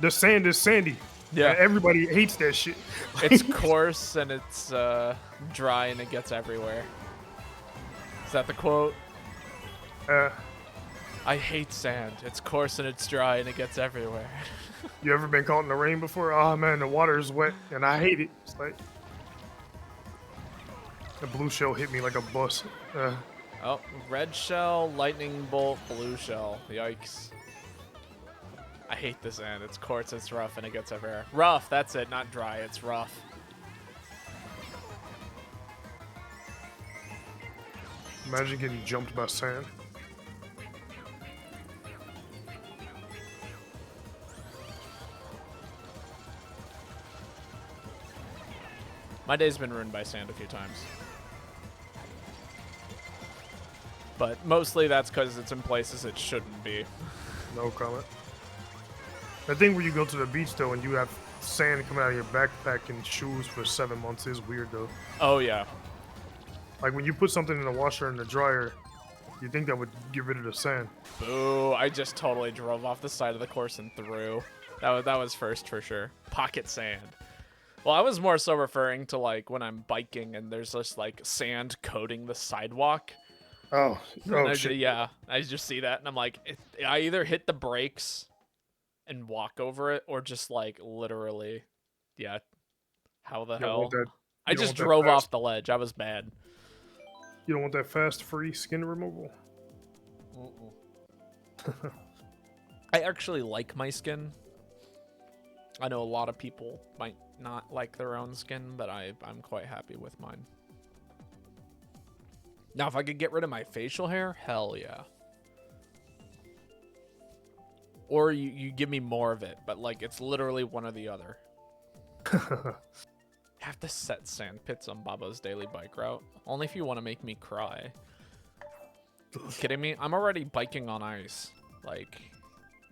The sand is sandy. Yeah. And everybody hates that shit. It's coarse and it's dry and it gets everywhere. Is that the quote? I hate sand. It's coarse and it's dry and it gets everywhere. You ever been caught in the rain before? Oh man, the water is wet and I hate it. It's like the blue shell hit me like a bus. Oh, red shell, lightning bolt, blue shell. Yikes. I hate the sand. It's coarse, it's rough, and it gets everywhere. Rough, that's it. Not dry, it's rough. Imagine getting jumped by sand. My day's been ruined by sand a few times. But mostly that's because it's in places it shouldn't be. No comment. The thing where you go to the beach though and you have sand coming out of your backpack and shoes for 7 months is weird though. Oh, yeah. Like when you put something in the washer and the dryer, you think that would get rid of the sand. Boo, I just totally drove off the side of the course and threw. That was first for sure. Pocket sand. Well, I was more so referring to like when I'm biking and there's just like sand coating the sidewalk. Oh, shit. Yeah, I just see that and I'm like, I either hit the brakes and walk over it or just like literally, yeah, how the hell? I just drove off the ledge. I was bad. You don't want that fast free skin removal? I actually like my skin. I know a lot of people might not like their own skin, but I'm quite happy with mine. Now, if I could get rid of my facial hair, hell yeah. Or you give me more of it, but like it's literally one or the other. Have to set sand pits on Babo's daily bike route. Only if you want to make me cry. You kidding me? I'm already biking on ice. Like,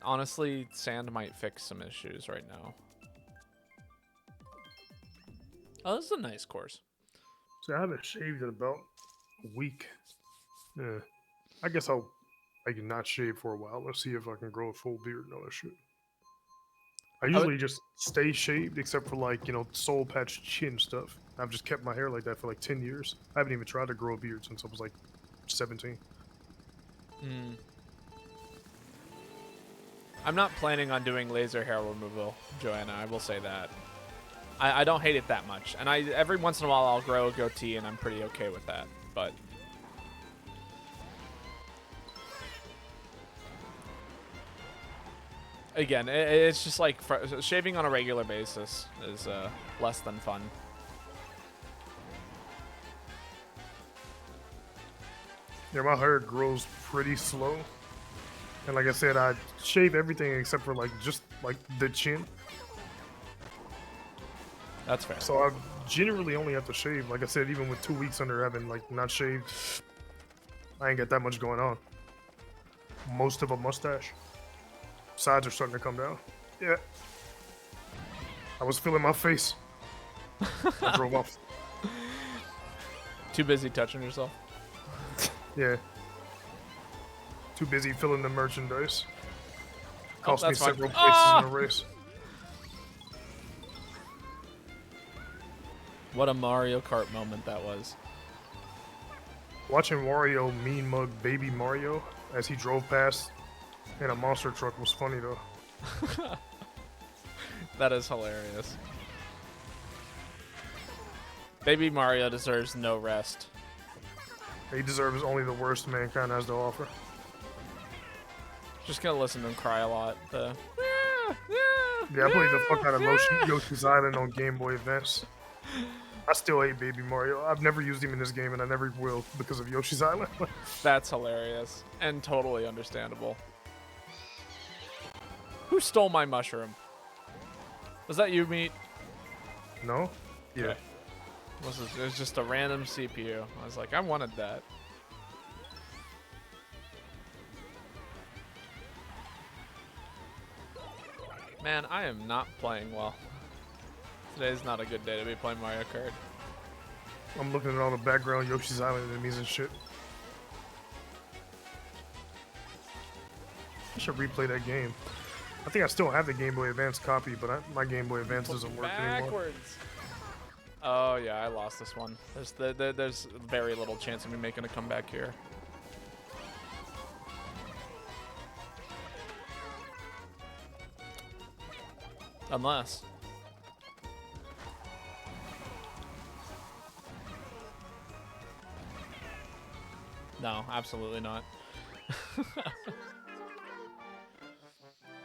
honestly, sand might fix some issues right now. Oh, this is a nice course. See, I haven't shaved in about a week. Yeah. I guess I can not shave for a while. Let's see if I can grow a full beard and all that shit. I usually just stay shaved except for like, soul patch chin stuff. I've just kept my hair like that for like 10 years. I haven't even tried to grow a beard since I was like 17. I'm not planning on doing laser hair removal, Joanna. I will say that. I don't hate it that much. And every once in a while I'll grow a goatee and I'm pretty okay with that. But again, it's just like shaving on a regular basis is less than fun. Yeah, my hair grows pretty slow. And like I said, I shave everything except for like just like the chin. That's fair. So I generally only have to shave. Like I said, even with 2 weeks under having like not shaved, I ain't got that much going on. Most of a mustache. Sides are starting to come down. Yeah. I was feeling my face. I drove off. Too busy touching yourself? Yeah. Too busy filling the merchandise. Cost me several places in a race. What a Mario Kart moment that was. Watching Wario mean mug baby Mario as he drove past in a monster truck was funny though. That is hilarious. Baby Mario deserves no rest. He deserves only the worst mankind has to offer. Just gonna listen to him cry a lot. Yeah, I played the fuck out of Yoshi's Island on Game Boy Advance. I still hate Baby Mario. I've never used him in this game, and I never will because of Yoshi's Island. That's hilarious and totally understandable. Who stole my mushroom? Was that you, Meat? No? Yeah. Okay. It was just a random CPU. I was like, I wanted that. Man, I am not playing well. Today's not a good day to be playing Mario Kart. I'm looking at all the background Yoshi's Island enemies and shit. I should replay that game. I think I still have the Game Boy Advance copy, but my Game Boy Advance doesn't work anymore. Backwards. Oh yeah, I lost this one. There's very little chance of me making a comeback here. Unless. No, absolutely not.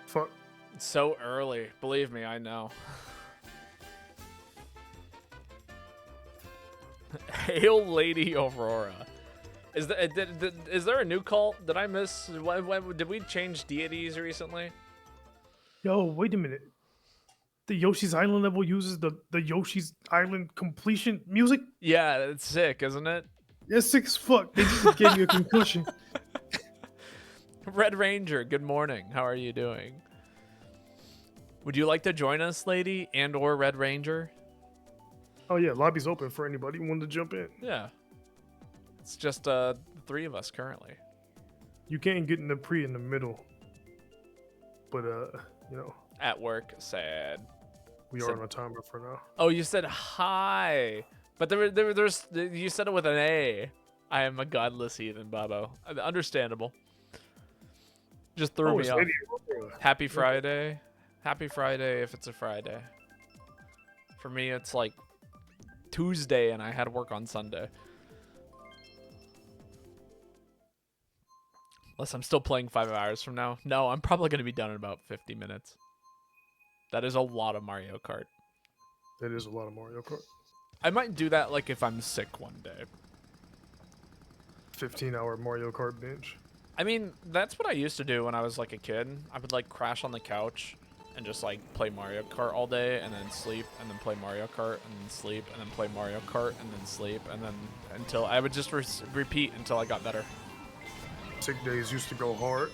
Fuck. It's so early. Believe me, I know. Hail Lady Aurora. Is there a new cult? Did I miss? Did we change deities recently? Yo, wait a minute. The Yoshi's Island level uses the Yoshi's Island completion music? Yeah, it's sick, isn't it? Yeah, sick as fuck. They just gave me a concussion. Red Ranger, good morning. How are you doing? Would you like to join us, lady, and or Red Ranger? Oh yeah, lobby's open for anybody who wanted to jump in. Yeah. It's just the three of us currently. You can't get in the in the middle. But you know. At work, sad. We are on a timer for now. Oh, you said hi. But there's you said it with an A. I am a godless heathen, Babo. Understandable. Just threw me off. Happy Friday. Happy Friday if it's a Friday. For me, it's like Tuesday and I had work on Sunday. Unless I'm still playing 5 hours from now. No, I'm probably going to be done in about 50 minutes. That is a lot of Mario Kart. That is a lot of Mario Kart. I might do that like if I'm sick one day. 15-hour Mario Kart binge. I mean, that's what I used to do when I was like a kid. I would like crash on the couch and just like play Mario Kart all day and then sleep and then play Mario Kart and then sleep and then play Mario Kart and then sleep and then until I would just repeat until I got better. Sick days used to go hard.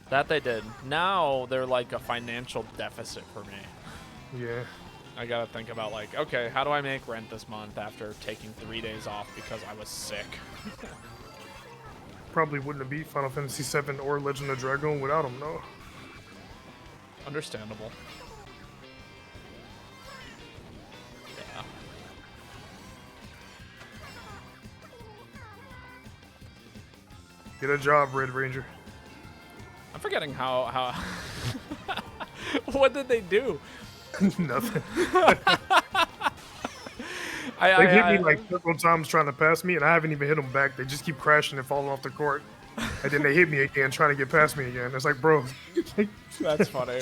That they did. Now they're like a financial deficit for me. Yeah. I gotta think about like, okay, how do I make rent this month after taking 3 days off because I was sick? Probably wouldn't have beat Final Fantasy VII or Legend of Dragoon without them, no. Understandable. Yeah. Get a job, Red Ranger. I'm forgetting how what did they do? Nothing. They hit me like several times trying to pass me, and I haven't even hit them back. They just keep crashing and falling off the court. And then they hit me again, trying to get past me again. It's like, bro. That's funny.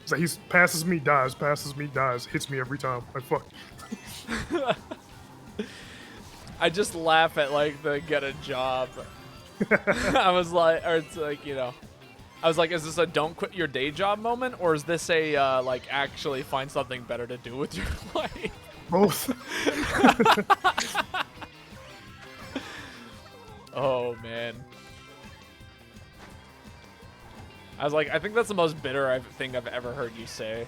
It's like he passes me, dies, hits me every time. Like, fuck. I just laugh at like the get a job. I was like, or it's like, you know, I was like, is this a don't quit your day job moment, or is this a like actually find something better to do with your life? Both. Oh man. I was like, I think that's the most bitter thing I've ever heard you say.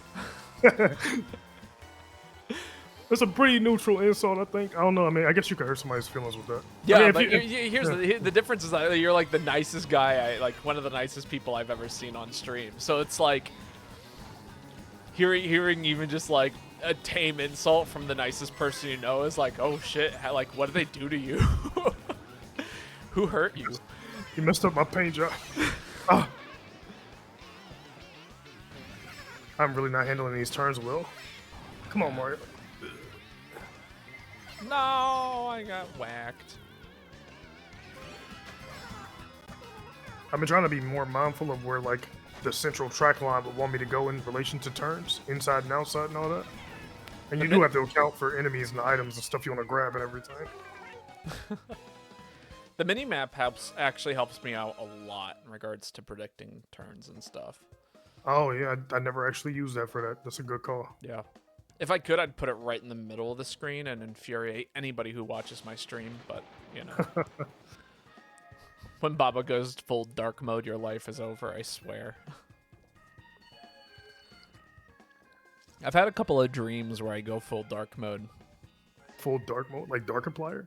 It's a pretty neutral insult, I think. I don't know. I mean, I guess you could hurt somebody's feelings with that. Yeah, I mean, but here's the difference is that you're like the nicest guy, like one of the nicest people I've ever seen on stream. So it's like hearing even just like a tame insult from the nicest person you know is like, oh shit, like what did they do to you? Who hurt you? You messed up my paint job. Oh. I'm really not handling these turns well. Come on, Mario. No, I got whacked. I've been trying to be more mindful of where, like, the central track line would want me to go in relation to turns, inside and outside and all that. And The you do min- have to account for enemies and items and stuff you want to grab at every time. the mini map actually helps me out a lot in regards to predicting turns and stuff. Oh yeah, I never actually used that for that. That's a good call. Yeah. If I could, I'd put it right in the middle of the screen and infuriate anybody who watches my stream, but, you know. When Baba goes full dark mode, your life is over, I swear. I've had a couple of dreams where I go full dark mode. Full dark mode, like Darkiplier,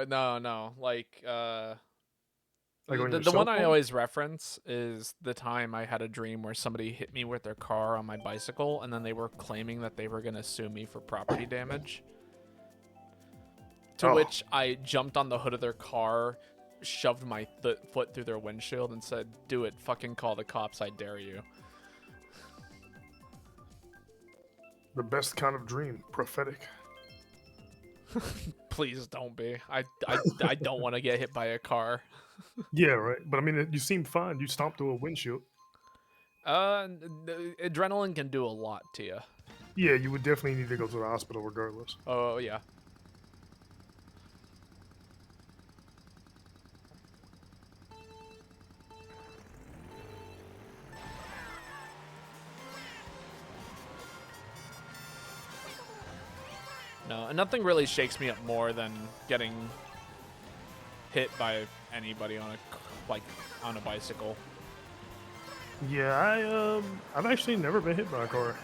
No, like, like on your the cell one I phone? always reference is the time I had a dream where somebody hit me with their car on my bicycle, and then they were claiming that they were going to sue me for property damage. To which I jumped on the hood of their car, shoved my foot through their windshield, and said, "Do it, fucking call the cops, I dare you." The best kind of dream, prophetic. Please don't be. I don't want to get hit by a car. Yeah, right. But I mean, you seem fine. You stomped through a windshield. Adrenaline can do a lot to you. Yeah, you would definitely need to go to the hospital regardless. Oh, yeah. No, and nothing really shakes me up more than getting hit by anybody on a bicycle. Yeah, I've actually never been hit by a car.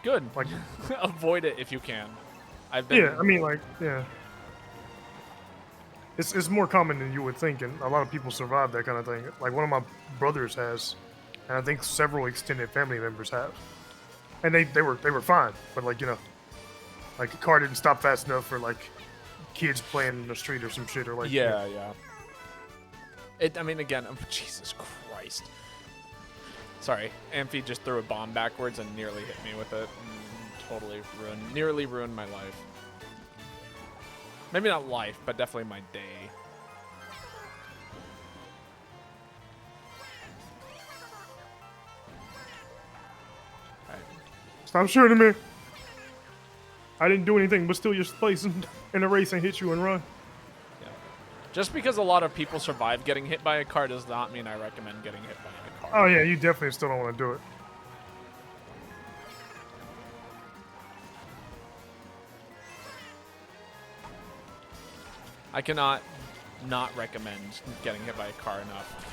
Good. Like, Avoid it if you can. I've been. yeah, I mean, like, yeah. It's more common than you would think, and a lot of people survive that kind of thing. Like one of my brothers has, and I think several extended family members have, and they were fine. But like like the car didn't stop fast enough for like kids playing in the street or some shit or like Yeah. I mean, again, Jesus Christ. Sorry, Amphi just threw a bomb backwards and nearly hit me with it. Nearly ruined my life. Maybe not life, but definitely my day. Stop shooting me. I didn't do anything but steal your place in a race and hit you and run. Yeah. Just because a lot of people survive getting hit by a car does not mean I recommend getting hit by a car. Oh yeah, you definitely still don't want to do it. I cannot not recommend getting hit by a car enough.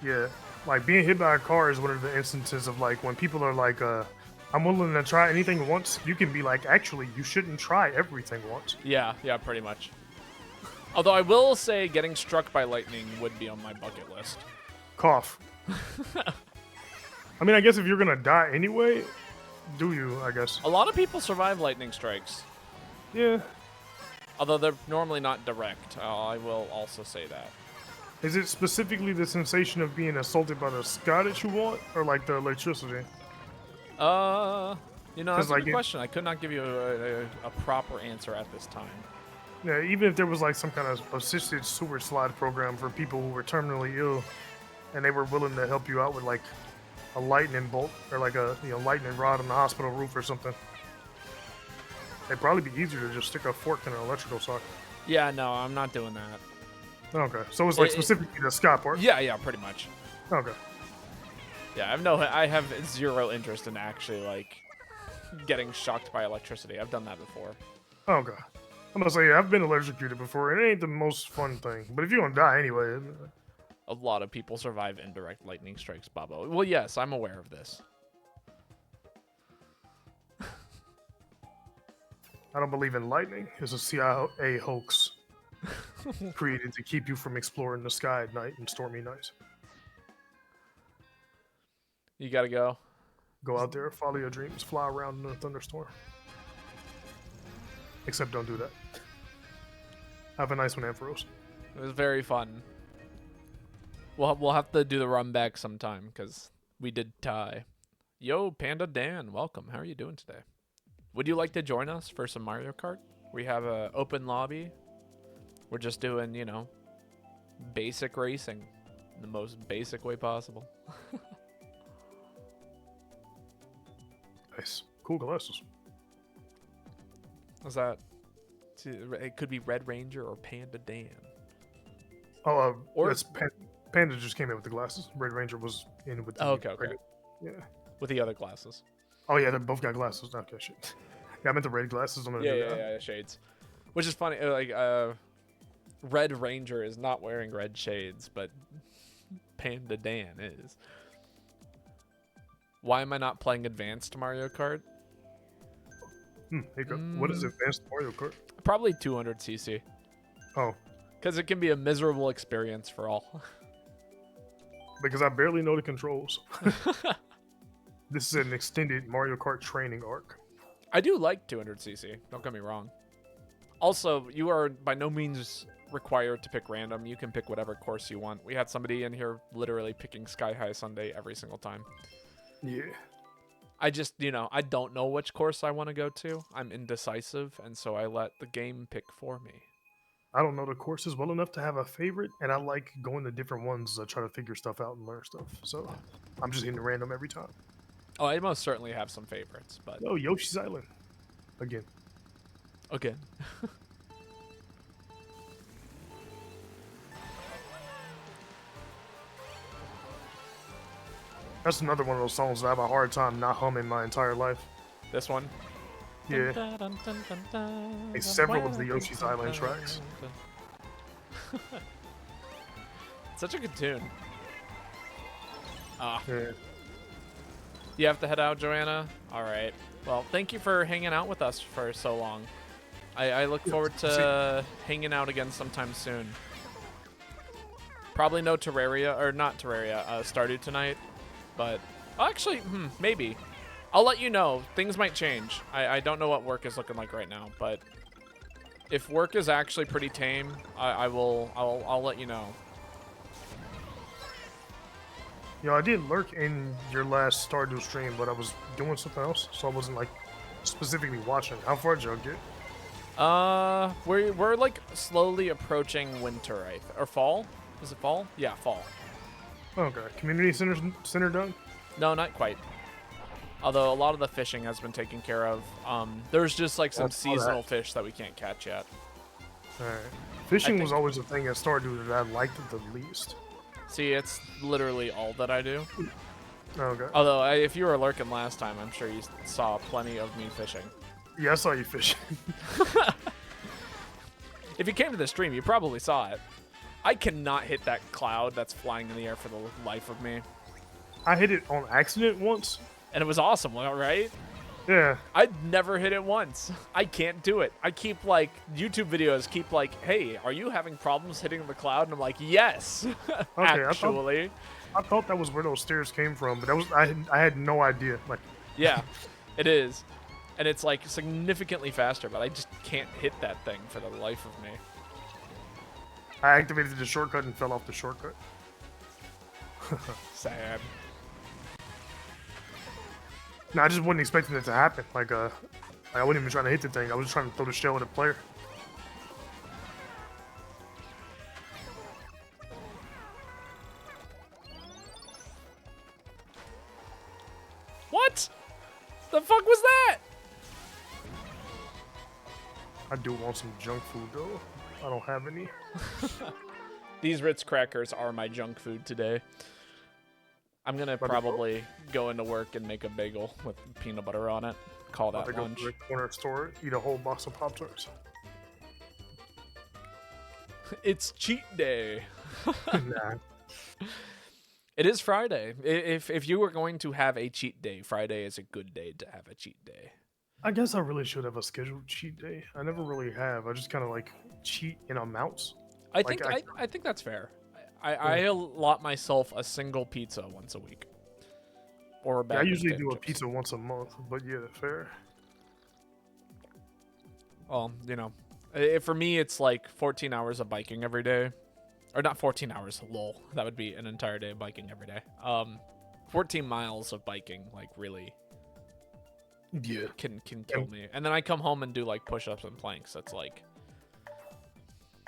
Yeah, like being hit by a car is one of the instances of like when people are like, I'm willing to try anything once. You can be like, actually, you shouldn't try everything once. Yeah, pretty much. Although I will say getting struck by lightning would be on my bucket list. Cough. I mean, I guess if you're gonna die anyway, do you? I guess. A lot of people survive lightning strikes. Yeah. Although they're normally not direct. I will also say that. Is it specifically the sensation of being assaulted by the sky that you want, or like the electricity? That's a like good question. I could not give you a proper answer at this time. Yeah, even if there was like some kind of assisted sewer slide program for people who were terminally ill, and they were willing to help you out with like a lightning bolt or like a lightning rod on the hospital roof or something, it'd probably be easier to just stick a fork in an electrical socket. Yeah, no, I'm not doing that. Okay, so it's like specifically the sky part. Yeah, pretty much. Okay. Yeah, I have zero interest in actually like getting shocked by electricity. I've done that before. Okay. I'm gonna say, yeah, I've been electrocuted before, and it ain't the most fun thing. But if you're gonna die anyway, A lot of people survive indirect lightning strikes, Babo. Well, yes, I'm aware of this. I don't believe in lightning. It's a CIA hoax created to keep you from exploring the sky at night and stormy nights. You gotta go. Go out there, follow your dreams, fly around in a thunderstorm. Except don't do that. Have a nice one, Ampharos. It was very fun. We'll have to do the run back sometime because we did tie. Yo, Panda Dan, welcome. How are you doing today? Would you like to join us for some Mario Kart? We have an open lobby. We're just doing, basic racing in the most basic way possible. Nice. Cool glasses. Was that? It could be Red Ranger or Panda Dan. Oh, Or that's Panda just came in with the glasses. Red Ranger was in with the okay. Yeah. With the other glasses. Oh yeah, they both got glasses. Okay, shit. Yeah, I meant the red glasses on the new guy. Yeah, shades. Which is funny. Like, Red Ranger is not wearing red shades, but Panda Dan is. Why am I not playing Advanced Mario Kart? Here you go. What is Advanced Mario Kart? Probably 200cc. Oh, Because it can be a miserable experience for all. because I barely know the controls. This is an extended Mario Kart training arc. I do like 200cc. Don't get me wrong. Also, you are by no means required to pick random. You can pick whatever course you want. We had somebody in here literally picking Sky High Sunday every single time. Yeah. I just, I don't know which course I want to go to. I'm indecisive, and so I let the game pick for me. I don't know the courses well enough to have a favorite, and I like going to different ones to try to figure stuff out and learn stuff. So I'm just hitting random every time. Oh, I most certainly have some favorites, but... Oh, Yoshi's Island. Again. That's another one of those songs that I have a hard time not humming my entire life. This one? Yeah. Several of the Yoshi's Island tracks. Such a good tune. Yeah. You have to head out, Joanna? Alright. Well, thank you for hanging out with us for so long. I look forward to hanging out again sometime soon. Probably no Terraria, or not Terraria, Stardew tonight. But, actually, maybe. I'll let you know. Things might change. I don't know what work is looking like right now, but if work is actually pretty tame, I'll let you know. I did lurk in your last Stardew stream, but I was doing something else, so I wasn't like specifically watching. How far did y'all get? We're like slowly approaching winter, or fall? Is it fall? Yeah, fall. Okay, community center done? No, not quite. Although a lot of the fishing has been taken care of. There's just like some seasonal fish that we can't catch yet. Alright. Fishing was always a thing at Stardew that I liked the least. See, it's literally all that I do. Okay. Although, if you were lurking last time, I'm sure you saw plenty of me fishing. Yeah, I saw you fishing. If you came to the stream, you probably saw it. I cannot hit that cloud that's flying in the air for the life of me. I hit it on accident once. And it was awesome, right? Yeah. I'd never hit it once. I can't do it. I keep like, YouTube videos keep like, hey, are you having problems hitting the cloud? And I'm like, yes, Okay, actually. I thought that was where those stairs came from, but that was I had no idea. Like, yeah, it is. And it's like significantly faster, but I just can't hit that thing for the life of me. I activated the shortcut and fell off the shortcut. Sad. No, I just wasn't expecting it to happen. Like, I wasn't even trying to hit the thing. I was just trying to throw the shell at a player. What? The fuck was that? I do want some junk food, though. I don't have any. These Ritz crackers are my junk food today. I'm gonna probably go into work and make a bagel with peanut butter on it. Call that lunch. Go to the corner store, eat a whole box of Pop-Tarts. It's cheat day. Nah. It is Friday. If you were going to have a cheat day, Friday is a good day to have a cheat day. I guess I really should have a scheduled cheat day. I never really have. I just kind of like cheat in amounts. I think that's fair. I allot myself a single pizza once a week. Or a bag I of usually potato do a chips. pizza once a month, but yeah, fair. Well, for me, it's like 14 hours of biking every day. Or not 14 hours, lol. That would be an entire day of biking every day. 14 miles of biking, like, really Yeah. can kill me. And then I come home and do, like, push-ups and planks. That's like...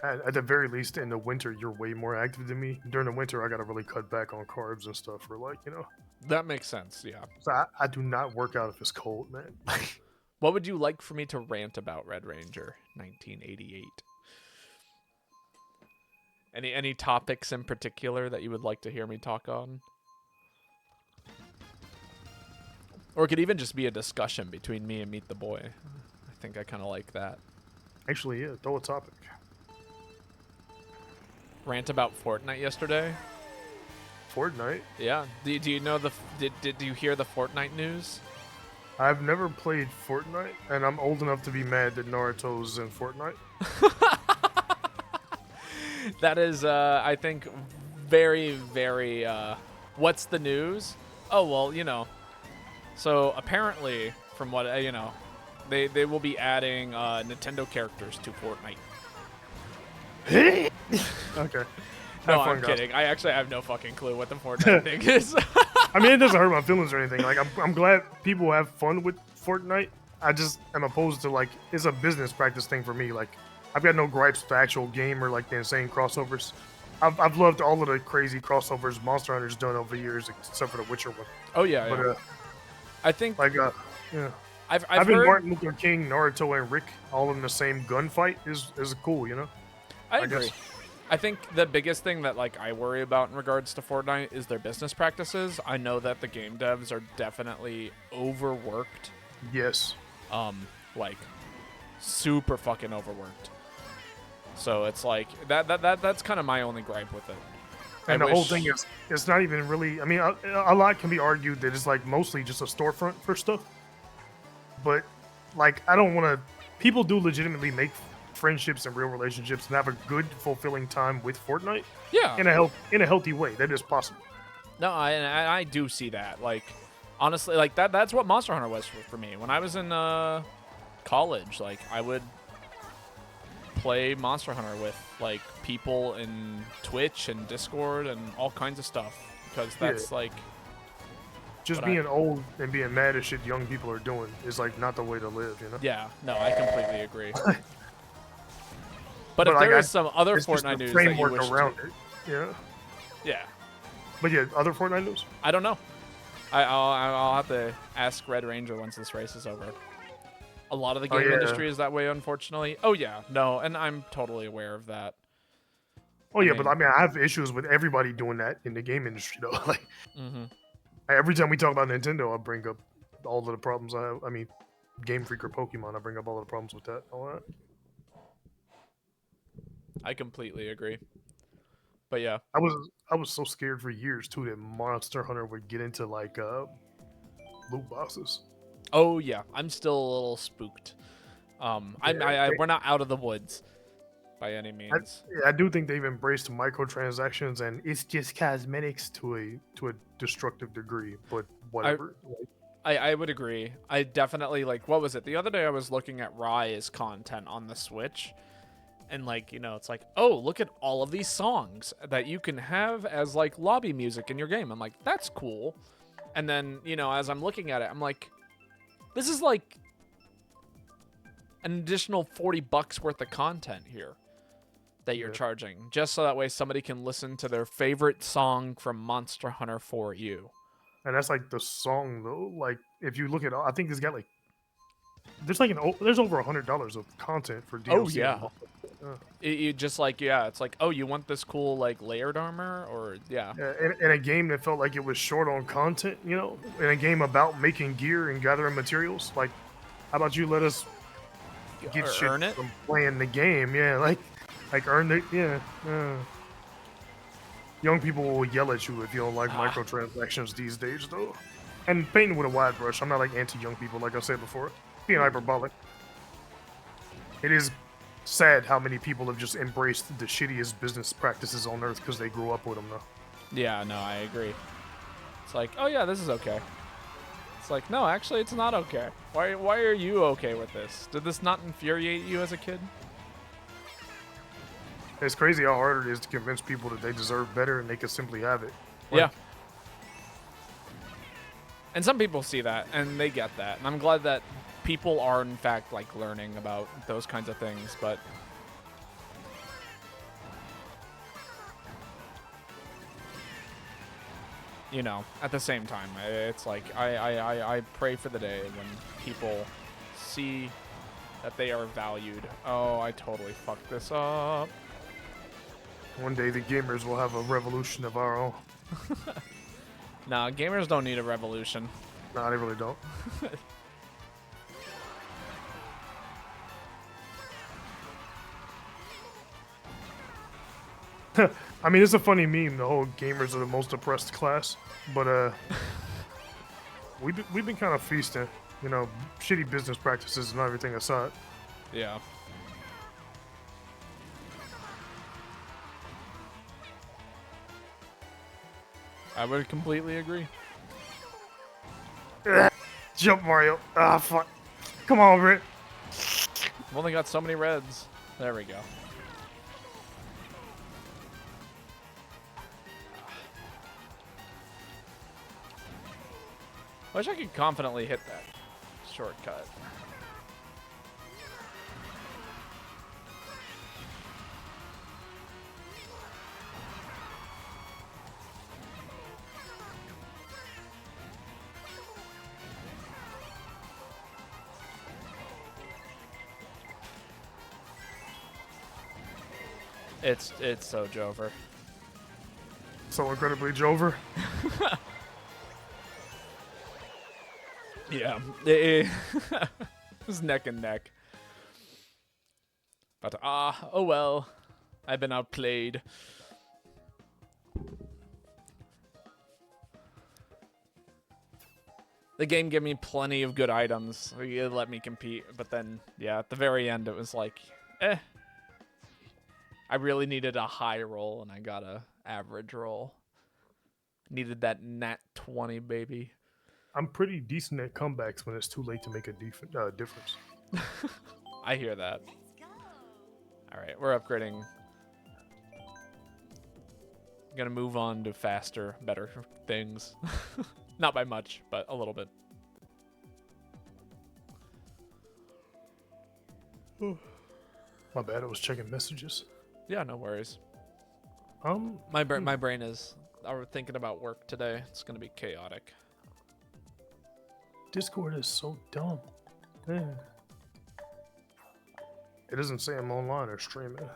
At the very least, in the winter, you're way more active than me. During the winter, I gotta really cut back on carbs and stuff for, like, That makes sense, yeah. So I do not work out if it's cold, man. What would you like for me to rant about, Red Ranger 1988? Any topics in particular that you would like to hear me talk on? Or it could even just be a discussion between me and MeatdaBoi. I think I kind of like that. Actually, yeah, throw a topic. Rant about Fortnite yesterday? Fortnite? Yeah. Do you know did you hear the Fortnite news? I've never played Fortnite, and I'm old enough to be mad that Naruto's in Fortnite. That is, I think, very, very, what's the news? Oh, well, you know. So, apparently, from what, you know, they will be adding Nintendo characters to Fortnite. Okay. No, Have fun, I'm guys. kidding. I actually have no fucking clue what the Fortnite thing is. I mean, it doesn't hurt my feelings or anything. Like, I'm glad people have fun with Fortnite. I just am opposed to, like, it's a business practice thing for me. Like, I've got no gripes with the actual game or, like, the insane crossovers. I've loved all of the crazy crossovers Monster Hunter's done over the years, except for the Witcher one. Oh, yeah, But, yeah. I think, like, yeah. I've Having heard... Martin Luther King, Naruto, and Rick all in the same gunfight is cool, you know? I I agree. guess. I think the biggest thing that like I worry about in regards to Fortnite is their business practices. I know that the game devs are definitely overworked. Yes. Like super fucking overworked. So it's like that's kind of my only gripe with it. And the whole thing is, it's not even really, I mean, a lot can be argued that it's like mostly just a storefront for stuff. But like, I don't want to, people do legitimately make friendships and real relationships and have a good, fulfilling time with Fortnite. Yeah. In a healthy way. That is possible. No, I do see that. Like, honestly, like that's what Monster Hunter was for me. When I was in college, like I would play Monster Hunter with like people in Twitch and Discord and all kinds of stuff because that's like just being old and being mad at shit young people are doing is like not the way to live, you know? Yeah, no, I completely agree. But if like, there is some other it's just Fortnite the news that you framework wish around to... it, yeah. Yeah. But yeah, other Fortnite news? I don't know. I'll have to ask Red Ranger once this race is over. A lot of the game industry is that way, unfortunately. Oh, yeah. No, and I'm totally aware of that. Oh, yeah, but I mean, I have issues with everybody doing that in the game industry, though. Like, every time we talk about Nintendo, I bring up all of the problems I have. I mean, Game Freak or Pokemon, I bring up all of the problems with that. All that. I completely agree. But yeah. I was so scared for years, too, that Monster Hunter would get into, like, loot boxes. Oh, yeah. I'm still a little spooked. We're not out of the woods by any means. I do think they've embraced microtransactions, and it's just cosmetics to a destructive degree, but whatever. I would agree. I definitely, like, what was it? The other day I was looking at Rise content on the Switch, and, like, you know, it's like, oh, look at all of these songs that you can have as, like, lobby music in your game. I'm like, that's cool. And then, you know, as I'm looking at it, I'm like, this is, like, an additional $40 worth of content here that you're charging, just so that way somebody can listen to their favorite song from Monster Hunter for you. And that's like the song though. Like if you look at, I think it's got like, there's like there's over $100 of content for DLC. Oh yeah. You just like it's like, oh, you want this cool like layered armor or in a game that felt like it was short on content, you know, in a game about making gear and gathering materials. Like, how about you let us get shit from playing the game? Yeah, like earn it. Yeah. Young people will yell at you if you don't like microtransactions these days, though. And painting with a wide brush. I'm not like anti-young people, like I said before. Being hyperbolic. It is sad how many people have just embraced the shittiest business practices on earth because they grew up with them, though. Yeah, no, I agree. It's like, oh yeah, this is okay. It's like, no, actually, it's not okay. Why are you okay with this? Did this not infuriate you as a kid? It's crazy how hard it is to convince people that they deserve better and they can simply have it. Like, yeah. And some people see that, and they get that. And I'm glad that people are, in fact, like, learning about those kinds of things, but... You know, at the same time, it's like, I pray for the day when people see that they are valued. Oh, I totally fucked this up. One day the gamers will have a revolution of our own. Nah, gamers don't need a revolution. Nah, they really don't. I mean, it's a funny meme. The whole gamers are the most oppressed class, but we've been kind of feasting, you know, shitty business practices and everything aside. Yeah. I would completely agree. Jump, Mario. Ah, fuck. Come on, Rick. I've only got so many reds. There we go. I wish I could confidently hit that shortcut. It's so Jover. So incredibly Jover. Yeah, it was neck and neck. But oh well, I've been outplayed. The game gave me plenty of good items. It let me compete, but then yeah, at the very end it was like, eh. I really needed a high roll, and I got a average roll. Needed that nat 20, baby. I'm pretty decent at comebacks when it's too late to make a difference. I hear that. All right, we're upgrading. Gonna move on to faster, better things. Not by much, but a little bit. My bad, I was checking messages. Yeah, no worries. My My brain is thinking about work today. It's gonna be chaotic. Discord is so dumb. Man. It doesn't say I'm online or streaming,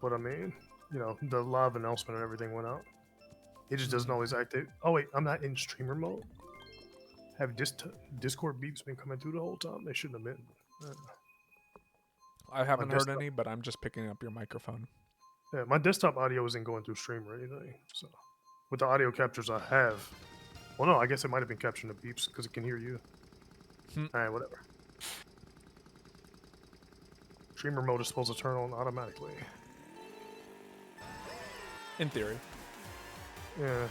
but I mean, you know, the live announcement and everything went out. It just doesn't always activate. Oh wait, I'm not in streamer mode. Have Discord beeps been coming through the whole time? They shouldn't have been. I haven't heard desktop- any, but I'm just picking up your microphone. Yeah, my desktop audio isn't going through stream or anything. So, with the audio captures I have, well, no, I guess it might have been capturing the beeps because it can hear you. All right, whatever. Streamer mode is supposed to turn on automatically. In theory. Yeah.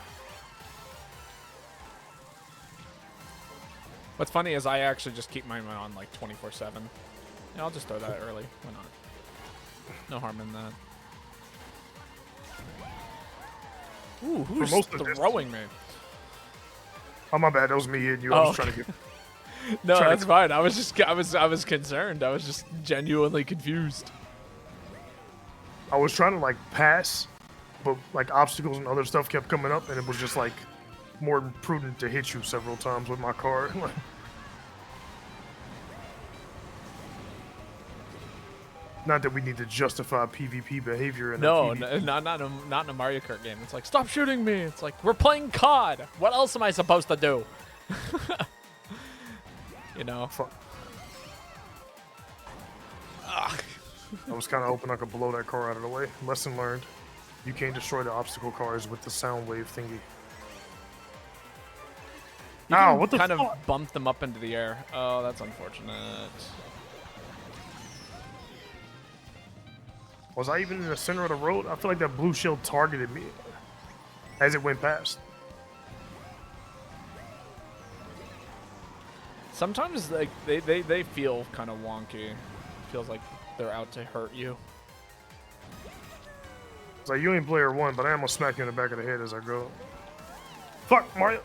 What's funny is I actually just keep mine on like 24/7. Yeah, I'll just throw that early. Why not? No harm in that. Ooh, who's throwing me? Oh, my bad. That was me hitting you. I was trying to get... No, that's fine. I was concerned. I was just genuinely confused. I was trying to, like, pass, but, like, obstacles and other stuff kept coming up, and it was just, like, more prudent to hit you several times with my car. Not that we need to justify PvP behavior in no, a not in a Mario Kart game. It's like, stop shooting me. It's like, we're playing COD. What else am I supposed to do? You know? Fuck. I was kind of hoping I could blow that car out of the way. Lesson learned. You can't destroy the obstacle cars with the sound wave thingy. You Ow, can what the kind fuck? of bump them up into the air. Oh, that's unfortunate. Was I even in the center of the road? I feel like that blue shield targeted me as it went past. Sometimes like they feel kind of wonky. Feels like they're out to hurt you. It's like, you ain't player one, but I am gonna smack you in the back of the head as I go. Fuck, Mario!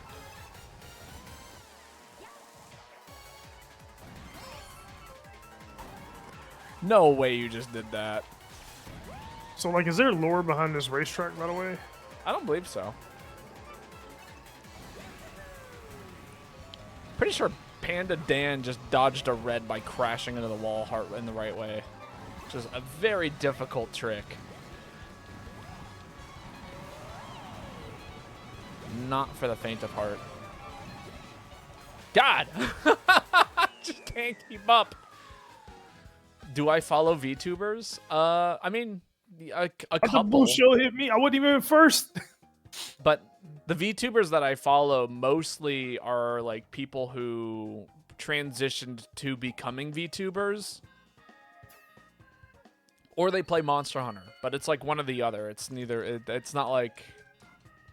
No way you just did that. So, like, is there lore behind this racetrack, by the way? I don't believe so. Pretty sure Panda Dan just dodged a red by crashing into the wall in the right way. Which is a very difficult trick. Not for the faint of heart. God! Just can't keep up. Do I follow VTubers? I mean, a The couple. bullshit hit me. I wasn't even first. But the VTubers that I follow mostly are like people who transitioned to becoming VTubers. Or they play Monster Hunter. But it's like one or the other. It's neither. It's not like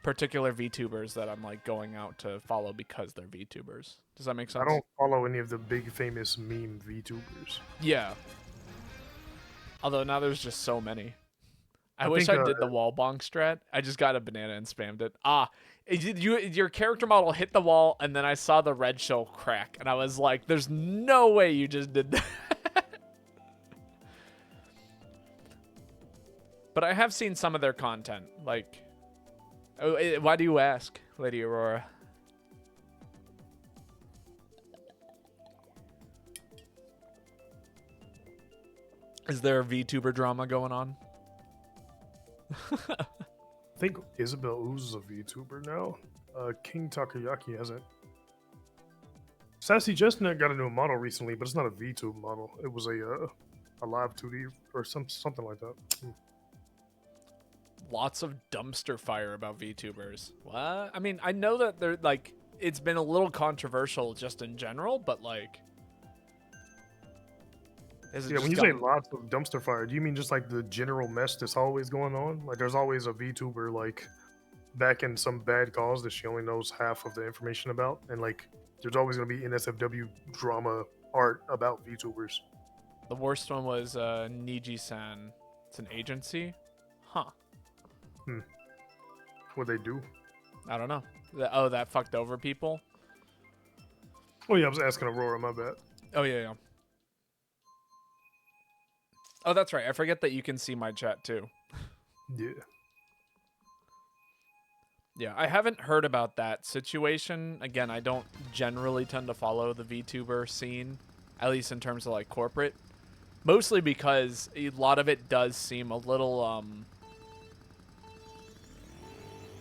particular VTubers that I'm like going out to follow because they're VTubers. Does that make sense? I don't follow any of the big famous meme VTubers. Yeah. Although now there's just so many. I wish think, I did the wall bonk strat. I just got a banana and spammed it. Your character model hit the wall, and then I saw the red shell crack, and I was like, "There's no way you just did that." But I have seen some of their content. Like, why do you ask, Lady Aurora? Is there a VTuber drama going on? I think Isabel Ooze is a VTuber now. King Takoyaki hasn't. Sassy Chestnut got a new model recently, but it's not a VTube model. It was a live 2D or something like that. Lots of dumpster fire about VTubers. What? I mean, I know that they're like, it's been a little controversial just in general, but like, yeah, when you say lots of dumpster fire, do you mean just like the general mess that's always going on? Like, there's always a VTuber like back in some bad cause that she only knows half of the information about, and like, there's always going to be NSFW drama art about VTubers. The worst one was Niji-san. It's an agency, huh? What they do? I don't know. That fucked over people. Oh yeah, I was asking Aurora. My bad. Oh yeah. Oh, that's right. I forget that you can see my chat too. Yeah. Yeah, I haven't heard about that situation. Again, I don't generally tend to follow the VTuber scene, at least in terms of like corporate. Mostly because a lot of it does seem a little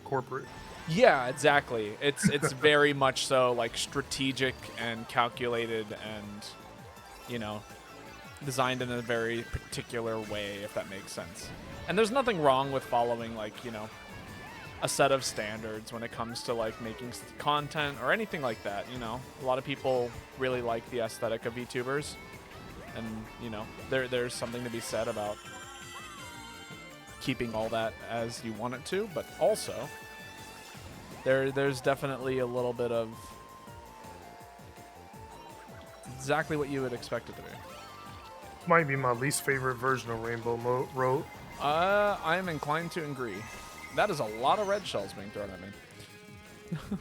corporate. Yeah, exactly. It's very much so like strategic and calculated and, you know, designed in a very particular way, if that makes sense. And there's nothing wrong with following, like, you know, a set of standards when it comes to like making content or anything like that. You know, a lot of people really like the aesthetic of VTubers, and you know, there's something to be said about keeping all that as you want it to, but also there's definitely a little bit of exactly what you would expect it to be. Might be my least favorite version of Rainbow Road. I am inclined to agree. That is a lot of red shells being thrown at me.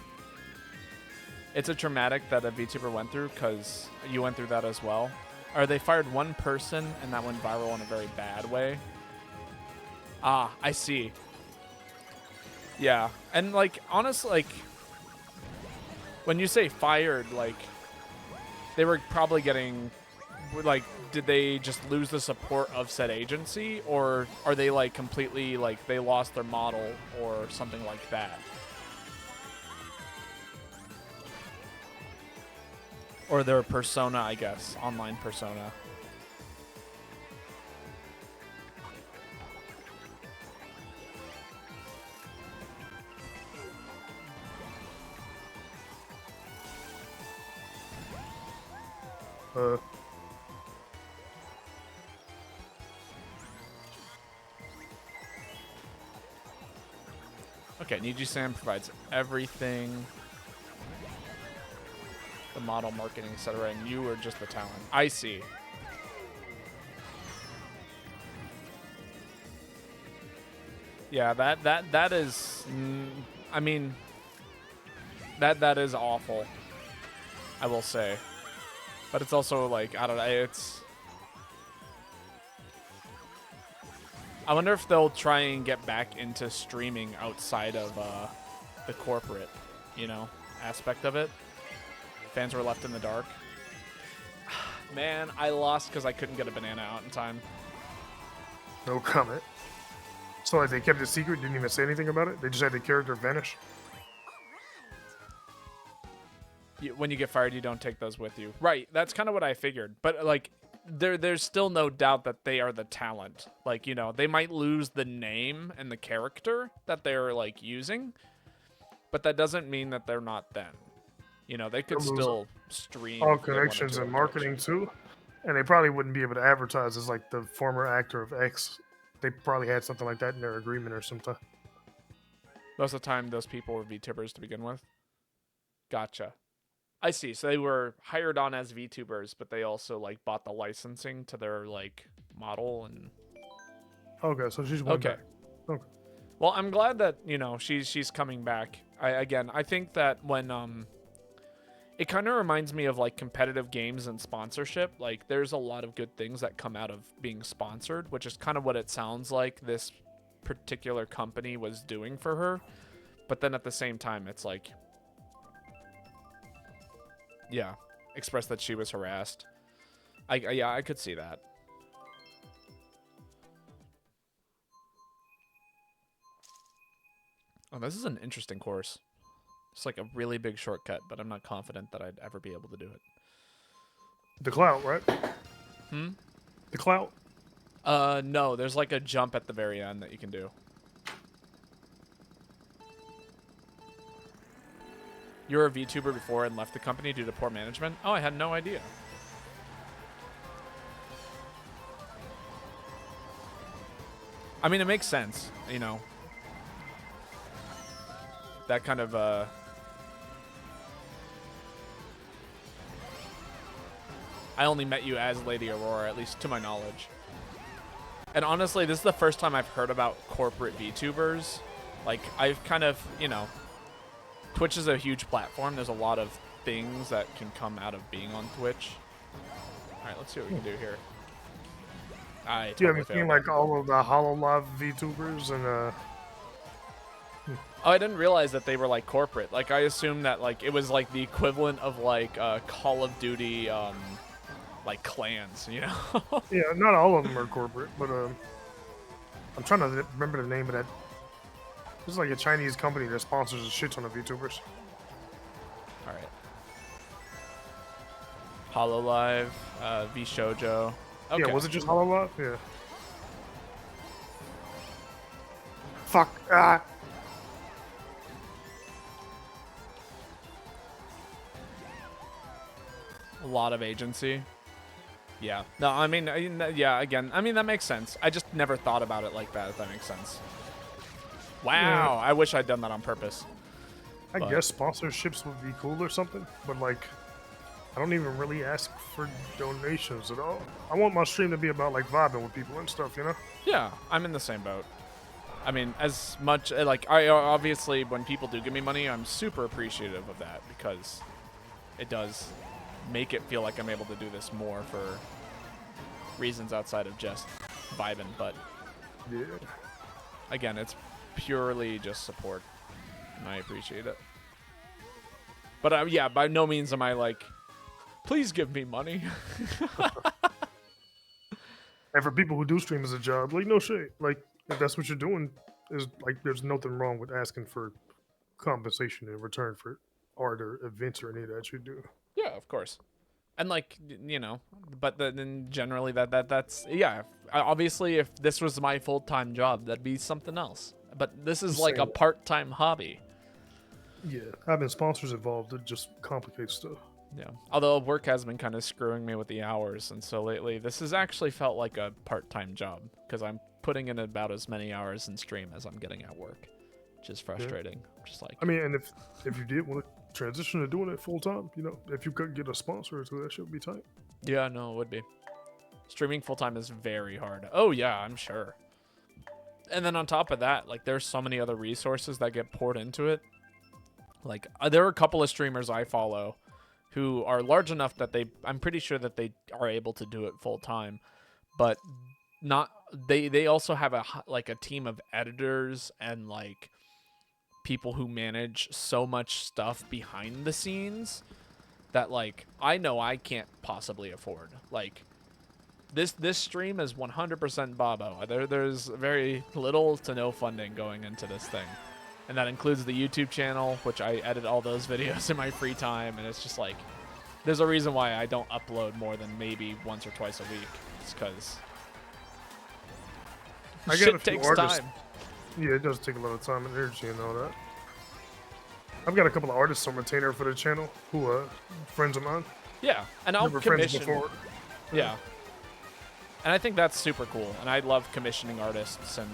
It's a traumatic that a VTuber went through, because you went through that as well. Or they fired one person, and that went viral in a very bad way. Ah, I see. Yeah, and like, honestly, like, when you say fired, like, they were probably getting, like, did they just lose the support of said agency, or are they like completely like they lost their model or something like that? Or their persona, I guess, online persona. Okay, Niji-san provides everything. The model, marketing, etc., and you are just the talent. I see. Yeah, that is, I mean, that is awful, I will say. But it's also like, I don't know, it's, I wonder if they'll try and get back into streaming outside of the corporate, you know, aspect of it. Fans were left in the dark. Man, I lost because I couldn't get a banana out in time. No comment. So like they kept it secret, didn't even say anything about it. They just had the character vanish. When you get fired, you don't take those with you. Right, that's kind of what I figured. But, like, there's still no doubt that they are the talent. Like, you know, they might lose the name and the character that they're, like, using, but that doesn't mean that they're not them. You know, they could still stream. All if they wanted connections to and on marketing, Twitch. too. And they probably wouldn't be able to advertise as, like, the former actor of X. They probably had something like that in their agreement or something. Most of the time, those people were VTubers to begin with. Gotcha. I see. So they were hired on as VTubers, but they also like bought the licensing to their like model and. Okay, so she's one Okay. back. Okay. Well, I'm glad that you know she's coming back. I think that when it kind of reminds me of like competitive games and sponsorship. Like there's a lot of good things that come out of being sponsored, which is kind of what it sounds like this particular company was doing for her. But then at the same time, it's like. Yeah, expressed that she was harassed. Yeah, I could see that. Oh, this is an interesting course. It's like a really big shortcut, but I'm not confident that I'd ever be able to do it. The clout, right? Hmm? The clout? No, there's like a jump at the very end that you can do. You were a VTuber before and left the company due to poor management? Oh, I had no idea. I mean, it makes sense, you know. That kind of, I only met you as Lady Aurora, at least to my knowledge. And honestly, this is the first time I've heard about corporate VTubers. Like, I've kind of, you know, Twitch is a huge platform. There's a lot of things that can come out of being on Twitch. All right, let's see what we can do here. Do you have seen like all of the HoloLive VTubers and Oh, I didn't realize that they were like corporate. Like I assumed that like it was like the equivalent of like Call of Duty like clans, you know? Yeah, not all of them are corporate, but I'm trying to remember the name of that. This is like a Chinese company that sponsors a shit ton of VTubers. All right. HoloLive, VShojo. Okay. Yeah, was it just HoloLive? Yeah. Fuck. Ah. A lot of agency. Yeah. No, I mean, yeah, again, I mean, that makes sense. I just never thought about it like that, if that makes sense. Wow. Yeah. I wish I'd done that on purpose. I guess sponsorships would be cool or something, but like, I don't even really ask for donations at all. I want my stream to be about like vibing with people and stuff, you know? Yeah, I'm in the same boat. I mean, as much, like, I obviously, when people do give me money, I'm super appreciative of that because it does make it feel like I'm able to do this more for reasons outside of just vibing, but yeah. Again, it's purely just support, and I appreciate it. But yeah, by no means am I like, please give me money. And for people who do stream as a job, like no shit. Like if that's what you're doing, is like there's nothing wrong with asking for compensation in return for art or events or any of that you do. Yeah, of course. And like, you know, but then generally that's yeah. Obviously, if this was my full-time job, that'd be something else. But this is like a part-time hobby. Yeah, having sponsors involved, it just complicates stuff. Yeah. Although work has been kind of screwing me with the hours, and so lately this has actually felt like a part-time job because I'm putting in about as many hours in stream as I'm getting at work, which is frustrating. Yeah. Just like, I mean, and if you did want to transition to doing it full time, you know, if you could get a sponsor or two, that should be tight. Yeah, no, it would be. Streaming full time is very hard. Oh yeah, I'm sure. And then on top of that, like there's so many other resources that get poured into it. Like there are a couple of streamers I follow who are large enough that I'm pretty sure that they are able to do it full time, but not they also have a team of editors and like people who manage so much stuff behind the scenes that like I know I can't possibly afford. Like this stream is 100% Bobo. There's very little to no funding going into this thing. And that includes the YouTube channel, which I edit all those videos in my free time, and it's just like there's a reason why I don't upload more than maybe once or twice a week. It's because shit takes time. Yeah, it does take a lot of time and energy and all that. I've got a couple of artists on retainer for the channel who are friends of mine. Yeah, and I'll Never friends commission. before. Yeah. And I think that's super cool. And I love commissioning artists and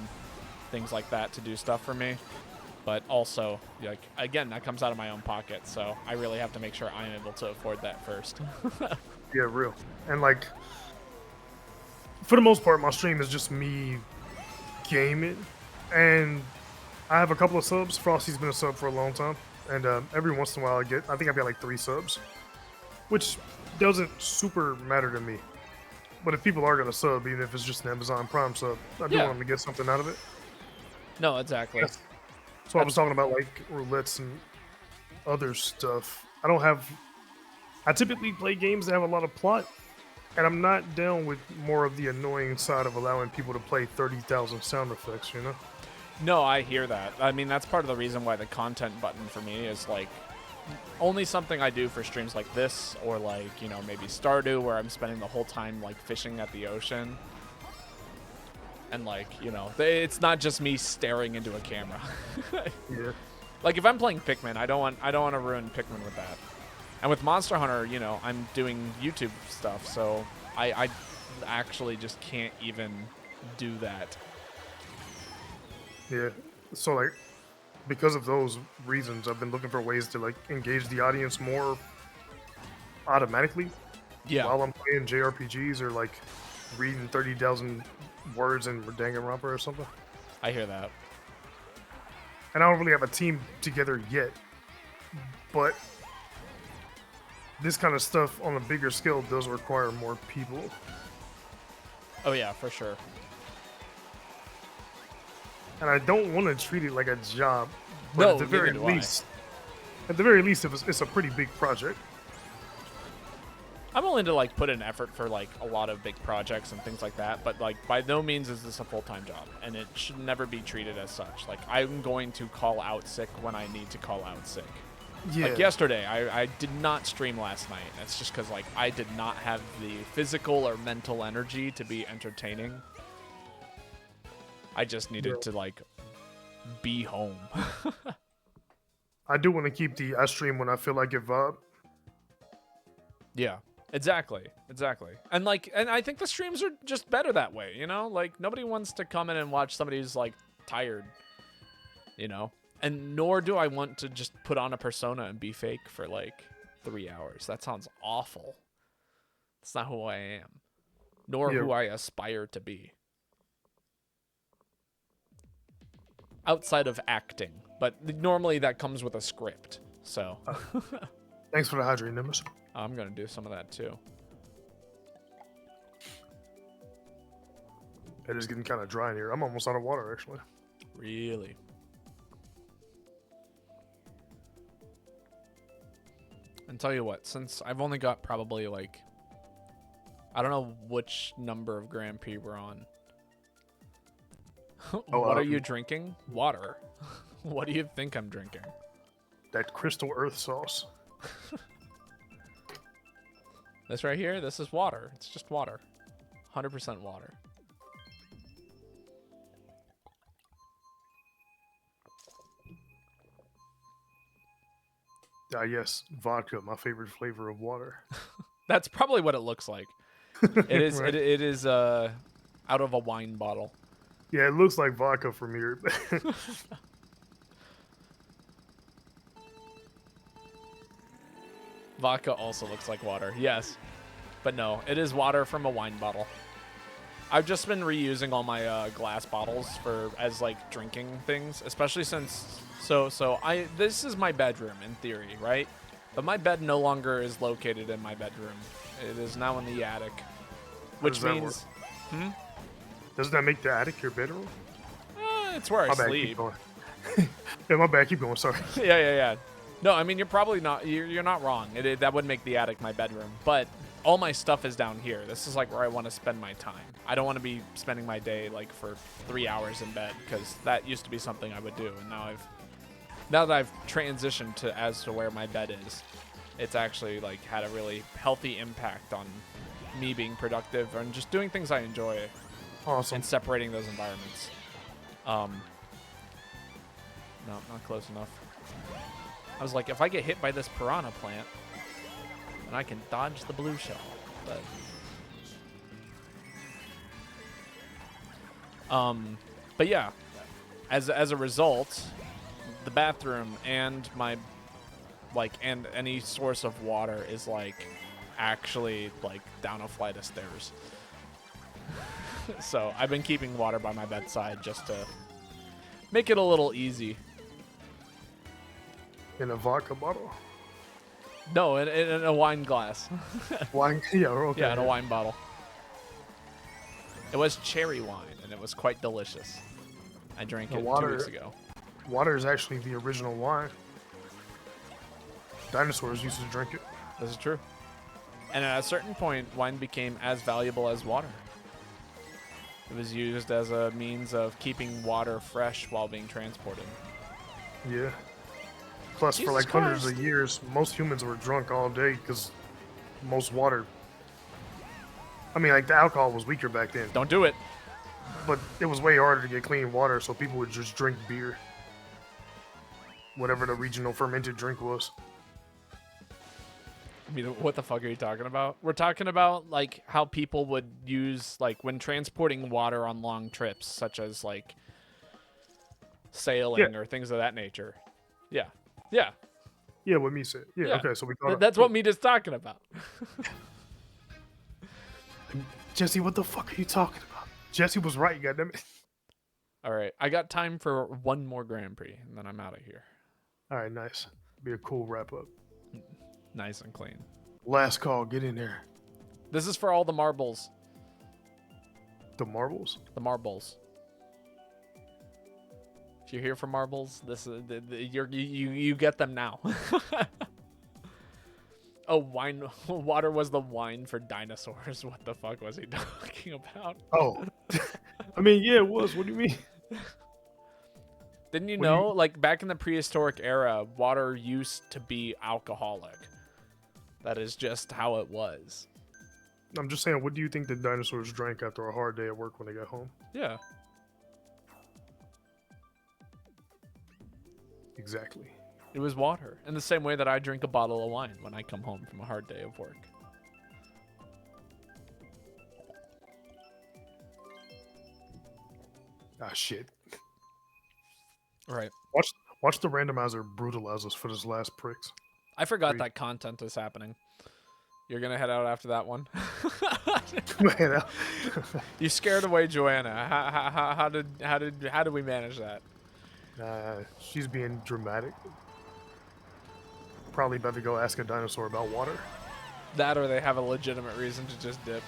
things like that to do stuff for me. But also, like, again, that comes out of my own pocket. So I really have to make sure I'm able to afford that first. Yeah, real. And like, for the most part, my stream is just me gaming. And I have a couple of subs. Frosty's been a sub for a long time. And every once in a while I think I've got like 3 subs. Which doesn't super matter to me. But if people are going to sub, even if it's just an Amazon Prime sub, I do want them to get something out of it. No, exactly. So I was talking about like roulettes and other stuff. I typically play games that have a lot of plot, and I'm not down with more of the annoying side of allowing people to play 30,000 sound effects, you know? No, I hear that. I mean, that's part of the reason why the content button for me is like only something I do for streams like this, or like, you know, maybe Stardew, where I'm spending the whole time like fishing at the ocean. And like, you know, it's not just me staring into a camera. Yeah. Like if I'm playing Pikmin, I don't want to ruin Pikmin with that. And with Monster Hunter, you know, I'm doing YouTube stuff, so I actually just can't even do that. Yeah. So like, because of those reasons, I've been looking for ways to like engage the audience more automatically. Yeah. While I'm playing JRPGs or like reading 30,000 words in Danganronpa or something. I hear that. And I don't really have a team together yet, but this kind of stuff on a bigger scale does require more people. Oh yeah, for sure. And I don't want to treat it like a job, but No, at the very least, it's a pretty big project. I'm willing to like put in effort for like a lot of big projects and things like that, but like by no means is this a full-time job, and it should never be treated as such. Like I'm going to call out sick when I need to call out sick. Yeah. Like yesterday, I did not stream last night. That's just because like I did not have the physical or mental energy to be entertaining. I just needed to like be home. I do want to keep the I stream when I feel like it vibe. Yeah. Exactly. And like, and I think the streams are just better that way, you know? Like nobody wants to come in and watch somebody who's like tired, you know? And nor do I want to just put on a persona and be fake for like 3 hours. That sounds awful. That's not who I am, nor who I aspire to be. Outside of acting, but normally that comes with a script, so. Thanks for the hydrate, Nimbus. I'm gonna do some of that too. It is getting kind of dry in here. I'm almost out of water, actually. Really? And tell you what, since I've only got probably like, I don't know which number of Grand Prix we're on. What are you drinking? Water. What do you think I'm drinking? That crystal earth sauce. This right here, this is water. It's just water. 100% water. Yes, vodka, my favorite flavor of water. That's probably what it looks like. It is. Right. It is out of a wine bottle. Yeah, it looks like vodka from here. Vodka also looks like water. Yes, but no, it is water from a wine bottle. I've just been reusing all my glass bottles as like drinking things, especially since this is my bedroom in theory, right? But my bed no longer is located in my bedroom. It is now in the attic, which means, Doesn't that make the attic your bedroom? It's where I My bad, sleep. keep going. Yeah, my bad, keep going, sorry. Yeah. No, I mean, you're probably not. You're not wrong. That would make the attic my bedroom, but all my stuff is down here. This is like where I want to spend my time. I don't want to be spending my day like for 3 hours in bed, because that used to be something I would do, and now that I've transitioned to as to where my bed is, it's actually like had a really healthy impact on me being productive and just doing things I enjoy Awesome. and separating those environments. No, not close enough. I was like, if I get hit by this piranha plant, then I can dodge the blue shell. But yeah, as a result, the bathroom and and any source of water is like actually like down a flight of stairs. So I've been keeping water by my bedside just to make it a little easy. In a vodka bottle? No, in a wine glass. Wine? Yeah, okay. Yeah, in a wine bottle. It was cherry wine, and it was quite delicious. I drank it 2 weeks ago. Water is actually the original wine. Dinosaurs used to drink it. This is true. And at a certain point, wine became as valuable as water. It was used as a means of keeping water fresh while being transported. Yeah. Plus, Jesus for like hundreds Christ. of years, most humans were drunk all day because most water. I mean, like the alcohol was weaker back then, Don't do it. but it was way harder to get clean water, so people would just drink beer. Whatever the regional fermented drink was. I mean, what the fuck are you talking about? We're talking about like how people would use like when transporting water on long trips, such as like sailing or things of that nature. Yeah. Yeah. Yeah, what me said. Yeah, Yeah. okay, so we thought. That's what Meat is talking about. Jesse, what the fuck are you talking about? Jesse was right, goddammit. All right. I got time for one more Grand Prix, and then I'm out of here. Alright, nice. Be a cool wrap up. Nice and clean. Last call, get in there. This is for all the marbles. The marbles? The marbles. If you're here for marbles, this is you get them now. Oh, wine. Water was the wine for dinosaurs. What the fuck was he talking about? Oh. I mean, yeah, it was. What do you mean? Didn't you know, like back in the prehistoric era, water used to be alcoholic. That is just how it was. I'm just saying, what do you think the dinosaurs drank after a hard day at work when they got home? Yeah. Exactly. It was water. In the same way that I drink a bottle of wine when I come home from a hard day of work. Ah, shit. Right. Watch the randomizer brutalize us for this last pricks. I forgot that content is happening. You're gonna head out after that one. Man, You scared away Joanna. How did we manage that? she's being dramatic. Probably about to go ask a dinosaur about water. That or they have a legitimate reason to just dip.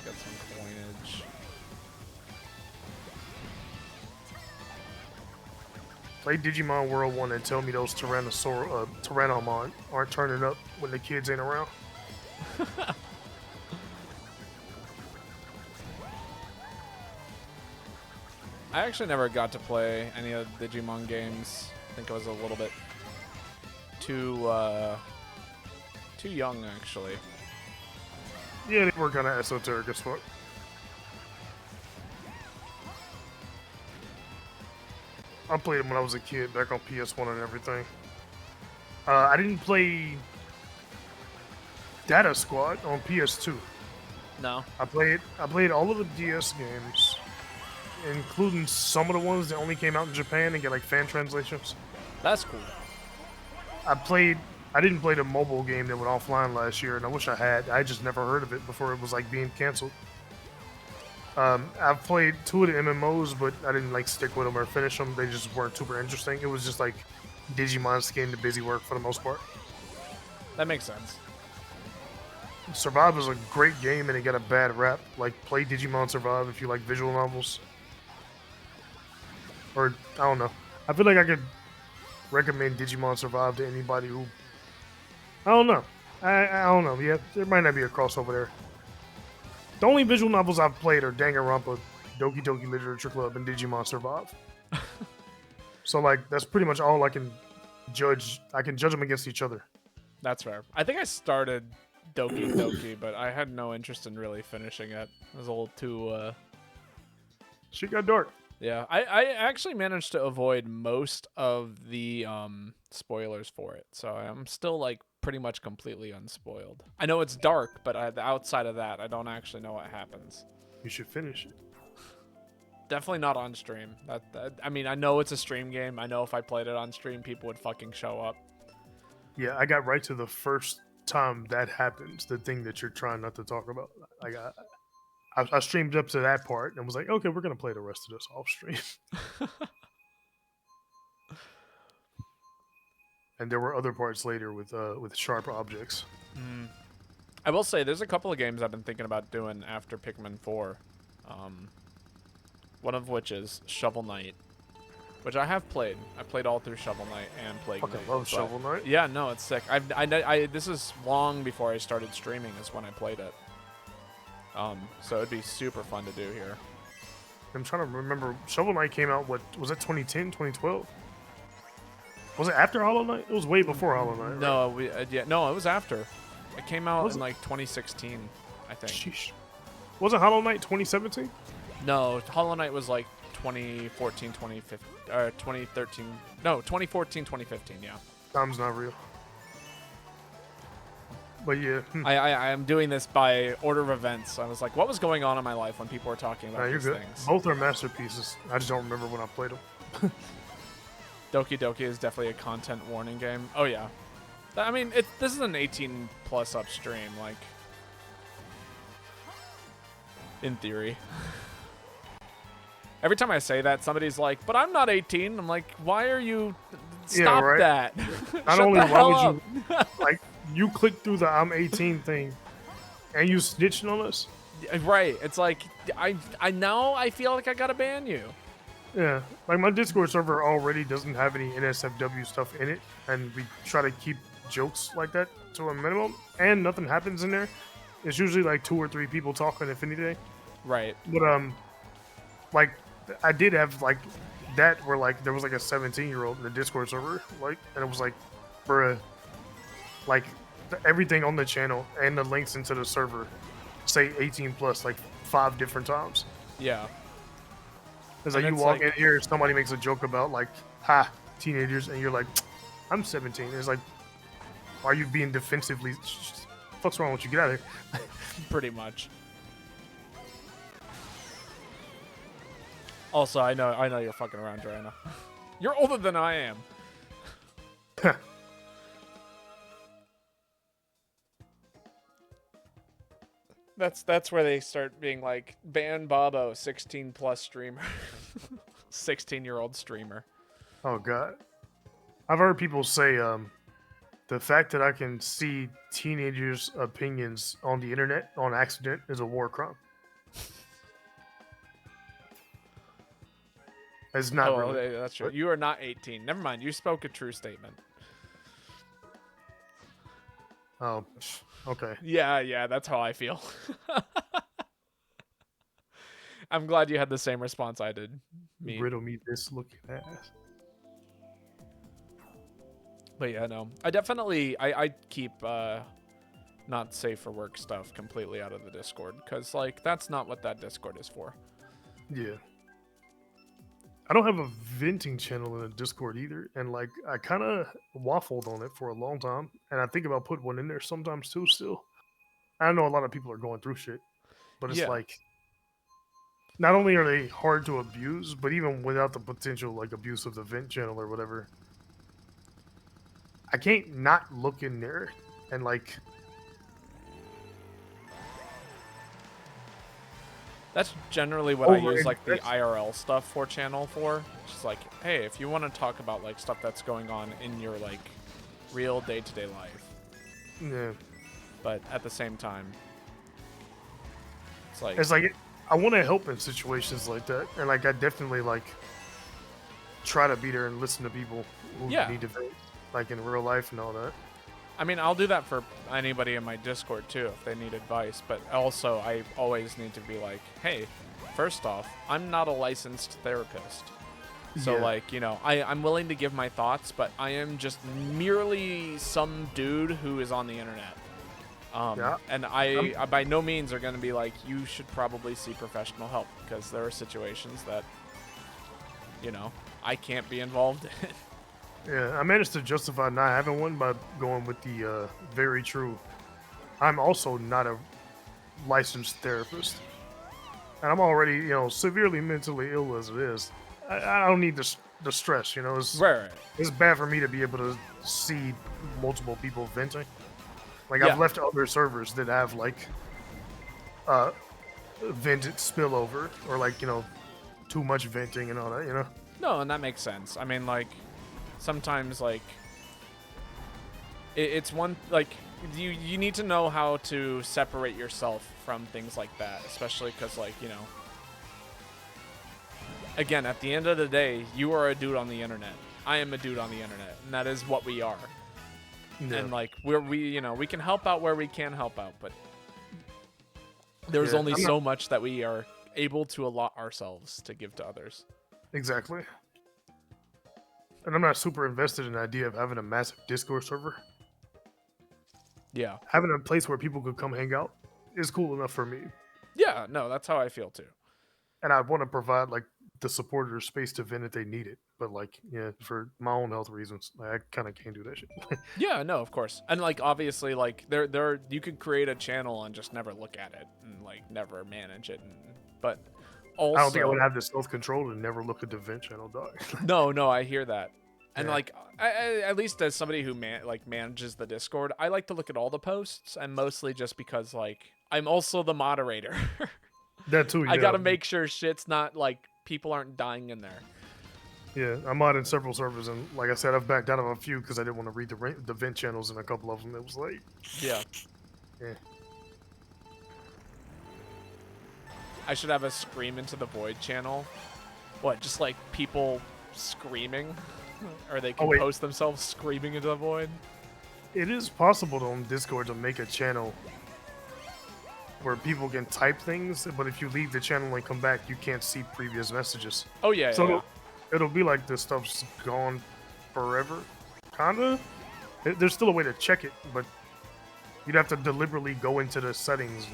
Got some coinage. Play Digimon World 1 and tell me those Tyrannomon aren't turning up when the kids ain't around. I actually never got to play any of the Digimon games. I think I was a little bit too young, actually. Yeah, they were kind of esoteric as fuck. I played them when I was a kid, back on PS1 and everything. I didn't play Data Squad on PS2. No. I played all of the DS games, including some of the ones that only came out in Japan and get like fan translations. That's cool. I didn't play the mobile game that went offline last year, and I wish I had. I just never heard of it before it was like being canceled. I've played 2 of the MMOs, but I didn't like stick with them or finish them. They just weren't super interesting. It was just like Digimon skin to busy work for the most part. That makes sense. Survive is a great game, and it got a bad rap. Like, play Digimon Survive if you like visual novels. or I don't know. I feel like I could recommend Digimon Survive to anybody who I don't know. I don't know. Yeah, there might not be a crossover there. The only visual novels I've played are Danganronpa, Doki Doki Literature Club, and Digimon Survive. So like that's pretty much all I can judge. I can judge them against each other. That's fair. I think I started Doki Doki, but I had no interest in really finishing it. It was a little too. Shit got dark. Yeah, I actually managed to avoid most of the spoilers for it, so I'm still like pretty much completely unspoiled. I know it's dark, but outside of that, I don't actually know what happens. You should finish it. Definitely not on stream. I mean, I know it's a stream game. I know if I played it on stream, people would fucking show up. Yeah, I got right to the first time that happens. The thing that you're trying not to talk about. I streamed up to that part and was like, okay, we're gonna play the rest of this off stream. And there were other parts later with sharp objects. I will say, there's a couple of games I've been thinking about doing after Pikmin 4. One of which is Shovel Knight, which I have played. I played all through Shovel Knight and Plague Knight. Fucking love Shovel Knight. Yeah, no, it's sick. This is long before I started streaming is when I played it. So it'd be super fun to do here. I'm trying to remember. Shovel Knight came out, what, was it 2010, 2012? Was it after Hollow Knight? It was way before Hollow Knight, right? No, no, it was after. It came out in like 2016, I think. Sheesh. Wasn't Hollow Knight 2017? No, Hollow Knight was like 2014, 2015, 2013. No, 2014, 2015, yeah. Time's not real. But yeah. I am doing this by order of events. I was like, what was going on in my life when people were talking about You're these good. things? Both are masterpieces. I just don't remember when I played them. Doki Doki is definitely a content warning game. Oh, yeah. I mean, this is an 18 plus up stream, like, in theory. Every time I say that, somebody's like, but I'm not 18. I'm like, why are you... Stop that. Not only why would you... Like, you clicked through the I'm 18 thing, and you snitching on us? Right. It's like, now I feel like I gotta ban you. Yeah. Like, my Discord server already doesn't have any NSFW stuff in it, and we try to keep jokes like that to a minimum, and nothing happens in there. It's usually like 2 or 3 people talking, if anything. Right. But, like, I did have, like, that where, like, there was, like, a 17-year-old in the Discord server, like, and it was like, bruh, like, everything on the channel and the links into the server say 18 plus, like, 5 different times. Yeah. It's like, you walk in here, somebody makes a joke about, like, ha, teenagers, and you're like, I'm 17. It's like, why are you being defensively? What's wrong with you? Get out of here. Pretty much. Also, I know you're fucking around, Joanna. You're older than I am. That's where they start being like, ban Bobo, 16 plus streamer. 16-year-old streamer. Oh god. I've heard people say the fact that I can see teenagers' opinions on the internet on accident is a war crime. It's not really. That's true. You are not 18. Never mind. You spoke a true statement. Oh, okay. Yeah, that's how I feel. I'm glad you had the same response I did. Riddle me this looking ass. But yeah, no. I definitely, I keep not safe for work stuff completely out of the Discord. Because, like, that's not what that Discord is for. Yeah. I don't have a venting channel in the Discord either. And, like, I kind of waffled on it for a long time. And I think about putting one in there sometimes, too, still. I know a lot of people are going through shit. But it's like, not only are they hard to abuse, but even without the potential, like, abuse of the vent channel or whatever, I can't not look in there and, like... That's generally what I use, like, the IRL stuff for channel for. Just like, hey, if you want to talk about, like, stuff that's going on in your, like, real day-to-day life. Yeah. But at the same time, it's like I want to help in situations like that, and like I definitely like try to be there and listen to people who Yeah. need to vent, like in real life and all that. I mean, I'll do that for anybody in my Discord too if they need advice, but also I always need to be like, hey, first off, I'm not a licensed therapist. So Yeah. like, you know, I'm willing to give my thoughts, but I am just merely some dude who is on the internet. Yeah. And I by no means are going to be like, you should probably see professional help, because there are situations that, you know, I can't be involved in. Yeah, I managed to justify not having one by going with the very true. I'm also not a licensed therapist, and I'm already, severely mentally ill as it is. I don't need the stress. Right. It's bad for me to be able to see multiple people venting. Like Yeah. I've left other servers that have like vented spillover or like too much venting and all that. No, and that makes sense. I mean, like, sometimes, like, it's one, like, you need to know how to separate yourself from things like that, especially because, like, you know, again, at the end of the day, you are a dude on the internet. I am a dude on the internet, and that is what we are. Yeah. And, like, we can help out where we can help out, but there's only so much that we are able to allot ourselves to give to others. Exactly. And I'm not super invested in the idea of having a massive Discord server. Yeah. Having a place where people could come hang out is cool enough for me. Yeah, no, that's how I feel too. And I want to provide like the supporters space to vent if they need it. But like, yeah, for my own health reasons, I kind of can't do that shit. Yeah, no, of course. And like obviously like there you could create a channel and just never look at it and like never manage it, but also I don't think I would have the self-control to never look at the vent channel, dog. No, I hear that. And Yeah. like I at least as somebody who manages the Discord, I like to look at all the posts, and mostly just because like I'm also the moderator. That too, yeah. I got to make sure shit's not like people aren't dying in there. Yeah, I'm on in several servers, and like I said, I've backed out of a few because I didn't want to read the vent channels in a couple of them. It was like, Yeah. yeah. I should have a Scream Into the Void channel. What, just like people screaming? Or they can wait. post themselves screaming into the void? It is possible on Discord to make a channel where people can type things, but if you leave the channel and come back, you can't see previous messages. Oh, yeah, So yeah. it'll be like this stuff's gone forever, kinda. There's still a way to check it, but you'd have to deliberately go into the settings.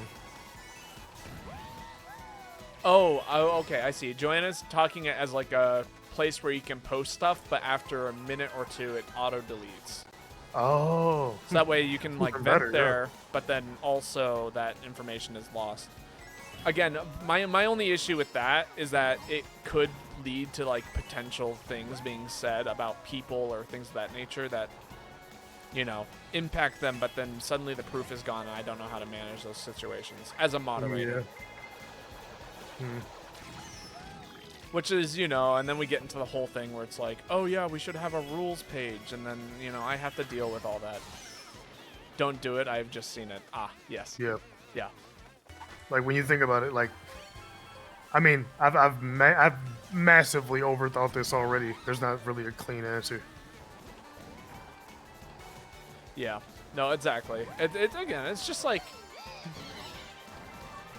Oh, okay, I see. Joanna's talking it as like a place where you can post stuff, but after a minute or two, it auto-deletes. Oh. So that way you can like Even vent better, there, but then also that information is lost. Again, my only issue with that is that it could lead to like potential things being said about people or things of that nature that, you know, impact them, but then suddenly the proof is gone and I don't know how to manage those situations as a moderator. Yeah. Which is, you know, and then we get into the whole thing where it's like, oh yeah, we should have a rules page, and then, you know, I have to deal with all that. Don't do it, I've just seen it. Ah, yes. Yeah. Yeah. Like when you think about it, like, I mean, I've massively overthought this already. There's not really a clean answer. Yeah. No, exactly. Again, it's just like,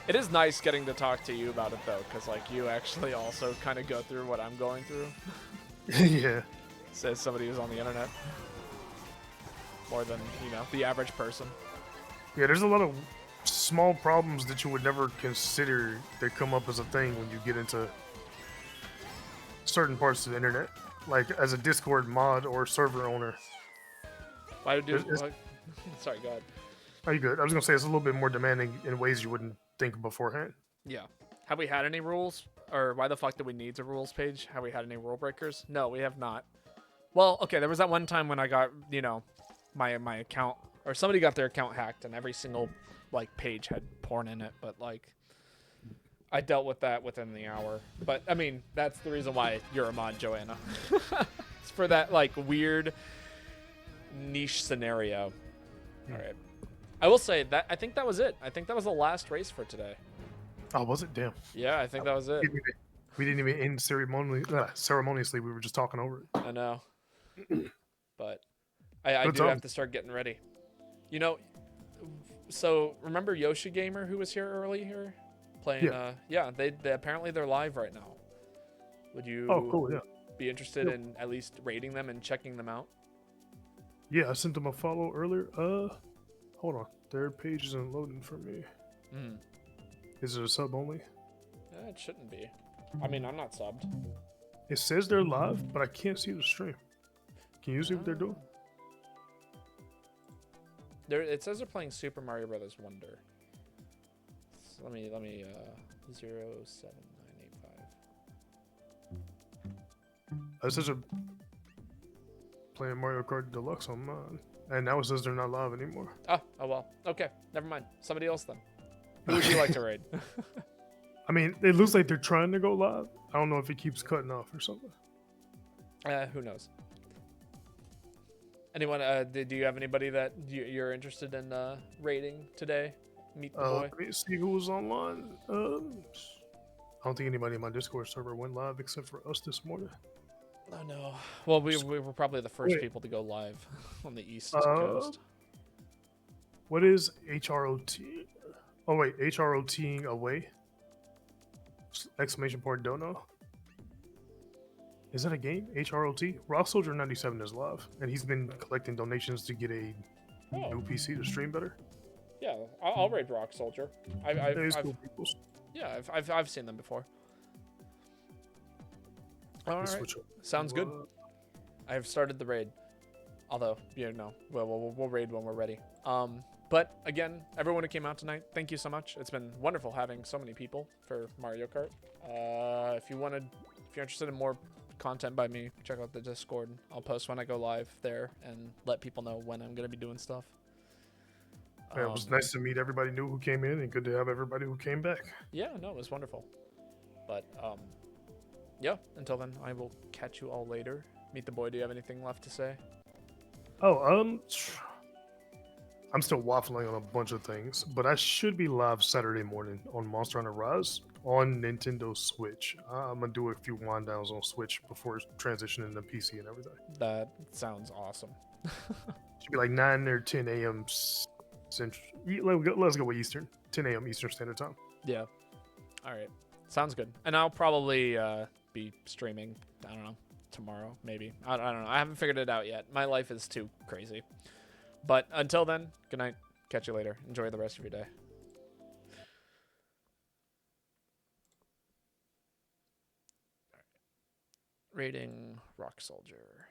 it is nice getting to talk to you about it though, because like you actually also kind of go through what I'm going through. Yeah. Says somebody who's on the internet. More than, you know, the average person. Yeah, there's a lot of small problems that you would never consider that come up as a thing when you get into certain parts of the internet. Like as a Discord mod or server owner. Why do sorry, go ahead. Are you good? I was gonna say it's a little bit more demanding in ways you wouldn't think beforehand. Yeah. Have we had any rules? Or why the fuck do we need a rules page? Have we had any rule breakers? No, we have not. Well, okay, there was that one time when I got, you know, my account, or somebody got their account hacked and every single, like, page had porn in it, but, like, I dealt with that within the hour. But, I mean, that's the reason why you're a mod, Joanna. It's for that, like, weird niche scenario. All right. I will say that I think that was it. I think that was the last race for today. Oh, was it? Damn. Yeah, I think that was it. We didn't even end ceremoniously. We were just talking over it. I know, but I Good do have time. to start getting ready. You know, so remember Yoshi Gamer who was here earlier playing? Yeah. Yeah, they apparently they're live right now. Would Oh, you cool. Yeah. be interested Yep. in at least rating them and checking them out? Yeah, I sent them a follow earlier. Hold on. Their page isn't loading for me. Hmm. Is it a sub only? It shouldn't be. I mean, I'm not subbed. It says they're live, but I can't see the stream. Can you see what they're doing? It says they're playing Super Mario Brothers Wonder. So let me 07985. It says they're playing Mario Kart Deluxe on mine, and now it says they're not live anymore. Oh well. Okay, never mind. Somebody else then. Who would you like to raid? I mean, it looks like they're trying to go live. I don't know if it keeps cutting off or something. Who knows? Anyone? Do you have anybody that you're interested in raiding today? Meet the boy. Let me see who was online. I don't think anybody in my Discord server went live except for us this morning. Oh no. Well, we were probably the first Wait. people to go live on the East Coast. What is HROT? Oh wait, HROTing away? Exclamation point, don't know. Is that a game? HROT? Rock Soldier 97 is live, and he's been collecting donations to get a new PC to stream better. Yeah, I'll raid Rock Soldier. I've seen them before. All right, sounds good. I have started the raid, although we'll raid when we're ready. But again, everyone who came out tonight, thank you so much. It's been wonderful having so many people for Mario Kart. If you're interested in more content by me, check out the Discord. I'll post when I go live there and let people know when I'm gonna be doing stuff. Yeah, it was nice to meet everybody new who came in, and good to have everybody who came back. Yeah, no, it was wonderful. But yeah, until then, I will catch you all later. Meet the boy. Do you have anything left to say? Oh, I'm still waffling on a bunch of things, but I should be live Saturday morning on Monster Hunter Rise on Nintendo Switch. I'm gonna do a few wind downs on Switch before transitioning to PC and everything. That sounds awesome. Should be like 9 or 10 a.m. Central. Let's go with Eastern. 10 a.m. Eastern Standard Time. Yeah. All right. Sounds good. And I'll probably be streaming, I don't know, tomorrow, maybe. I don't know. I haven't figured it out yet. My life is too crazy. But until then, good night. Catch you later. Enjoy the rest of your day. Rating Rock Soldier.